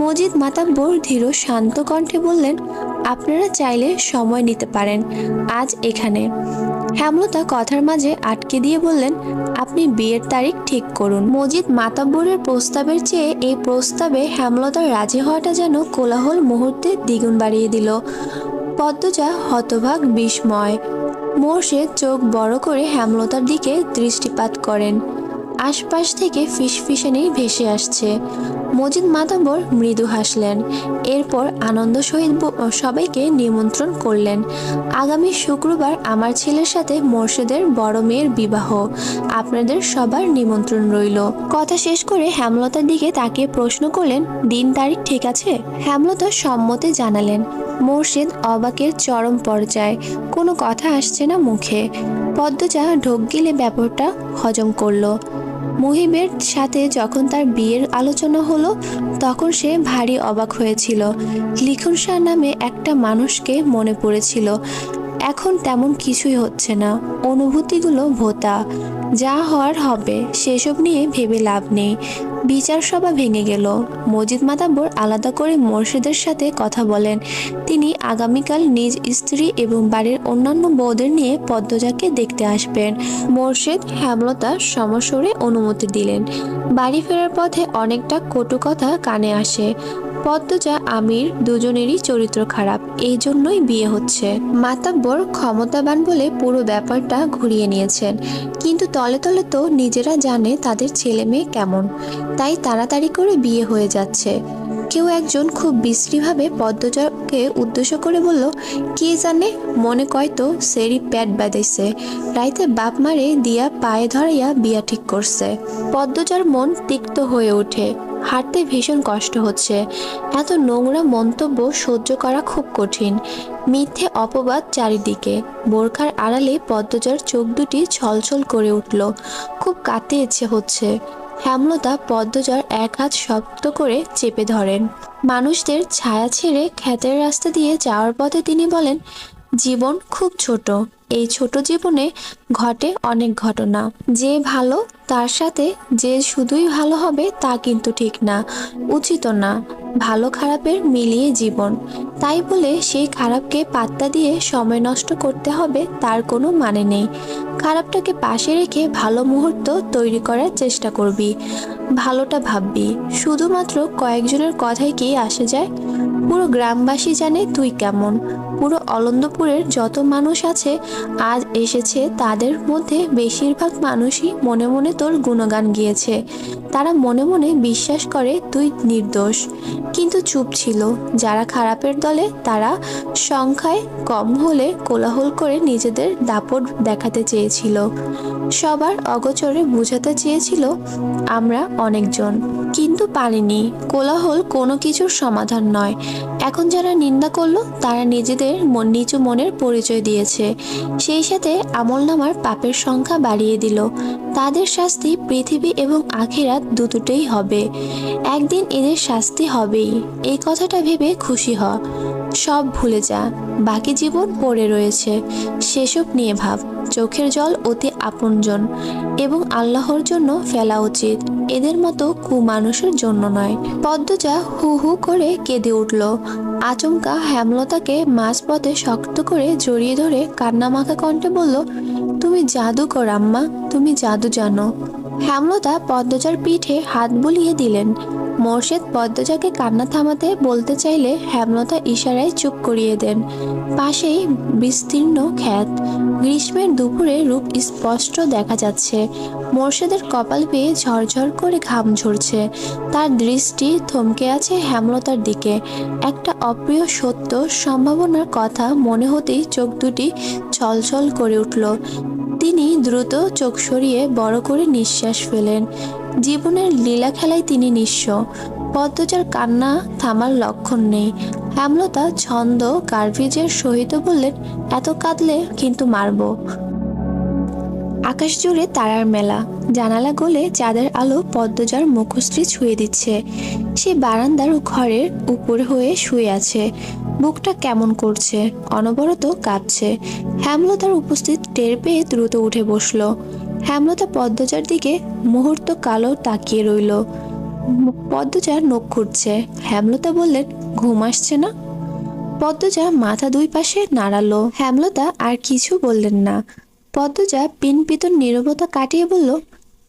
মজিদ মাতাব্বর ধীর শান্ত কণ্ঠে বললেন, আপনারা চাইলে সময় নিতে পারেন, আজ এখানে। হেমলতা কথার মাঝে আটকে দিয়ে বললেন, আপনি বিয়ের তারিখ ঠিক করুন। মজিদ মাতাব্বরের প্রস্তাবের চেয়ে এই প্রস্তাবে হেমলতার রাজি হওয়াটা যেন কোলাহল মুহূর্তে দ্বিগুণ বাড়িয়ে দিল। পদ্মজা হতভাগ বিস্ময়। মোর্শেদ চোখ বড় করে হেমলতার দিকে দৃষ্টিপাত করেন। আশপাশ থেকে ফিসফিসানি ভেসে আসছে। মজিদ মাতাব্বর মৃদু হাসলেন। এরপর আনন্দ সহিত সবাইকে নিমন্ত্রণ করলেন। আগামী শুক্রবার আমার ছেলের সাথে মোর্শেদের বড় মেয়ের বিবাহ, আপনাদের সবার নিমন্ত্রণ রইল। কথা শেষ করে হেমলতার দিকে তাকিয়ে প্রশ্ন করলেন, দিন তারিখ ঠিক আছে? হেমলতা সম্মতি জানালেন। মোর্শেদ অবাকের চরম পর্যায়ে, কোনো কথা আসছে না মুখে। পদ্মজা ঢোক গিলে ব্যাপারটা হজম করলো। মুহিবের সাথে যখন তার বিয়ের আলোচনা হলো তখন সে ভারী অবাক হয়েছিল। লিখন শাহ নামে একটা মানুষকে মনে পড়েছিল। এখন তেমন কিছুই হচ্ছে না, অনুভূতিগুলো ভোঁতা। যা হওয়ার হবে, সেসব নিয়ে ভেবে লাভ নেই। বিচার সভা ভেঙে গেল। মজিদ মাতাব্বর আলাদা করে মোর্শেদের সাথে কথা বলেন। তিনি আগামীকাল নিজ স্ত্রী এবং বাড়ির অন্যান্য বউদের নিয়ে পদ্মজাকে দেখতে আসবেন। মোর্শেদ হেমলতা সমস্বরে অনুমতি দিলেন। বাড়ি ফেরার পথে অনেকটা কটু কথা কানে আসে। পদ্মজা আমির দুজনেরই চরিত্র খারাপ, এই জন্যই বিয়ে হচ্ছে। মাতাব্বর ক্ষমতাবান বলে পুরো ব্যাপারটা ঘুরিয়ে নিয়েছেন, কিন্তু তলে তলে তো নিজেরা জানে তাদের ছেলে মেয়ে কেমন, তাই তাড়াতাড়ি করে বিয়ে হয়ে যাচ্ছে। কেউ একজন খুব বিশ্রীভাবে পদ্মজাকে উদ্দেশ্য করে বলল, কে জানে, মনে কয় তো সেরি প্যাট বাঁধাইছে, রাইতে বাপ মারে দিয়া পায়ে ধরাইয়া বিয়া ঠিক করছে। পদ্মজার মন তিক্ত হয়ে ওঠে। হাঁটতে ভীষণ কষ্ট হচ্ছে। এত নোংরা মন্তব্য সহ্য করা খুব কঠিন। মিথ্যে অপবাদ চারিদিকে। বোরখার আড়ালে পদ্মজার চোখ দুটি ছলছল করে উঠল। খুব কাঁদতে ইচ্ছে হচ্ছে। হেমলতা পদ্মজার এক হাত শক্ত করে চেপে ধরেন। মানুষদের ছায়া ছেড়ে ক্ষেতের রাস্তা দিয়ে যাওয়ার পথে তিনি বলেন, জীবন খুব ছোট, এই ছোট জীবনে ঘটে অনেক ঘটনা। যে ভালো তার সাথে যে শুধুই ভালো হবে তা কিন্তু ঠিক না, উচিত না। ভালো খারাপের মিলিয়ে জীবন। তাই বলে সেই খারাপকে পাত্তা দিয়ে সময় নষ্ট করতে হবে তার কোনো মানে নেই। খারাপটাকে পাশে রেখে ভালো মুহূর্ত তৈরি করার চেষ্টা করবি, ভালোটা ভাববি। শুধুমাত্র কয়েকজনের কথাই কি আসে যায়? পুরো গ্রামবাসী জানে তুই কেমন। পুরো অলন্দপুরের যত মানুষ আছে আজ এসেছে, তাদের মধ্যে বেশিরভাগ মানুষই মনে মনে তোর গুণগান গিয়েছে। তারা মনে মনে বিশ্বাস করে তুই নির্দোষ, কিন্তু চুপ ছিল। যারা খারাপের দলে তারা সংখ্যায় কম হলে কোলাহল করে নিজেদের দাপট দেখাতে চেয়েছিল। সবার অগোচরে বোঝাতে চেয়েছিল আমরা অনেকজন, কিন্তু পারেনি। কোলাহল কোনো কিছুর সমাধান নয়। এখন যারা নিন্দা করলো তারা নিজেদের নিচু মনের পরিচয় দিয়েছে, সেই সাথে আমলনামার পাপের সংখ্যা বাড়িয়ে দিল। তাদের শাস্তি পৃথিবী এবং আখিরাত দুটোতেই হবে। একদিন এদের শাস্তি হবেই, এই কথাটা ভেবে খুশি হ। সব ভুলে যা, বাকি জীবন পড়ে রয়েছে, সেসব নিয়ে ভাব। চোখের জল অতি আপনজন এবং আল্লাহর জন্য ফেলা উচিত, এদের মতো কুমানুষের জন্য নয়। পদ্মজা হু হু করে কেঁদে উঠল। আচমকা হেমলতাকে মাঝপথে শক্ত করে জড়িয়ে ধরে কান্নামাখা কণ্ঠে বলল, তুমি জাদুকর আম্মা, তুমি জাদু জানো। হেমলতা পদ্মজার পিঠে হাত বুলিয়ে দিলেন। মোর্শেদ পদ্মজাকে কান্না থামাতে বলতে চাইলে হেমলতা ইশারায় চুপ করিয়ে দেন। পাশেই বিস্তীর্ণ ক্ষেত, গ্রীষ্মের দুপুরে রূপ স্পষ্ট দেখা যাচ্ছে। মোর্শেদের কপাল বেয়ে ঝরঝর করে ঘাম ঝরছে। তার দৃষ্টি থমকে আছে হেমলতার দিকে। একটা অপ্রিয় সত্য সম্ভাবনার কথা মনে হতেই চোখ দুটি ছলছল করে উঠল। তিনি দ্রুত চোখ সরিয়ে বড় করে নিঃশ্বাস ফেলেন। জীবনের লীলা খেলায় তিনি নিঃস্ব। পদ্মজার কান্না থামার লক্ষণ নেই। হেমলতা ছন্দ গার্ভিজের সহিত বললেন, এত কাঁদলে কিন্তু মারব। আকাশ জুড়ে তারার মেলা, জানালা গলে চাঁদের আলো পদ্মজার মুখশ্রী ছুঁয়ে দিচ্ছে। সে বারান্দার ঘরের উপর হয়ে শুয়ে আছে। বুকটা কেমন করছে, অনবরত কাঁপছে। হেমলতার উপস্থিত টের পেয়ে দ্রুত উঠে বসল। হেমলতা পদ্মজার দিকে মুহূর্ত কালো তাকিয়ে রইল। পদ্মজার নখ খুঁটছে। হেমলতা বললেন, ঘুম আসছে না? পদ্মজা মাথা দুই পাশে নাড়ালো। হেমলতা আর কিছু বললেন না। পদ্মজা পিনপিতন নীরবতা কাটিয়ে বলল,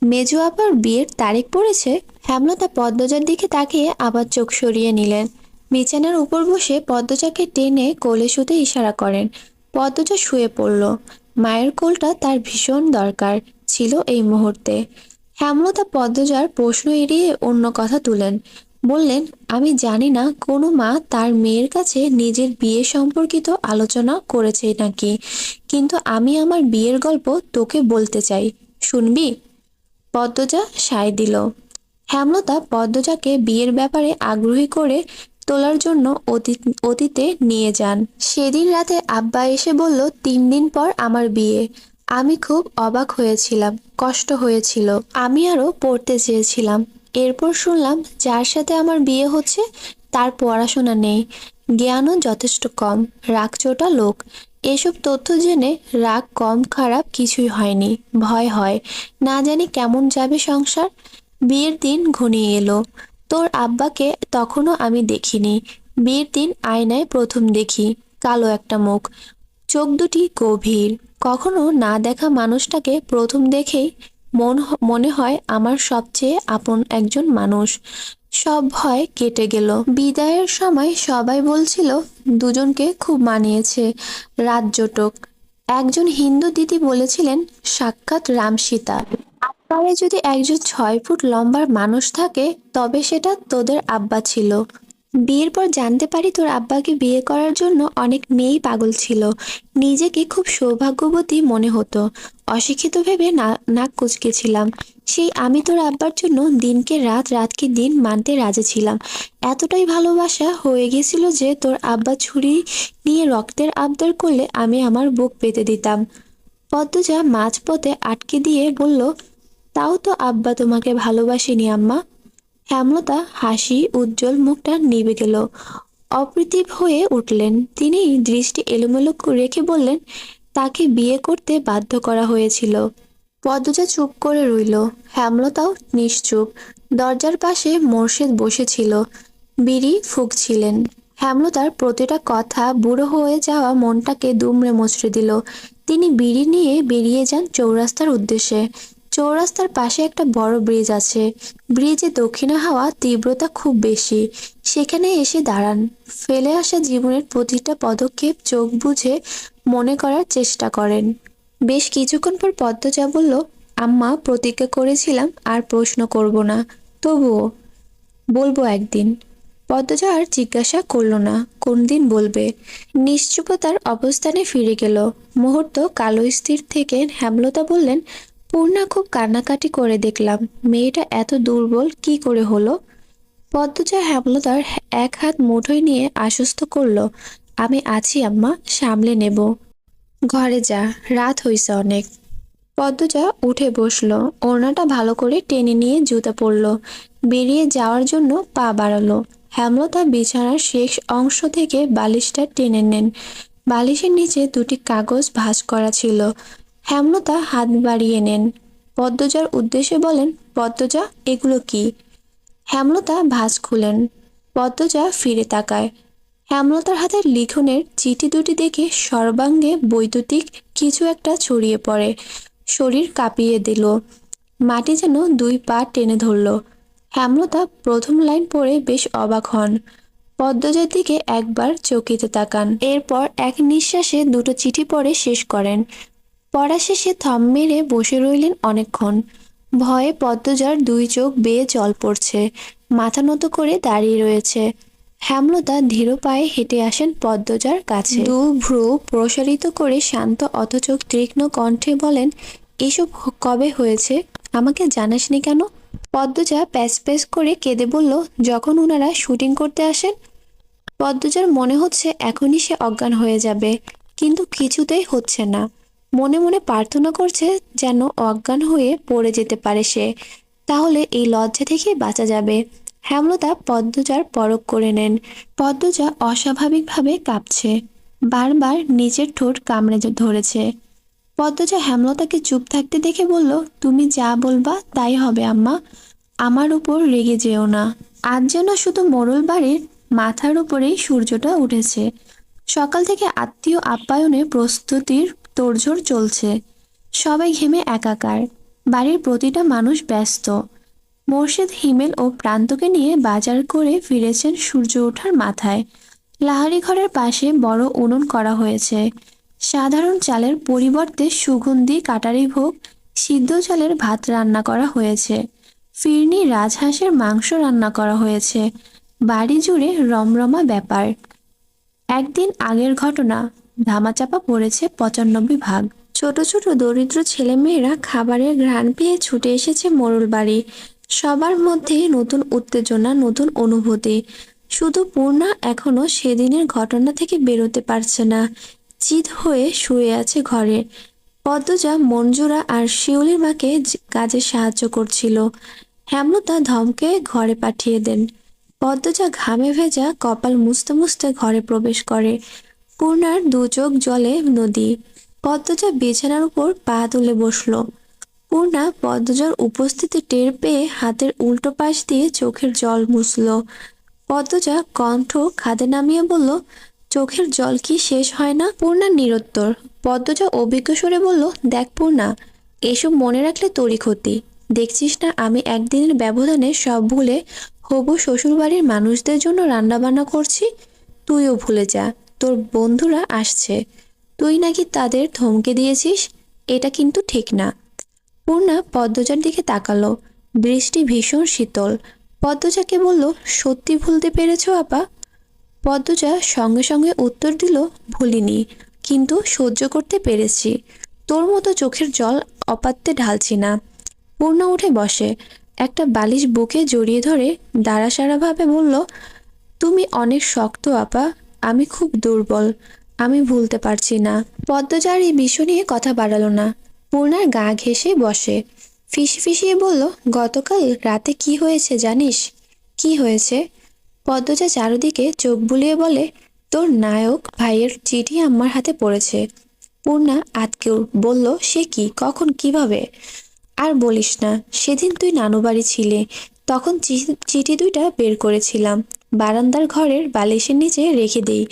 মেজো আপার বিয়ের তারিখ পড়েছে। হেমলতা পদ্মজার দিকে তাকিয়ে আবার চোখ সরিয়ে নিলেন। বিছানার উপর বসে পদ্মজাকে টেনে কোলে শুতে ইশারা করেন। পদ্মজা শুয়ে পড়ল। মায়ের কোলটা তার ভীষণ দরকার ছিল এই মুহূর্তে। হেমলতা পদ্মজার প্রশ্ন এড়িয়ে অন্য কথা তুলেন। বললেন, আমি জানি না কোনো মা তার মেয়ের কাছে নিজের বিয়ে সম্পর্কিত আলোচনা করেছে নাকি, কিন্তু আমি আমার বিয়ের গল্প তোকে বলতে চাই, শুনবি? পদ্মজা সায় দিল। হেমলতা পদ্মজাকে বিয়ের ব্যাপারে আগ্রহী করে তোলার জন্য অতীতে নিয়ে যান। সেদিন রাতে আব্বা এসে বলল, 3 দিন পর আমার বিয়ে। আমি খুব অবাক হয়েছিলাম, কষ্ট হয়েছিল। আমি আরো পড়তে চেয়েছিলাম। এরপর শুনলাম যার সাথে আমার বিয়ে হচ্ছে তার পড়াশোনা নেই, জ্ঞানও যথেষ্ট কম, রাগচোটা লোক। এসব তথ্য জেনে রাগ কম খারাপ কিছুই হয়নি, ভয় হয়। না জানি কেমন যাবে সংসার। বিয়ের দিন ঘনিয়ে এলো। তোর আব্বাকে তখনও আমি দেখিনি। বিয়ের দিন আয়নায় প্রথম দেখি, কালো একটা মুখ, চোখ দুটি গভীর। কখনো না দেখা মানুষটাকে প্রথম দেখেই মনে হয় আমার সবচেয়ে আপন একজন মানুষ। সব ভয় কেটে গেল। বিদায়ের সময় সবাই বলছিল দুজনকে খুব মানিয়েছে, রাত জোটক। একজন হিন্দু দিদি বলেছিলেন, সাক্ষাৎ রাম সীতা। পারে যদি একজন 6 ফুট লম্বার মানুষ থাকে তবে সেটা তোদের আব্বা ছিল। বিয়ের পর জানতে পারি তোর আব্বাকে বিয়ে করার জন্য অনেক মেয়েই পাগল ছিল। নিজেকে খুব সৌভাগ্যবতী মনে হতো। অশিক্ষিত ভেবে নাক কুঁচকেছিলাম। সেই আমি তোর আব্বার জন্য দিনকে রাত, রাতকে দিন মানতে রাজি ছিলাম। এতটাই ভালোবাসা হয়ে গেছিল যে তোর আব্বা ছুরি নিয়ে রক্তের আবদার করলে আমি আমার বুক পেতে দিতাম। পদ্মজা মাঝপথে আটকে দিয়ে বলল, তাও তো আব্বা তোমাকে ভালোবাসেনি আম্মা। হেমলতা হাসি উজ্জ্বল মুখটা নিভে গেল। অপ্রতিভ হয়ে উঠলেন। তিনি দৃষ্টি এলোমেলো রেখে বললেন, তাকে বিয়ে করতে বাধ্য করা হয়েছিল। পদ্মজা চুপ করে রইল। হেমলতাও নিশ্চুপ। দরজার পাশে মোর্শেদ বসেছিল, বিড়ি ফুঁকছিলেন। হেমলতার প্রতিটা কথা বুড়ো হয়ে যাওয়া মনটাকে দুমড়ে মুচড়ে দিল। তিনি বিড়ি নিয়ে বেরিয়ে যান চৌরাস্তার উদ্দেশ্যে। চৌরাস্তার পাশে একটা বড় ব্রিজ আছে। ব্রিজে দক্ষিণা হাওয়া তীব্রতা খুব বেশি। সেখানে এসে দাঁড়ান। ফেলে আসা জীবনের প্রতিটা পদক্ষেপ চোখ বুজে মনে করার চেষ্টা করেন। বেশ কিছুক্ষণ পর পদ্মজা বলল, আম্মা, প্রতিজ্ঞা করেছিলাম আর প্রশ্ন করব না, তবুও বলবো একদিন। পদ্মজা আর জিজ্ঞাসা করলো না কোন দিন বলবে। নিশ্চুপতার অবস্থানে ফিরে গেল। মুহূর্ত কালো স্থির থেকে হেমলতা বললেন, পূর্ণা খুব কান্নাকাটি করে দেখলাম, মেয়েটা এত দুর্বল কি করে হলো? পদ্মজা হেমলতার এক হাত মুঠোয় নিয়ে আশ্বস্ত করলো, আমি আছি আম্মা, সামলে নেব। ঘরে যা, রাত হইছে অনেক। পদ্মজা উঠে বসলো, ওড়নাটা ভালো করে টেনে নিয়ে জুতা পরলো, বেরিয়ে যাওয়ার জন্য পা বাড়ালো। হেমলতা বিছানার শেষ অংশ থেকে বালিশটা টেনে নেন। বালিশের নিচে দুটি কাগজ ভাঁজ করা ছিল। হেমলতা হাত বাড়িয়ে নেন, পদ্মজার উদ্দেশ্যে বলেন, পদ্মজা এগুলো কি? হেমলতা ভাঁজ খুলেন। পদ্মজা ফিরে তাকায়। হেমলতার হাতের লিখনের চিঠি দুটি দেখে সর্বাঙ্গে বৈদ্যুতিক কিছু একটা ছড়িয়ে পড়ে। শরীর কাঁপিয়ে দিল, মাটি যেন দুই পা টেনে ধরল। হেমলতা প্রথম লাইন পড়ে বেশ অবাক হন। পদ্মজার দিকে একবার চকিতে তাকান, এরপর এক নিঃশ্বাসে দুটো চিঠি পড়ে শেষ করেন। পড়া শেষে থম মেরে বসে রইলেন অনেকক্ষণ। ভয়ে পদ্মজার দুই চোখ বেয়ে জল পড়ছে, মাথা নত করে দাঁড়িয়ে রয়েছে। হেমলতা ধীর পায়ে হেঁটে আসেন পদ্মজার কাছে, দু ভ্রু প্রসারিত করে শান্ত অথচ তীক্ষ্ণ কণ্ঠে বলেন, এসব কবে হয়েছে? আমাকে জানাসনি কেন? পদ্মজা প্যাচ প্যাচ করে কেঁদে বলল, যখন ওনারা শুটিং করতে আসেন। পদ্মজার মনে হচ্ছে এখনই সে অজ্ঞান হয়ে যাবে, কিন্তু কিছুতেই হচ্ছে না। মনে মনে প্রার্থনা করছে যেন অজ্ঞান হয়ে পড়ে যেতে পারে সে, তাহলে এই লজ্জা থেকে বাঁচা যাবে। হেমলতা পদ্মজার পরখ করে নেন। পদ্মজা অস্বাভাবিকভাবে কাঁপছে, বারবার নিজের ঠোঁট কামড়ে ধরেছে। পদ্মজা হেমলতাকে চুপ থাকতে দেখে বলল, তুমি যা বলবা তাই হবে আম্মা, আমার উপর রেগে যেও না। আজ যেন শুধু মোড়ল বাড়ির মাথার উপরেই সূর্যটা উঠেছে। সকাল থেকে আত্মীয় আপ্যায়নের প্রস্তুতির তোড়জোড় চলছে। সবাই ঘেমে একাকার, বাড়ির প্রতিটা মানুষ ব্যস্ত। মোর্শেদ হিমেল ও প্রান্তকে নিয়ে বাজার করে ফিরেছেন সূর্য ওঠার মাথায়। লাহারি ঘরের পাশে বড় উনুন করা হয়েছে। সাধারণ চালের পরিবর্তে সুগন্ধি কাটারি ভোগ, সিদ্ধ চালের ভাত রান্না করা হয়েছে। ফিরনি রাজহাঁসের মাংস রান্না করা হয়েছে। বাড়ি জুড়ে রমরমা ব্যাপার। একদিন আগের ঘটনা ধামাচাপা পড়েছে 95 ভাগ। ছোট ছোট দরিদ্র ছেলেমেয়েরা খাবারের ঘ্রাণ পেয়ে ছুটে এসেছে মোড়ল বাড়ি। সবার মধ্যে নতুন উত্তেজনা, নতুন অনুভূতি। শুধু পূর্ণা এখনো সেদিনের ঘটনা থেকে বেরোতে পারছে না, চিত হয়ে শুয়ে আছে ঘরে। পদ্মজা মঞ্জুরা আর শিউলির মাকে কাজে সাহায্য করছিল। হেমলতা ধমকে ঘরে পাঠিয়ে দেন। পদ্মজা ঘামে ভেজা কপাল মুছতে মুছতে ঘরে প্রবেশ করে। পূর্ণার দু চোখ জলে নদী। পদ্মজা বিছানার উপর পা তুলে বসল। পূর্ণা পদ্মজার উপস্থিতি টের পেয়ে হাতের উল্টো পাশ দিয়ে চোখের জল মুছল। পদ্মজা কণ্ঠ খাদে নামিয়ে বলল, চোখের জল কি শেষ হয় না? পূর্ণা নিরুত্তর। পদ্মজা অভিজ্ঞ স্বরে বলল, দেখ পূর্ণা, এসব মনে রাখলে তোরই ক্ষতি। দেখছিস না আমি একদিনের ব্যবধানে সব ভুলে হবু শ্বশুরবাড়ির মানুষদের জন্য রান্নাবান্না করছি। তুইও ভুলে যা, তোর বন্ধুরা আসছে, তুই নাকি তাদের ধমকে দিয়েছিস। এটা কিন্তু ঠিক না। পূর্ণা পদ্মজার দিকে তাকালো। বৃষ্টি ভীষণ শীতল। পদ্মজাকে বলল, সত্যি ভুলতে পেরেছো আপা? পদ্মজা সঙ্গে সঙ্গে উত্তর দিল, ভুলিনি, কিন্তু সহ্য করতে পেরেছি। তোর মতো চোখের জল অপাত্যে ঢালছি না। পূর্ণা উঠে বসে, একটা বালিশ বুকে জড়িয়ে ধরে দাঁড়াসাড়াভাবে বলল, তুমি অনেক শক্ত আপা, আমি খুব দুর্বল, আমি ভুলতে পারছি না। পদ্মজার এই বিষয় নিয়ে কথা বাড়ালো না। পূর্ণার গা ঘেঁষে বসে, ফিসফিসিয়ে বলল, গতকাল রাতে কি হয়েছে জানিস? কি হয়েছে? পদ্মজা চারদিকে চোখ বুলিয়ে বলে, তোর নায়ক ভাইয়ের চিঠি আমার হাতে পড়েছে। পূর্ণা আটকে বলল, সে কি, কখন, কিভাবে? আর বলিস না, সেদিন তুই নানু বাড়ি ছিলি, তখন চিঠি দুইটা বের করেছিলাম, বারান্দার ঘরের বালিশের নিচে রেখে দেই,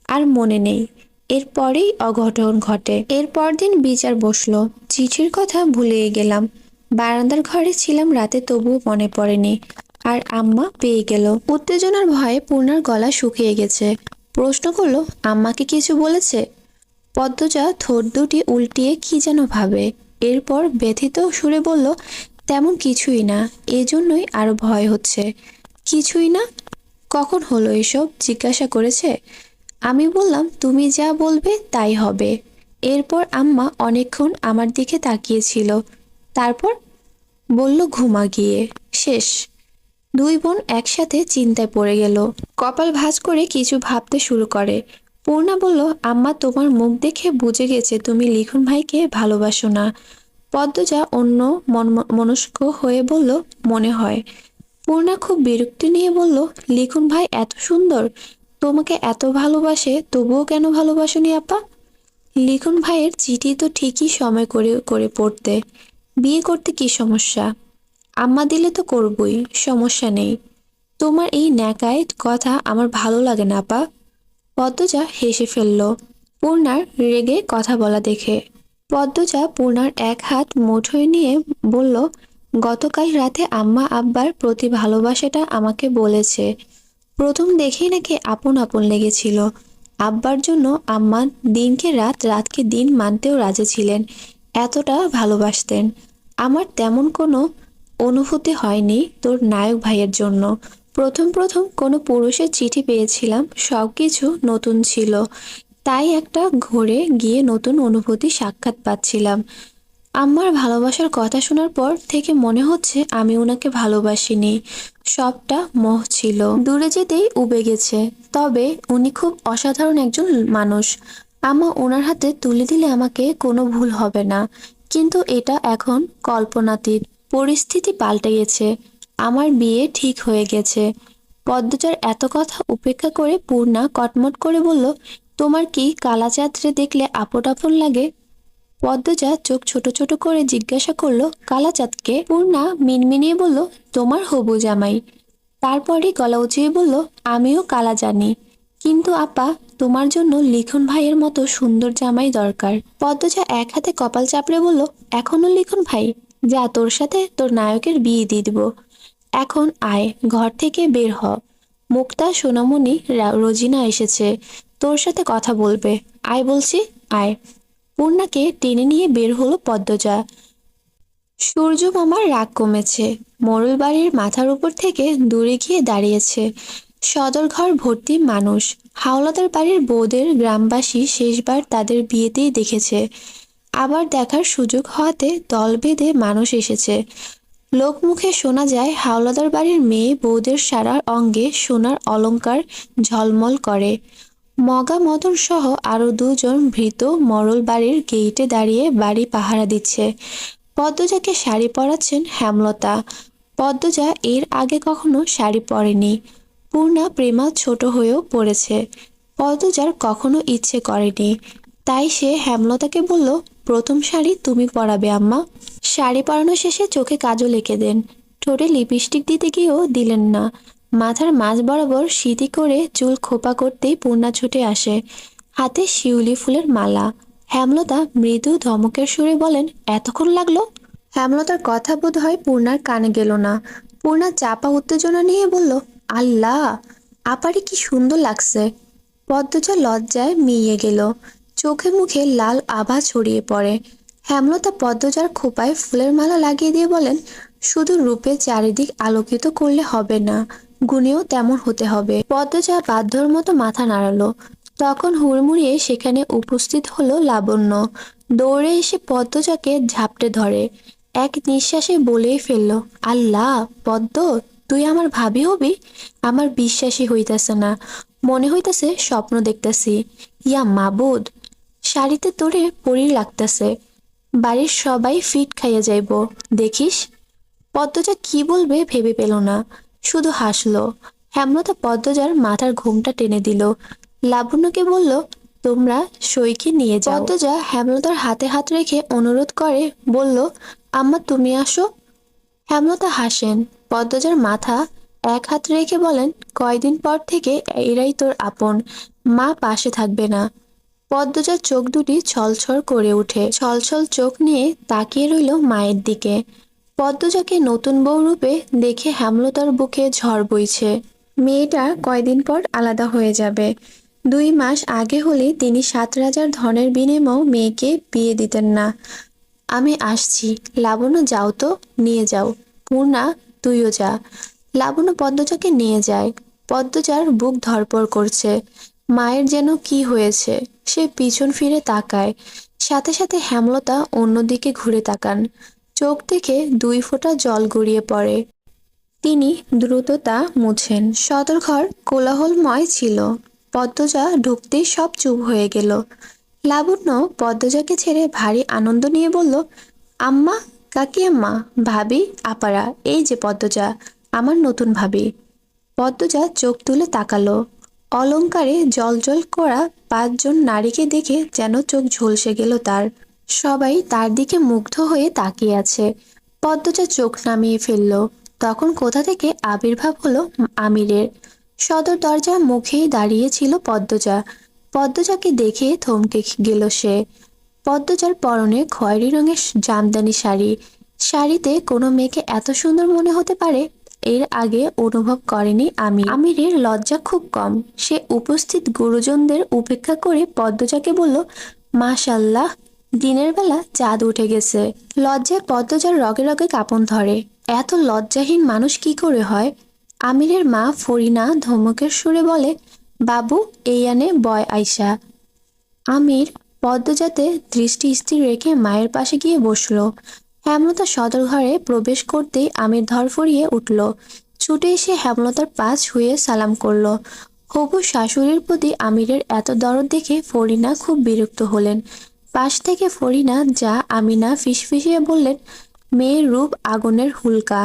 আর মনে নেই। এরপরেই অঘটন ঘটে। এরপর দিন বিচার বসলো, চিঠির কথা ভুলিয়ে গেলাম। বারান্দার ঘরে ছিলাম রাতে, তবুও মনে পড়েনি। আর আম্মা পেয়ে গেল। উত্তেজনার ভয়ে পূর্ণার গলা শুকিয়ে গেছে। প্রশ্ন করলো, আম্মাকে কিছু বলেছে? পদ্মজা ঠোঁট দুটি উল্টিয়ে কি যেন ভাবে, এরপর ব্যথিত সুরে বলল, তেমন কিছুই না, এজন্যই আরো ভয় হচ্ছে। কিছুই না? কখন হলো এসব জিজ্ঞাসা করেছে। আমি বললাম তুমি যা বলবে তাই হবে। এরপর আম্মা অনেকক্ষণ আমার দিকে তাকিয়েছিল, তারপর বলল ঘুমা গিয়ে। শেষ। দুই বোন একসাথে চিন্তায় পড়ে গেল। কপাল ভাঁজ করে কিছু ভাবতে শুরু করে। পূর্ণা বলল, আম্মা তোমার মুখ দেখে বুঝে গেছে তুমি লিখন ভাইকে ভালোবাসো না। পদ্মজা অন্য মনস্ক হয়ে বলল, মনে হয়। পূর্ণা খুব বিরক্তি নিয়ে বলল, লিখন ভাই এত সুন্দর, তোমাকে এত ভালোবাসে, তবুও কেন ভালোবাসোনি আপা? লিখন ভাইয়ের চিঠি তো ঠিকই সময় করে করে পড়তে। বিয়ে করতে কি সমস্যা? আম্মা দিলে তো করবই, সমস্যা নেই। তোমার এই ন্যাকায় কথা আমার ভালো লাগে না আপা। পদ্মজা হেসে ফেলল পূর্ণার রেগে কথা বলা দেখে। পদ্মজা পূর্ণার এক হাত মুঠোয় নিয়ে বলল, গতকাল রাতে আম্মা আব্বার প্রতি ভালোবাসাটা আমাকে বলেছে। প্রথম দেখেই নাকি আপন আপন লেগেছিল। আব্বার জন্য আম্মা দিনকে রাত, রাতকে দিন মানতেও রাজি ছিলেন। এতটা ভালোবাসতেন। আমার তেমন কোনো অনুভূতি হয়নি তোর নায়ক ভাইয়ের জন্য। প্রথম প্রথম কোনো পুরুষের চিঠি পেয়েছিলাম, সবকিছু নতুন ছিল, তাই একটা ঘুরে গিয়ে নতুন অনুভূতি সাক্ষাৎ পাচ্ছিলাম। আমার ভালোবাসার কথা শোনার পর থেকে মনে হচ্ছে আমি ওনাকে ভালোবাসিনি, সবটা মোহ ছিল। দূরে যেতেই উবে গেছে। তবে উনি খুব অসাধারণ একজন মানুষ। আমা ওনার হাতে তুলে দিলে আমাকে কোনো ভুল হবে না। কিন্তু এটা এখন কল্পনাতীত। পরিস্থিতি পাল্টে গেছে। আমার বিয়ে ঠিক হয়ে গেছে। পদ্মজার এত কথা উপেক্ষা করে পূর্ণা কটমট করে বলল, তোমার কি কালাচাঁদরে দেখলে আপন আপন লাগে? পদ্মজা চোখ ছোট ছোট করে জিজ্ঞাসা করলো, কালাচাঁদকে? পূর্ণা মিনমিনিয়ে বলল, তোমার হবু জামাই। তারপরই গলা উঁচিয়ে বলল, আমিও কালা জানি, কিন্তু আপা তোমার জন্য লিখন ভাইয়ের মতো সুন্দর জামাই দরকার। পদ্মজা এক হাতে কপাল চাপড়ে বলল, এখনো লিখন ভাই? যা, তোর সাথে তোর নায়কের বিয়ে দিয়ে দিব। এখন আয়, ঘর থেকে বের হ। মুক্তা, সোনামণি, রোজিনা এসেছে, তোর সাথে কথা বলবে। আয় বলছি, আয়। পূর্ণাকে টেনে নিয়ে বের হলো পদ্মজা। সূর্য মামার রাগ কমেছে। মোড়ল বাড়ির মাথার উপর থেকে দূরে গিয়ে দাঁড়িয়েছে। সদর ঘর ভর্তি মানুষ। হাওলাদার বাড়ির বউদের গ্রামবাসী শেষবার তাদের বিয়েতেই দেখেছে। আবার দেখার সুযোগ হওয়াতে দল বেঁধে মানুষ এসেছে। লোকমুখে শোনা যায় হাওলাদার বাড়ির মেয়ে বউদের সারা অঙ্গে সোনার অলংকার ঝলমল করে। মগা মদন সহ আরো দুজন ভৃত মরল বাড়ির গেইটে দাঁড়িয়ে বাড়ি পাহারা দিচ্ছে। পদ্মজাকে শাড়ি পরাচ্ছেন হেমলতা। পদ্মজা এর আগে কখনো শাড়ি পরেনি। পূর্ণা প্রেমা ছোট হয়েও পড়েছে। পদ্মজার কখনো ইচ্ছে করেনি, তাই সে হেমলতাকে বলল, প্রথম শাড়ি তুমি পরাবে আম্মা। শাড়ি পরানো শেষে চোখে কাজল এঁকে দেন। ঠোঁটে লিপস্টিক দিতে গিয়েও দিলেন না। মাথার মাঝ বরাবর সিঁথি করে চুল খোপা করতেই পূর্ণা ছুটে আসে, হাতে শিউলি ফুলের মালা। হেমলতা মৃদু ধমকের সুরে বলেন, এতক্ষণ লাগলো? হেমলতার কথা বোধ হয় পূর্ণার কানে গেল না। পূর্ণা চাপা উত্তেজনা নিয়ে বলল, আল্লাহ, আপারে কি সুন্দর লাগছে। পদ্মজা লজ্জায় মিইয়ে গেল। চোখে মুখে লাল আভা ছড়িয়ে পড়ে। হেমলতা পদ্মজার খোপায় ফুলের মালা লাগিয়ে দিয়ে বলেন, শুধু রূপে চারিদিক আলোকিত করলে হবে না, গুণেও তেমন হতে হবে। পদ্মজা বাধ্যর মতো মাথা নাড়ালো। তখন হুড়মুড়িয়ে সেখানে উপস্থিত হলো লাবণ্য। দৌড়ে এসে পদ্মজাকে ঝাপটে ধরে এক নিঃশ্বাসে বলেই ফেলল, আল্লাহ পদ্ম, তুই আমার ভাবি হবি? আমার বিশ্বাসই হইতাছে না, মনে হইতাছে স্বপ্ন দেখতেছি। ইয়া মাবুদ, শাড়িতে তোরে পরীর লাগতেছে। বাড়ির সবাই ফিট খাইয়া যাইব দেখিস। পদ্মজা কি বলবে ভেবে পেল না, শুধু হাসলো। হেমলতা পদ্মজার মাথার ঘুমটা টেনে দিল। লাবণ্যকে বলল, তোমরা সইকে নিয়ে যাও। পদ্মজা হেমলতার হাতে হাত রেখে অনুরোধ করে বলল, আম্মা তুমি আসো। হেমলতা হাসেন। পদ্মজার মাথা এক হাত রেখে বলেন, কয়দিন পর থেকে এরাই তোর আপন, মা পাশে থাকবে না। পদ্মজার চোখ দুটি ছলছল করে উঠে, ছলছল চোখ নিয়ে তাকিয়ে রইল মায়ের দিকে। পদ্মজাকে নতুন বউ রূপে দেখে হেমলতার বুকে ঝড় বইছে। মেয়েটা কয়দিন পর আলাদা হয়ে যাবে। 2 মাস আগে হলে তিনি 7 রাজার ধনের বিনিময়েও মেয়েকে বিয়ে দিতেন না। আমি আসছি। লাবণ্য, যাও তো, নিয়ে যাও। পূর্ণা, তুইও যা। লাবণ্য পদ্মজাকে নিয়ে যায়। পদ্মজার বুক ধড়ফড় করছে। মায়ের যেন কি হয়েছে। সে পিছন ফিরে তাকায়। সাথে সাথে হেমলতা অন্যদিকে ঘুরে তাকান। চোখ থেকে 2 ফোঁটা জল গড়িয়ে পড়ে। তিনি দ্রুত তা মুছেন। সদরঘর কোলাহলময় ছিল। পদ্মজা ঢুকতেই সব চুপ হয়ে গেল। লাবণ্য পদ্মজাকে ছেড়ে ভারী আনন্দ নিয়ে বলল, আম্মা, কাকিয়াম্মা, ভাবি, আপারা, এই যে পদ্মজা, আমার নতুন ভাবি। পদ্মজা চোখ তুলে তাকালো। অলংকারে জলজল করা 5 জন নারীকে দেখে যেন চোখ ঝলসে গেল তার। সবাই তার দিকে মুগ্ধ হয়ে তাকিয়ে আছে। পদ্মজা চোখ নামিয়ে ফেলল। তখন কোথা থেকে আবির্ভাব হলো আমিরের। সদর দরজার মুখেই দাঁড়িয়ে ছিল পদ্মজা। পদ্মজাকে দেখে থমকে গেল সে। পদ্মজার পরনে খয়েরি রঙের জামদানি শাড়ি। শাড়িতে কোনো মেয়েকে এত সুন্দর মনে হতে পারে এর আগে অনুভব করেনি আমিরের লজ্জা খুব কম। সে উপস্থিত গুরুজনদের উপেক্ষা করে পদ্মজাকে বলল, মাশাল্লাহ, দিনের বেলা চাঁদ উঠে গেছে। লজ্জায় পদ্মজার রগে রগে কাঁপন ধরে। এত লজ্জাহীন মানুষ কি করে হয়? আমিরের মা ফরিনা ধমকের সুরে বলে, বাবু, এই আনে বয় আইসা। আমির পদ্মজাতে দৃষ্টি স্থির রেখে মায়ের পাশে গিয়ে বসল। হেমলতা সদর ঘরে প্রবেশ করতেই আমির ধরফরিয়ে উঠল। ছুটে এসে হেমলতার পা ছুঁয়ে সালাম করল। হবু শাশুড়ির প্রতি আমিরের এত দরদ দেখে ফরিনা খুব বিরক্ত হলেন। পাশ থেকে ফরিনা যা আমিনা ফিসফিসিয়ে বললেন, মেয়ের রূপ আগুনের হুলকা,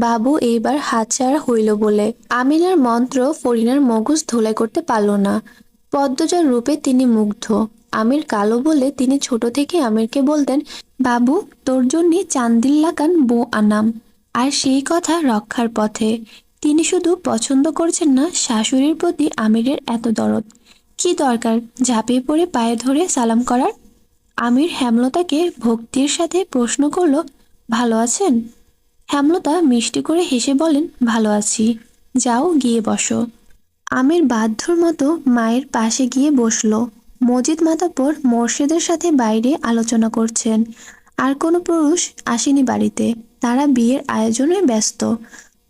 বাবু এইবার হাতছাড়া হইল বলে। আমিনার মন্ত্র ফরিনার মগজ ধোলাই করতে পারল না। পদ্মজার রূপে তিনি মুগ্ধ। আমির কালো বলে তিনি ছোট থেকে আমিরকে বলতেন, বাবু, তোর জন্যে চান্দিল লাগান বউ আনাম। আর সেই কথা রক্ষার পথে। তিনি শুধু পছন্দ করছেন না, শাশুড়ির প্রতি আমিরের এত দরদ। কি দরকার ঝাঁপিয়ে পড়ে পায়ে ধরে সালাম করার? আমির হেমলতাকে ভক্তির সাথে প্রশ্ন করল, ভালো আছেন? হেমলতা মিষ্টি করে হেসে বলেন, ভালো আছি, যাও গিয়ে বসো। আমির বাধ্যর মতো মায়ের পাশে গিয়ে বসল। মজিদ মাতাব্বর মোর্শেদের সাথে বাইরে আলোচনা করছেন। আর কোনো পুরুষ আসেনি বাড়িতে। তারা বিয়ের আয়োজনে ব্যস্ত।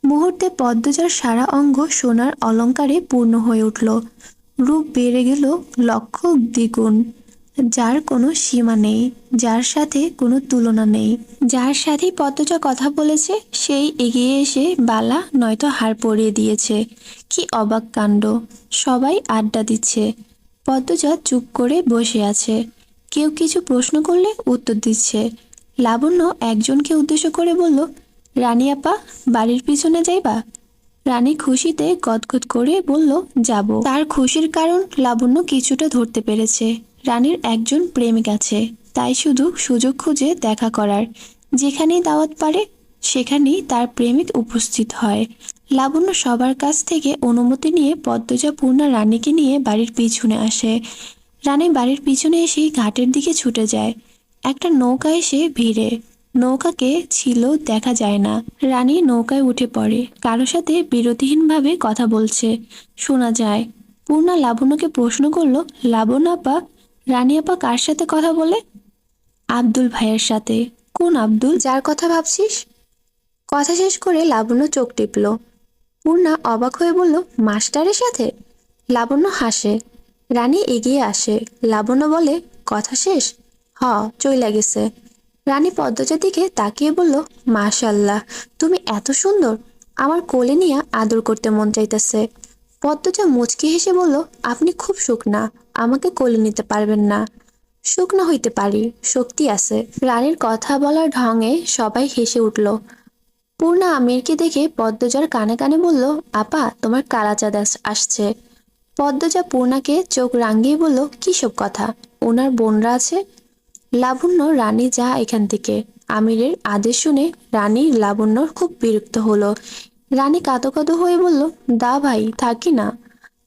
মুহূর্তে পদ্মজার সারা অঙ্গ সোনার অলংকারে পূর্ণ হয়ে উঠল। রূপ বেড়ে গেল লক্ষ দ্বিগুণ। যার কোনো সীমা নেই, যার সাথে কোনো তুলনা নেই। যার সাথেই পদ্মজা কথা বলেছে সেই এগিয়ে এসে বালা নয়তো হার পরিয়ে দিয়েছে। কি অবাক কাণ্ড! সবাই আড্ডা দিচ্ছে। পদ্মজা চুপ করে বসে আছে। কেউ কিছু প্রশ্ন করলে উত্তর দিচ্ছে। লাবণ্য একজনকে উদ্দেশ্য করে বলল, রানী আপা, বাড়ির পিছনে যাইবা? রানী খুশিতে গদগদ করে বলল, যাব। তার খুশির কারণ লাবণ্য কিছুটা ধরতে পেরেছে। রানীর একজন প্রেমিক আছে, তাই শুধু সুযোগ খুঁজে দেখা করার। যেখানেই দাওয়াত পারে সেখানেই তার প্রেমিক উপস্থিত হয়। লাবণ্য সবার কাছ থেকে অনুমতি নিয়ে পদ্মজা পূর্ণা রানীকে নিয়ে বাড়ির পিছনে আসে। রানী বাড়ির পিছনে এসে ঘাটের দিকে ছুটে যায়। একটা নৌকা এসে ভিড়ে। নৌকাকে ছিল দেখা যায় না। রানী নৌকায় উঠে পড়ে। কারো সাথে বিরতিহীনভাবে কথা বলছে শোনা যায়। পূর্ণা লাবণ্যকে প্রশ্ন করলো, লাবণ্য আপা, রানী আপা কার সাথে কথা বলে? আব্দুল ভাইয়ের সাথে। কোন আব্দুল? যার কথা ভাবছিস? কথা শেষ করে লাবণ্য চোখ টিপল। পূর্ণা অবাক হয়ে বলল, মাস্টারের সাথে? লাবণ্য হাসে। রানী এগিয়ে আসে। লাবণ্য বলে, কথা শেষ? হ, চইলা গেছে। রানী পদ্মজার দিকে তাকিয়ে বলল, মাশাল্লাহ, তুমি এত সুন্দর, আমার কোলে নিয়ে আদর করতে মন চাইতেছে। পদ্মজা মুচকি হেসে বলল, আপনি খুব শুকনা, আমাকে কোলে নিতে পারবেন না। শুকনা হইতে পারি, শক্তি আছে। রানীর কথা বলার ঢঙে সবাই হেসে উঠল। পূর্ণা আমিরকে দেখে পদ্মজার কানে কানে বলল, আপা, তোমার কালাচাঁদ আসছে। পদ্মজা পূর্ণাকে চোখ রাঙিয়ে বলল, কি সব কথা? ওনার বোনরা আছে। লাবণ্য, রানী যা এখান থেকে। আমিরের আদেশ শুনে রানী লাবণ্যর খুব বিরক্ত হলো। রানী কাঁদো কাঁদো হয়ে বলল, দা ভাই, থাকি না।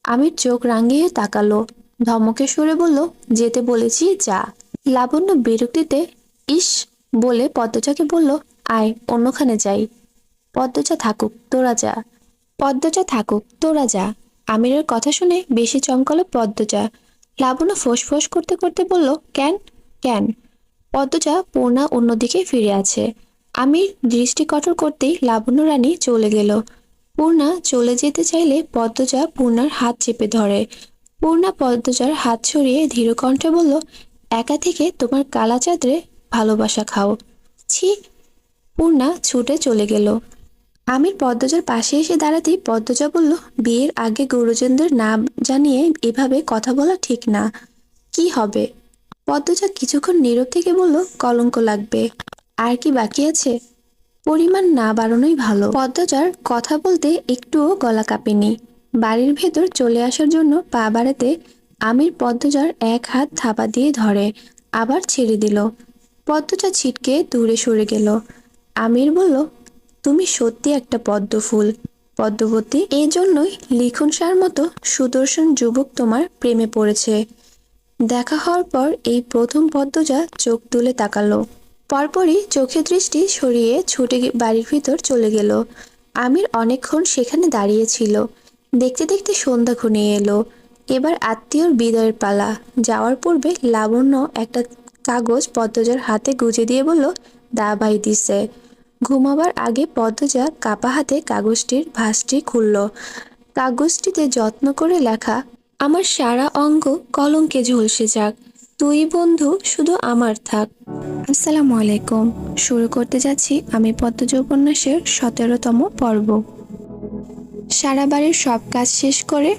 আমির চোখ রাঙিয়ে তাকালো। ধমকের সুরে বলল, যেতে বলেছি যা। লাবণ্য বিরক্তিতে ইস বলে পদ্মজাকে বলল, আয় অন্যখানে যাই। পদ্মজা থাকুক, তোরা যা। পদ্মজা থাকুক, তোরা যা। আমিরের কথা শুনে বেশি চমকালো পদ্মজা। লাবণ্য ফোঁস করতে করতে বলল, কেন কেন? পদ্মজা পূর্ণা অন্যদিকে ফিরে আছে। আমির দৃষ্টি কঠোর করতেই লাবণ্য রানী চলে গেল। পূর্ণা চলে যেতে চাইলে পদ্মজা পূর্ণার হাত চেপে ধরে। পূর্ণা পদ্মজার হাত সরিয়ে ধীর কণ্ঠে বলল, একা থেকে তোমার কালা চাঁদরে ভালোবাসা খাও। ছি। পূর্ণা ছুটে চলে গেল। আমির পদ্মজার পাশে এসে দাঁড়াতেই পদ্মজা বলল, বিয়ের আগে গুরুজনদের না জানিয়ে এভাবে কথা বলা ঠিক না। কি হবে? পদ্মজা কিছুক্ষণ নীরব থেকে বলল, কলঙ্ক লাগবে। আর কি বাকি আছে? পরিমাণ না বাড়ানোই ভালো। পদ্মজার কথা বলতে একটুও গলা কাঁপেনি। বাড়ির ভেতর চলে আসার জন্য পা বাড়াতে আমির পদ্মজার এক হাত থাপা দিয়ে ধরে, আবার ছেড়ে দিল। পদ্মজা ছিটকে দূরে সরে গেল। আমির বলল, তুমি সত্যি একটা পদ্ম ফুল পদ্মবতী। এই জন্যই লিখন সার মতো সুদর্শন যুবক তোমার প্রেমে পড়েছে। দেখা হওয়ার পর এই প্রথম পদ্মজা চোখ তুলে তাকালো। পরপরই চোখের দৃষ্টি সরিয়ে ছুটে বাড়ির ভিতর চলে গেল। আমির অনেকক্ষণ সেখানে দাঁড়িয়েছিল। দেখতে দেখতে সন্ধ্যা ঘনিয়ে এলো। এবার আত্মীয়র বিদায়ের পালা। যাওয়ার পূর্বে লাবণ্য একটা কাগজ পদ্মজার হাতে গুজে দিয়ে বলল, দা ভাই দিছে। ঘুমাবার আগে পদ্মজা কাপা হাতে কাগজটির ভাঁজটি খুলল। কাগজটিতে যত্ন করে লেখা, আমার সারা অঙ্গ কলঙ্কে ঝলসে যাক, তুই বন্ধু শুধু আমার থাক। আসসালামু আলাইকুম। শুরু করতে যাচ্ছি আমি পদ্মজা উপন্যাসের 17তম পর্ব। সারা বাড়ির সব কাজ শেষ করে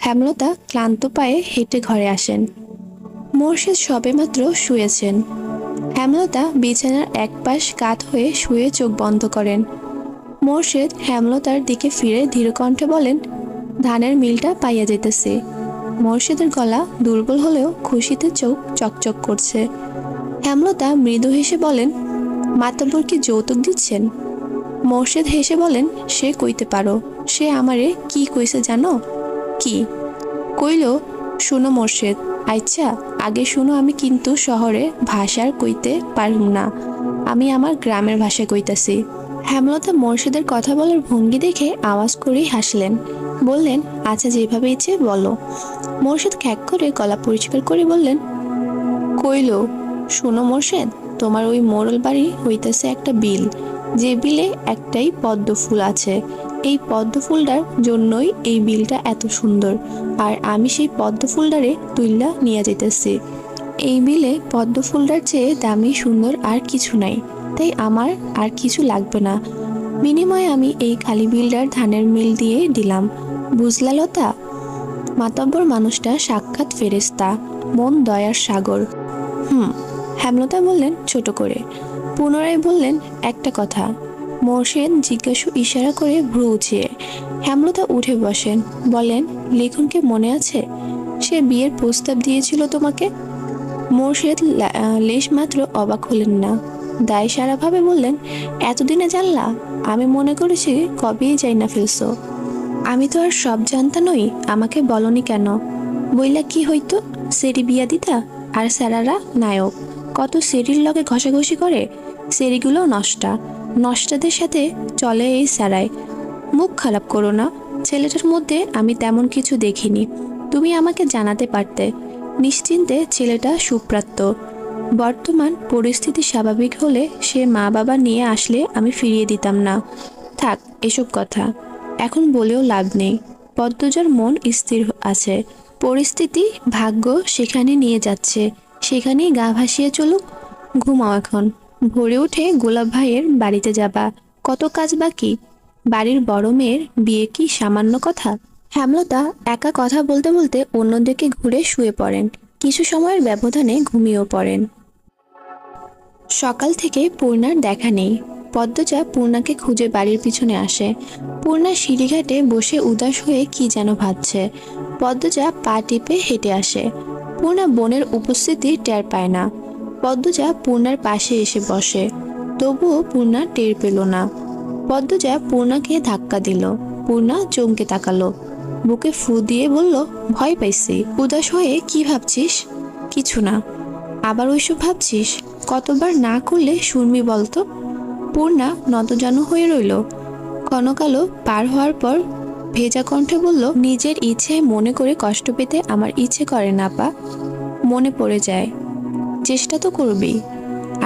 হেমলতা ক্লান্ত পায়ে হেঁটে ঘরে আসেন। মোর্শেদ সবেমাত্র শুয়েছেন। হেমলতা বিছানার এক পাশ কাত হয়ে শুয়ে চোখ বন্ধ করেন। মোর্শেদ হেমলতার দিকে ফিরে ধীর কণ্ঠে বলেন, ধানের মিলটা পাইয়া যেতেছে। মোর্শেদের গলা দুর্বল হলেও খুশিতে চোখ চকচক করছে। হেমলতা মৃদু হেসে বলেন, মাতব্বর কি যৌতুক দিচ্ছেন? মোর্শেদ হেসে বলেন, সে কইতে পারো। সে আমারে কি কইছে জানো? কি কইল? শুনো মোর্শেদ। আচ্ছা আগে শুনো, আমি কিন্তু শহরে ভাষার কইতে পারুম না, আমি আমার গ্রামের ভাষায় কইতাছি। হেমলতা মোর্শেদের কথা বলার ভঙ্গি দেখে আওয়াজ করেই হাসলেন। বললেন, আচ্ছা যেভাবে ইচ্ছে বলো। মোর্শেদ খ্যাক করে গলা পরিষ্কার করে বললেন, কইল, শোনো মোর্শেদ, তোমার ওই মোড়ল বাড়ি হইতেছে একটা বিল, যে বিলে একটাই পদ্ম ফুল আছে। এই পদ্ম ফুলটার জন্যই এই বিলটা এত সুন্দর, আর আমি সেই পদ্ম ফুলটারে তুইলা নিয়ে যেতেছি। এই বিলে পদ্ম ফুলটার চেয়ে দামি সুন্দর আর কিছু নাই, তাই আমার আর কিছু লাগবে না। বিনিময়ে আমি এই খালি বিলটার ধানের মিল দিয়ে দিলাম। বুঝলা লতা? মাতব্বর মানুষটা সাক্ষাৎ ফেরেশতা, মন দয়ার সাগর। হেমলতা বললেন ছোট করে। পুনরায় বললেন, একটা কথা। মোর্শেদ জিজ্ঞাসু ইশারা করে ভ্রু উঁচিয়ে। হেমলতা উঠে বসেন, বলেন, লিখনকে মনে আছে? সে বিয়ের প্রস্তাব দিয়েছিল তোমাকে? মোর্শেদ লেশ মাত্র অবাক হলেন না। দায় সারাভাবে বললেন, এতদিনে জানলা? আমি মনে করেছি কবেই যাই না ফেলছো। আমি তো আর সব জানতা নই, আমাকে বলনি কেন? বইলা কি হইতো? সেরি বিয়া দিতা, আর স্যারারা নায়ক। কত সেরির লগে ঘষাঘষি করে, সেরিগুলো নষ্টাদের সাথে চলে এই স্যারায়। মুখ খারাপ করো না, ছেলেটার মধ্যে আমি তেমন কিছু দেখিনি, তুমি আমাকে জানাতে পারতে। নিশ্চিন্তে ছেলেটা সুপ্রাপ্ত। বর্তমান পরিস্থিতি স্বাভাবিক হলে সে মা বাবা নিয়ে আসলে আমি ফিরিয়ে দিতাম না। থাক এসব কথা, এখন বলেও লাভ নেই। পদ্মজার মন স্থির আছে, পরিস্থিতি ভাগ্য সেখানে নিয়ে যাচ্ছে, সেখানেই গা ভাসিয়ে চলুক। ঘুমাও এখন, ভোরে উঠে গোলাপ ভাইয়ের বাড়িতে যাবা। কত কাজ বাকি। বাড়ির বড় মেয়ের বিয়ে কি সামান্য কথা? হেমলতা একা কথা বলতে বলতে অন্যদিকে ঘুরে শুয়ে পড়েন। কিছু সময়ের ব্যবধানে ঘুমিয়েও পড়েন। সকাল থেকে পূর্ণার দেখা নেই। পদ্মজা পূর্ণাকে খুঁজে বাড়ির পিছনে আসে। পূর্ণা সিঁড়িঘাটে বসে উদাস হয়ে কি যেন ভাবছে। পদ্মজা পা টিপে হেঁটে আসে। পূর্ণা বোনের উপস্থিতি টের পায় না। পদ্মজা পূর্ণার পাশে এসে বসে, তবুও পূর্ণা টের পেল না। পদ্মজা পূর্ণাকে ধাক্কা দিল। পূর্ণা চমকে তাকালো, বুকে ফু দিয়ে বলল, ভয় পাইছি। উদাস হয়ে কি ভাবছিস? কিছু না। আবার ওইসব ভাবছিস? কতবার না করলে শুনবি বলতো? পূর্ণা নতজানু হয়ে রইল। ক্ষণকালো পার হওয়ার পর ভেজা কণ্ঠে বলল, নিজের ইচ্ছে মনে করে কষ্ট পেতে আমার ইচ্ছে করে না পা। মনে পড়ে যায়, চেষ্টা তো করবি।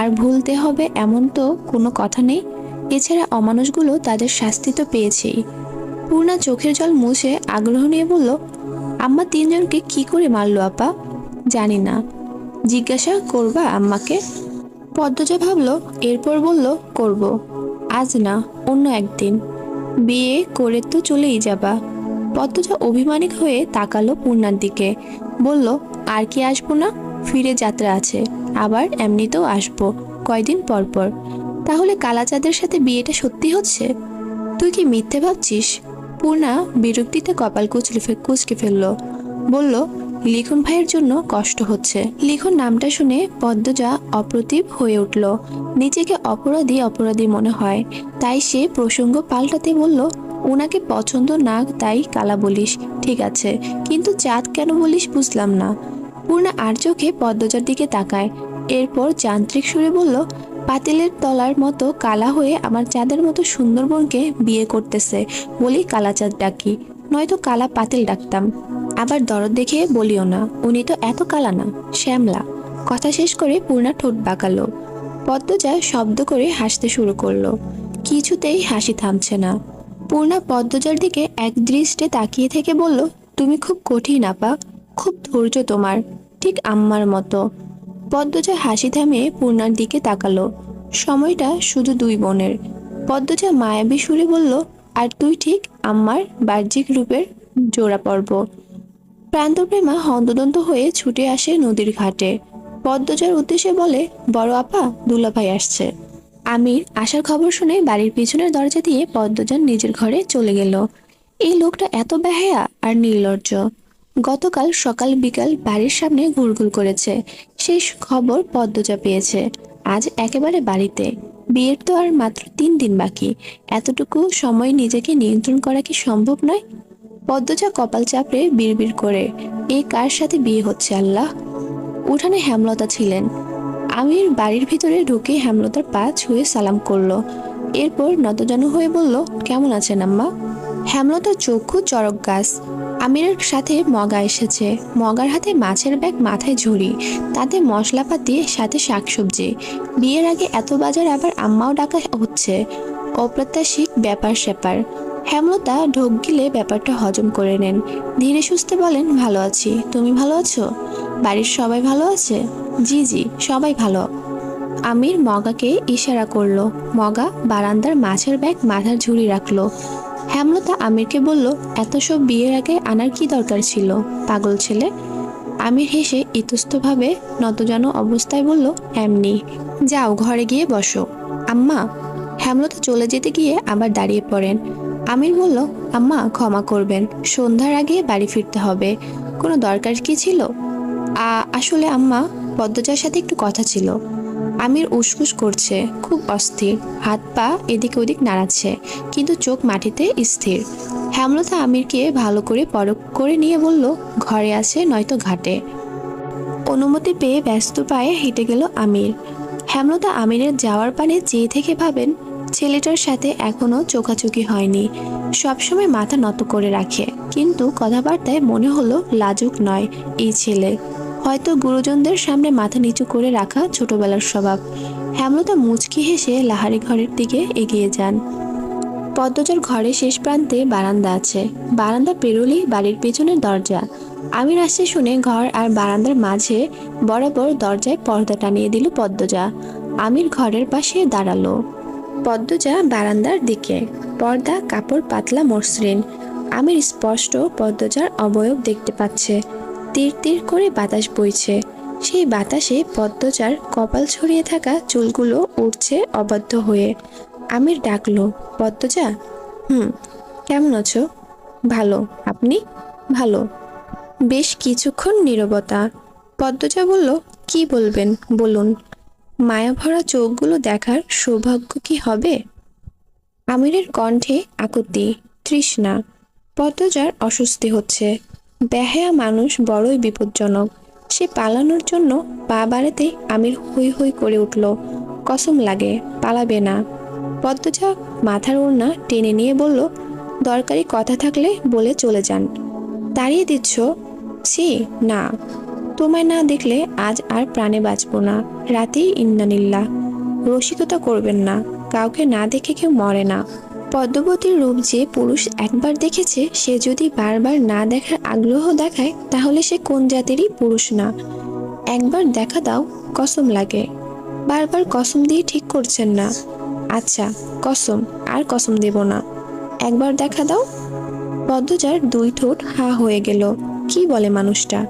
আর ভুলতে হবে এমন তো কোনো কথা নেই। এছাড়া অমানুষগুলো তাদের শাস্তি তো পেয়েছেই। পূর্ণা চোখের জল মুছে আগ্রহ নিয়ে বলল, আম্মা তিনজনকে কি করে মারলো আপা? জানি না। জিজ্ঞাসা করবা আম্মাকে? পদ্মজা ভাবলো, এরপর বলল, করব। আজ না, অন্য একদিন। বিয়ে করে তো চলেই যাবা। পদ্মজা অভিমানিক হয়ে তাকালো পূর্ণার দিকে, বলল, আর কি আসবো না? ফিরে যাত্রা আছে, আবার এমনিতেও আসবো কয়দিন পর পর। তাহলে কালাচাঁদের সাথে বিয়েটা সত্যি হচ্ছে? তুই কি মিথ্যে ভাবছিস? পূর্ণা বিরক্তিতে কপাল কুচকে ফেললো, বলল, লিখন ভাইয়ের জন্য কষ্ট হচ্ছে। লিখন নামটা শুনে পদ্মজা অপ্রতিভ হয়ে উঠল। নিজেকে অপরাধী অপরাধী মনে হয়, তাই সে প্রসঙ্গ পাল্টাতে বলল, ওনাকে পছন্দ না তাই কালা বলিস, ঠিক আছে, কিন্তু চাঁদ কেন বলিস বুঝলাম না। পূর্ণা আর চোখে পদ্মজার দিকে তাকায়, এরপর যান্ত্রিক সুরে বলল, পাতিলের তলার মতো কালা হয়ে আমার চাঁদের মতো সুন্দর বোনকে বিয়ে করতেছে বলি কালা চাঁদ ডাকি, নয়তো কালা পাতিল ডাকতাম। আবার দরদ দেখে বলিও না, উনি তো এত কালা না, শ্যামলা। কথা শেষ করে পূর্ণা ঠোঁট বাঁকালো। পদ্মজা শব্দ করে হাসতে শুরু করলো, কিছুতেই হাসি থামছে না। পূর্ণা পদ্মজার দিকে এক দৃষ্টে তাকিয়ে থেকে বলল, তুমি খুব কঠিন আপা, খুব ধৈর্য তোমার, ঠিক আম্মার মতো। পদ্মজা হাসি থামিয়ে পূর্ণার দিকে তাকালো। সময়টা শুধু দুই বোনের। পদ্মজা মায়াবী সুরে বলল, আর তুই ঠিক আম্মার বাহ্যিক রূপের জোড়া পর্ব। প্রান্তপ্রেমা হন্তদন্ত হয়ে ছুটে আসে নদীর ঘাটে। পদ্মজার উদ্দেশ্যে বলে, বড় আপা, দুলাভাই আসছে। আমির আসার খবর শুনে বাড়ির পিছনের দরজা দিয়ে পদ্মজা নিজের ঘরে চলে গেল। এই লোকটা এত বেহায়া আর নির্লজ্জ। গতকাল সকাল বিকাল বাড়ির সামনে ঘুরঘুর করেছে, সেই খবর পদ্মজা পেয়েছে। আজ একেবারে বাড়িতে। বিয়ের তো আর মাত্র 3 দিন বাকি, এতটুকু সময় নিজেকে নিয়ন্ত্রণ করা কি সম্ভব নয়? পদ্মজা কপাল চাপড়ে বিড়বিড় করে, এই কার সাথে বিয়ে হচ্ছে আল্লাহ। উঠানে হেমলতা ছিলেন। আমির বাড়ির ভিতরে ঢুকে হেমলতার পা ছুঁয়ে সালাম করলো, এরপর নতজানু হয়ে বলল, কেমন আছেন আম্মা? হেমলতার চক্ষু চড়ক গাছ। আমিরের সাথে মগা এসেছে, মগার হাতে মাছের ব্যাগ, মাথায় ঝুড়ি, তাতে মশলাপাতি, সাথে শাকসবজি। বিয়ের আগে এত বাজার, আবার আম্মাও ডাকা হচ্ছে। অপ্রত্যাশিক ব্যাপার স্যাপার। হেমলতা ঢোক গিলে ব্যাপারটা হজম করে নেন। ধীরে সুস্থে বলেন, ভালো আছি, তুমি ভালো আছো? বাড়ির সবাই ভালো আছে? জি জি, সবাই ভালো। আমির মগাকে ইশারা করলো। মগা বারান্দার মাছের ব্যাগ, মাথার ঝুড়ি রাখলো। হেমলতা আমিরকে বলল, এত সব বিয়ের আগে আনার কি দরকার ছিল, পাগল ছেলে? আমির হেসে ইতস্তভাবে নতজানু অবস্থায় বলল, এমনি। যাও ঘরে গিয়ে বসো। আম্মা। হেমলতা চলে যেতে গিয়ে আবার দাঁড়িয়ে পড়েন। আমির বলল, আম্মা ক্ষমা করবেন, সন্ধ্যার আগে বাড়ি ফিরতে হবে। কোনো দরকার কি ছিল? আসলে আম্মা, পদ্মজার সাথে একটু কথা ছিল। আমির উসকুস করছে, খুব অস্থির, হাত পা এদিক ওদিক নাড়াচ্ছে, কিন্তু চোখ মাটিতে স্থির। হেমলতা আমিরকে ভালো করে পরখ করে নিয়ে বলল, ঘরে আছে নয়তো ঘাটে। অনুমতি পেয়ে ব্যস্ত পায়ে হেঁটে গেল আমির। হেমলতা আমিরের যাওয়ার পানে চেয়ে থেকে ভাবেন, ছেলেটার সাথে এখনো চোখাচোখি হয়নি, সবসময় মাথা নত করে রাখে, কিন্তু কথাবার্তায় মনে হলো লাজুক নয় এই ছেলে। হয়তো গুরুজনদের সামনে মাথা নিচু করে রাখা ছোটবেলার স্বভাব। হেমলতা মুচকি হেসে লাহারি ঘরের দিকে এগিয়ে যান। পদ্মজার ঘরের শেষ প্রান্তে বারান্দা আছে। বারান্দা পেরোলেই বাড়ির পেছনের দরজা। আমির আসছে শুনে ঘর আর বারান্দার মাঝে বরাবর দরজায় পর্দা টানিয়ে দিল পদ্মজা। আমির ঘরের পাশে দাঁড়ালো। পদ্মজা বারান্দার দিকে। পর্দা, কাপড় পাতলা মসৃণ। আমির স্পষ্ট পদ্মজার অবয়ব দেখতে পাচ্ছে। তীর তীর করে বাতাস বইছে, সেই বাতাসে পদ্মজার কপাল ছড়িয়ে থাকা চুলগুলো উড়ছে অবাধ্য হয়ে। আমির ডাকলো, পদ্মজা। কেমন আছো? ভালো, আপনি? ভালো। বেশ কিছুক্ষণ নীরবতা। পদ্মজা বলল, কি বলবেন বলুন। মায়াভরা চোখগুলো দেখার সৌভাগ্য কি হবে? আমিরের কণ্ঠে আকুতি, তৃষ্ণা। পদ্মজার অস্বস্তি হচ্ছে। বেহায়া মানুষ বড়ই বিপজ্জনক। সে পালানোর জন্য পা বাড়াতেই আমির হৈ হৈ করে উঠল, কসম লাগে পালাবে না। পদ্মজা মাথার ওড়না টেনে নিয়ে বলল, দরকারি কথা থাকলে বলে চলে যান। তাড়িয়ে দিচ্ছ? ছি না, তোমায় না দেখলে আজ আর প্রাণে বাঁচব না, রাতেই ইন্নানিল্লাহ। রসিকতা করবেন না, কাউকে না দেখে কেউ মরে না। পদ্মবতীর রূপ যে পুরুষ একবার দেখেছে সে যদি বারবার না দেখার আগ্রহ দেখায় তাহলে সে কোন জাতিরই পুরুষ না। একবার দেখা দাও, কসম লাগে। বারবার কসম দিয়ে ঠিক করছেন না। আচ্ছা, কসম, আর কসম দেব না। একবার দেখা দাও। পদ্মজার দুই ঠোঁট হা হয়ে গেল। কি বলে মানুষটা?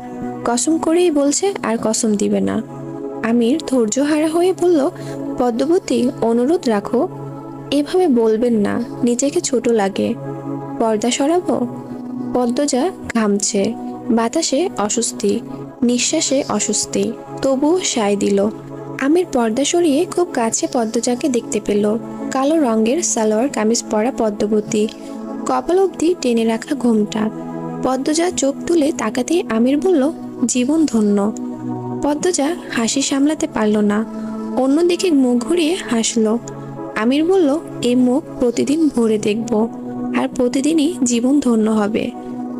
কসম করেই বলছে আর কসম দিবে না। আমির ধৈর্যহারা হয়ে বলল, পদ্মবতী, অনুরোধ রাখো। এভাবে বলবেন না, নিজেকে ছোট লাগে। পর্দা সরাবো? পদ্মজা ঘামছে, বাতাসে অস্বস্তি, নিঃশ্বাসে অস্বস্তি, তবুও সায় দিল। আমির পর্দা সরিয়ে খুব কাছে পদ্মজাকে দেখতে পেল। কালো রঙের সালোয়ার কামিজ পরা পদ্মবতী, কপাল অবধি টেনে রাখা ঘোমটা। পদ্মজা চোখ তুলে তাকাতেই আমির বলল, জীবন ধন্য। পদ্মজা হাসি সামলাতে পারল না, অন্যদিকে মুখ ঘুরিয়ে হাসলো। আমির বলল, এই মুখ প্রতিদিন ভরে দেখব, আর প্রতিদিনই জীবন ধন্য হবে।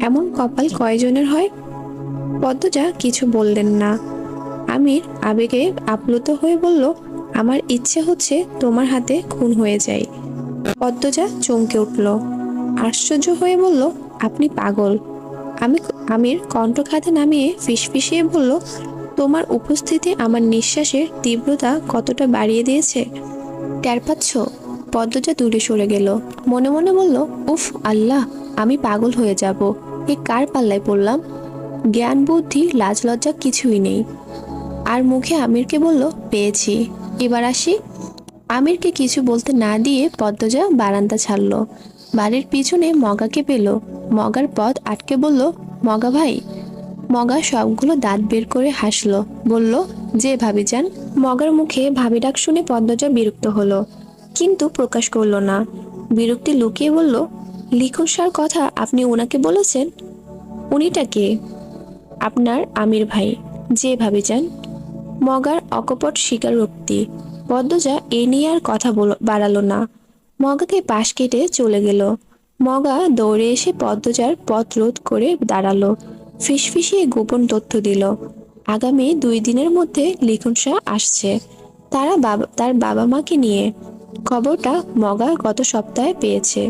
এমন কপাল কয়জনের হয়? পদ্মজা কিছু বললেন না। আমির আবেগে আপ্লুত হয়ে বলল, আমার ইচ্ছে হচ্ছে তোমার হাতে খুন হয়ে যাই। পদ্মজা চমকে উঠল, আশ্চর্য হয়ে বলল, আপনি পাগল। আমির কণ্ঠ খাতে নামিয়ে ফিসফিসিয়ে বলল, তোমার উপস্থিতি আমার নিঃশ্বাসের তীব্রতা কতটা বাড়িয়ে দিয়েছে টের পাচ্ছ? পদ্মজা দূরে সরে গেল। মনে মনে বলল, উফ আল্লাহ, আমি পাগল হয়ে যাব। এ কার পাল্লায় পড়লাম? জ্ঞান বুদ্ধি লাজ লজ্জা কিছুই নেই। আর মুখে আমিরকে বলল, পেয়েছি, এবার আসি। আমিরকে কিছু বলতে না দিয়ে পদ্মজা বারান্দা ছাড়ল। বাড়ির পিছনে মগাকে পেল। মগার পথ আটকে বলল, মগা ভাই। মগা সবগুলো দাঁত বের করে হাসলো, বলল, যে ভাবি যান। মগার মুখে ভাবি ডাক শুনে পদ্মজা বিরক্ত হলো, কিন্তু প্রকাশ করলো না। বিরক্তি লুকিয়ে বলল, লিখন সার কথা আপনি ওনাকে বলেছেন? উনিটা কে? আপনার আমির ভাই, যে ভাবি যান। মগার অকপট স্বীকারোক্তি। পদ্মজা এ নিয়ে আর কথা বাড়ালো না। মগাকে পাশ কেটে চলে গেল। মগা দৌড়ে এসে পদ্মজার পথ রোধ করে দাঁড়ালো, ফিসফিসিয়ে গোপন তথ্য দিল। আগামী 2 দিনের মধ্যে লিখন শাহ আসছে, তার বাবা মাকে নিয়ে। খবরটা মগা গত সপ্তাহে পেয়েছে।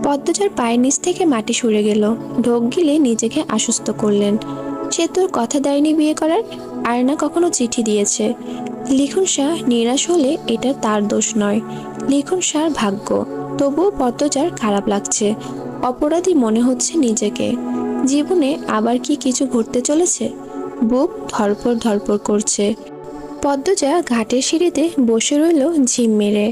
পদ্মজার পায়ের নিচ থেকে মাটি সরে গেল। ঢোক গিলে নিজেকে আশ্বস্ত করলেন, সে তোর কথা দেয়নি বিয়ে করার, আর না কখনো চিঠি দিয়েছে। লিখন শাহ নিরাশ হলে এটা তার দোষ নয়, লিখন শাহর ভাগ্য। তবুও পদ্মজার খারাপ লাগছে, অপরাধী মনে হচ্ছে নিজেকে। জীবনে আবার কি কিছু ঘটতে চলেছে? বুক ধরপড় ধরপড় করছে। পদ্মজা ঘাটের সিঁড়িতে বসে রইল ঝিম মেরে।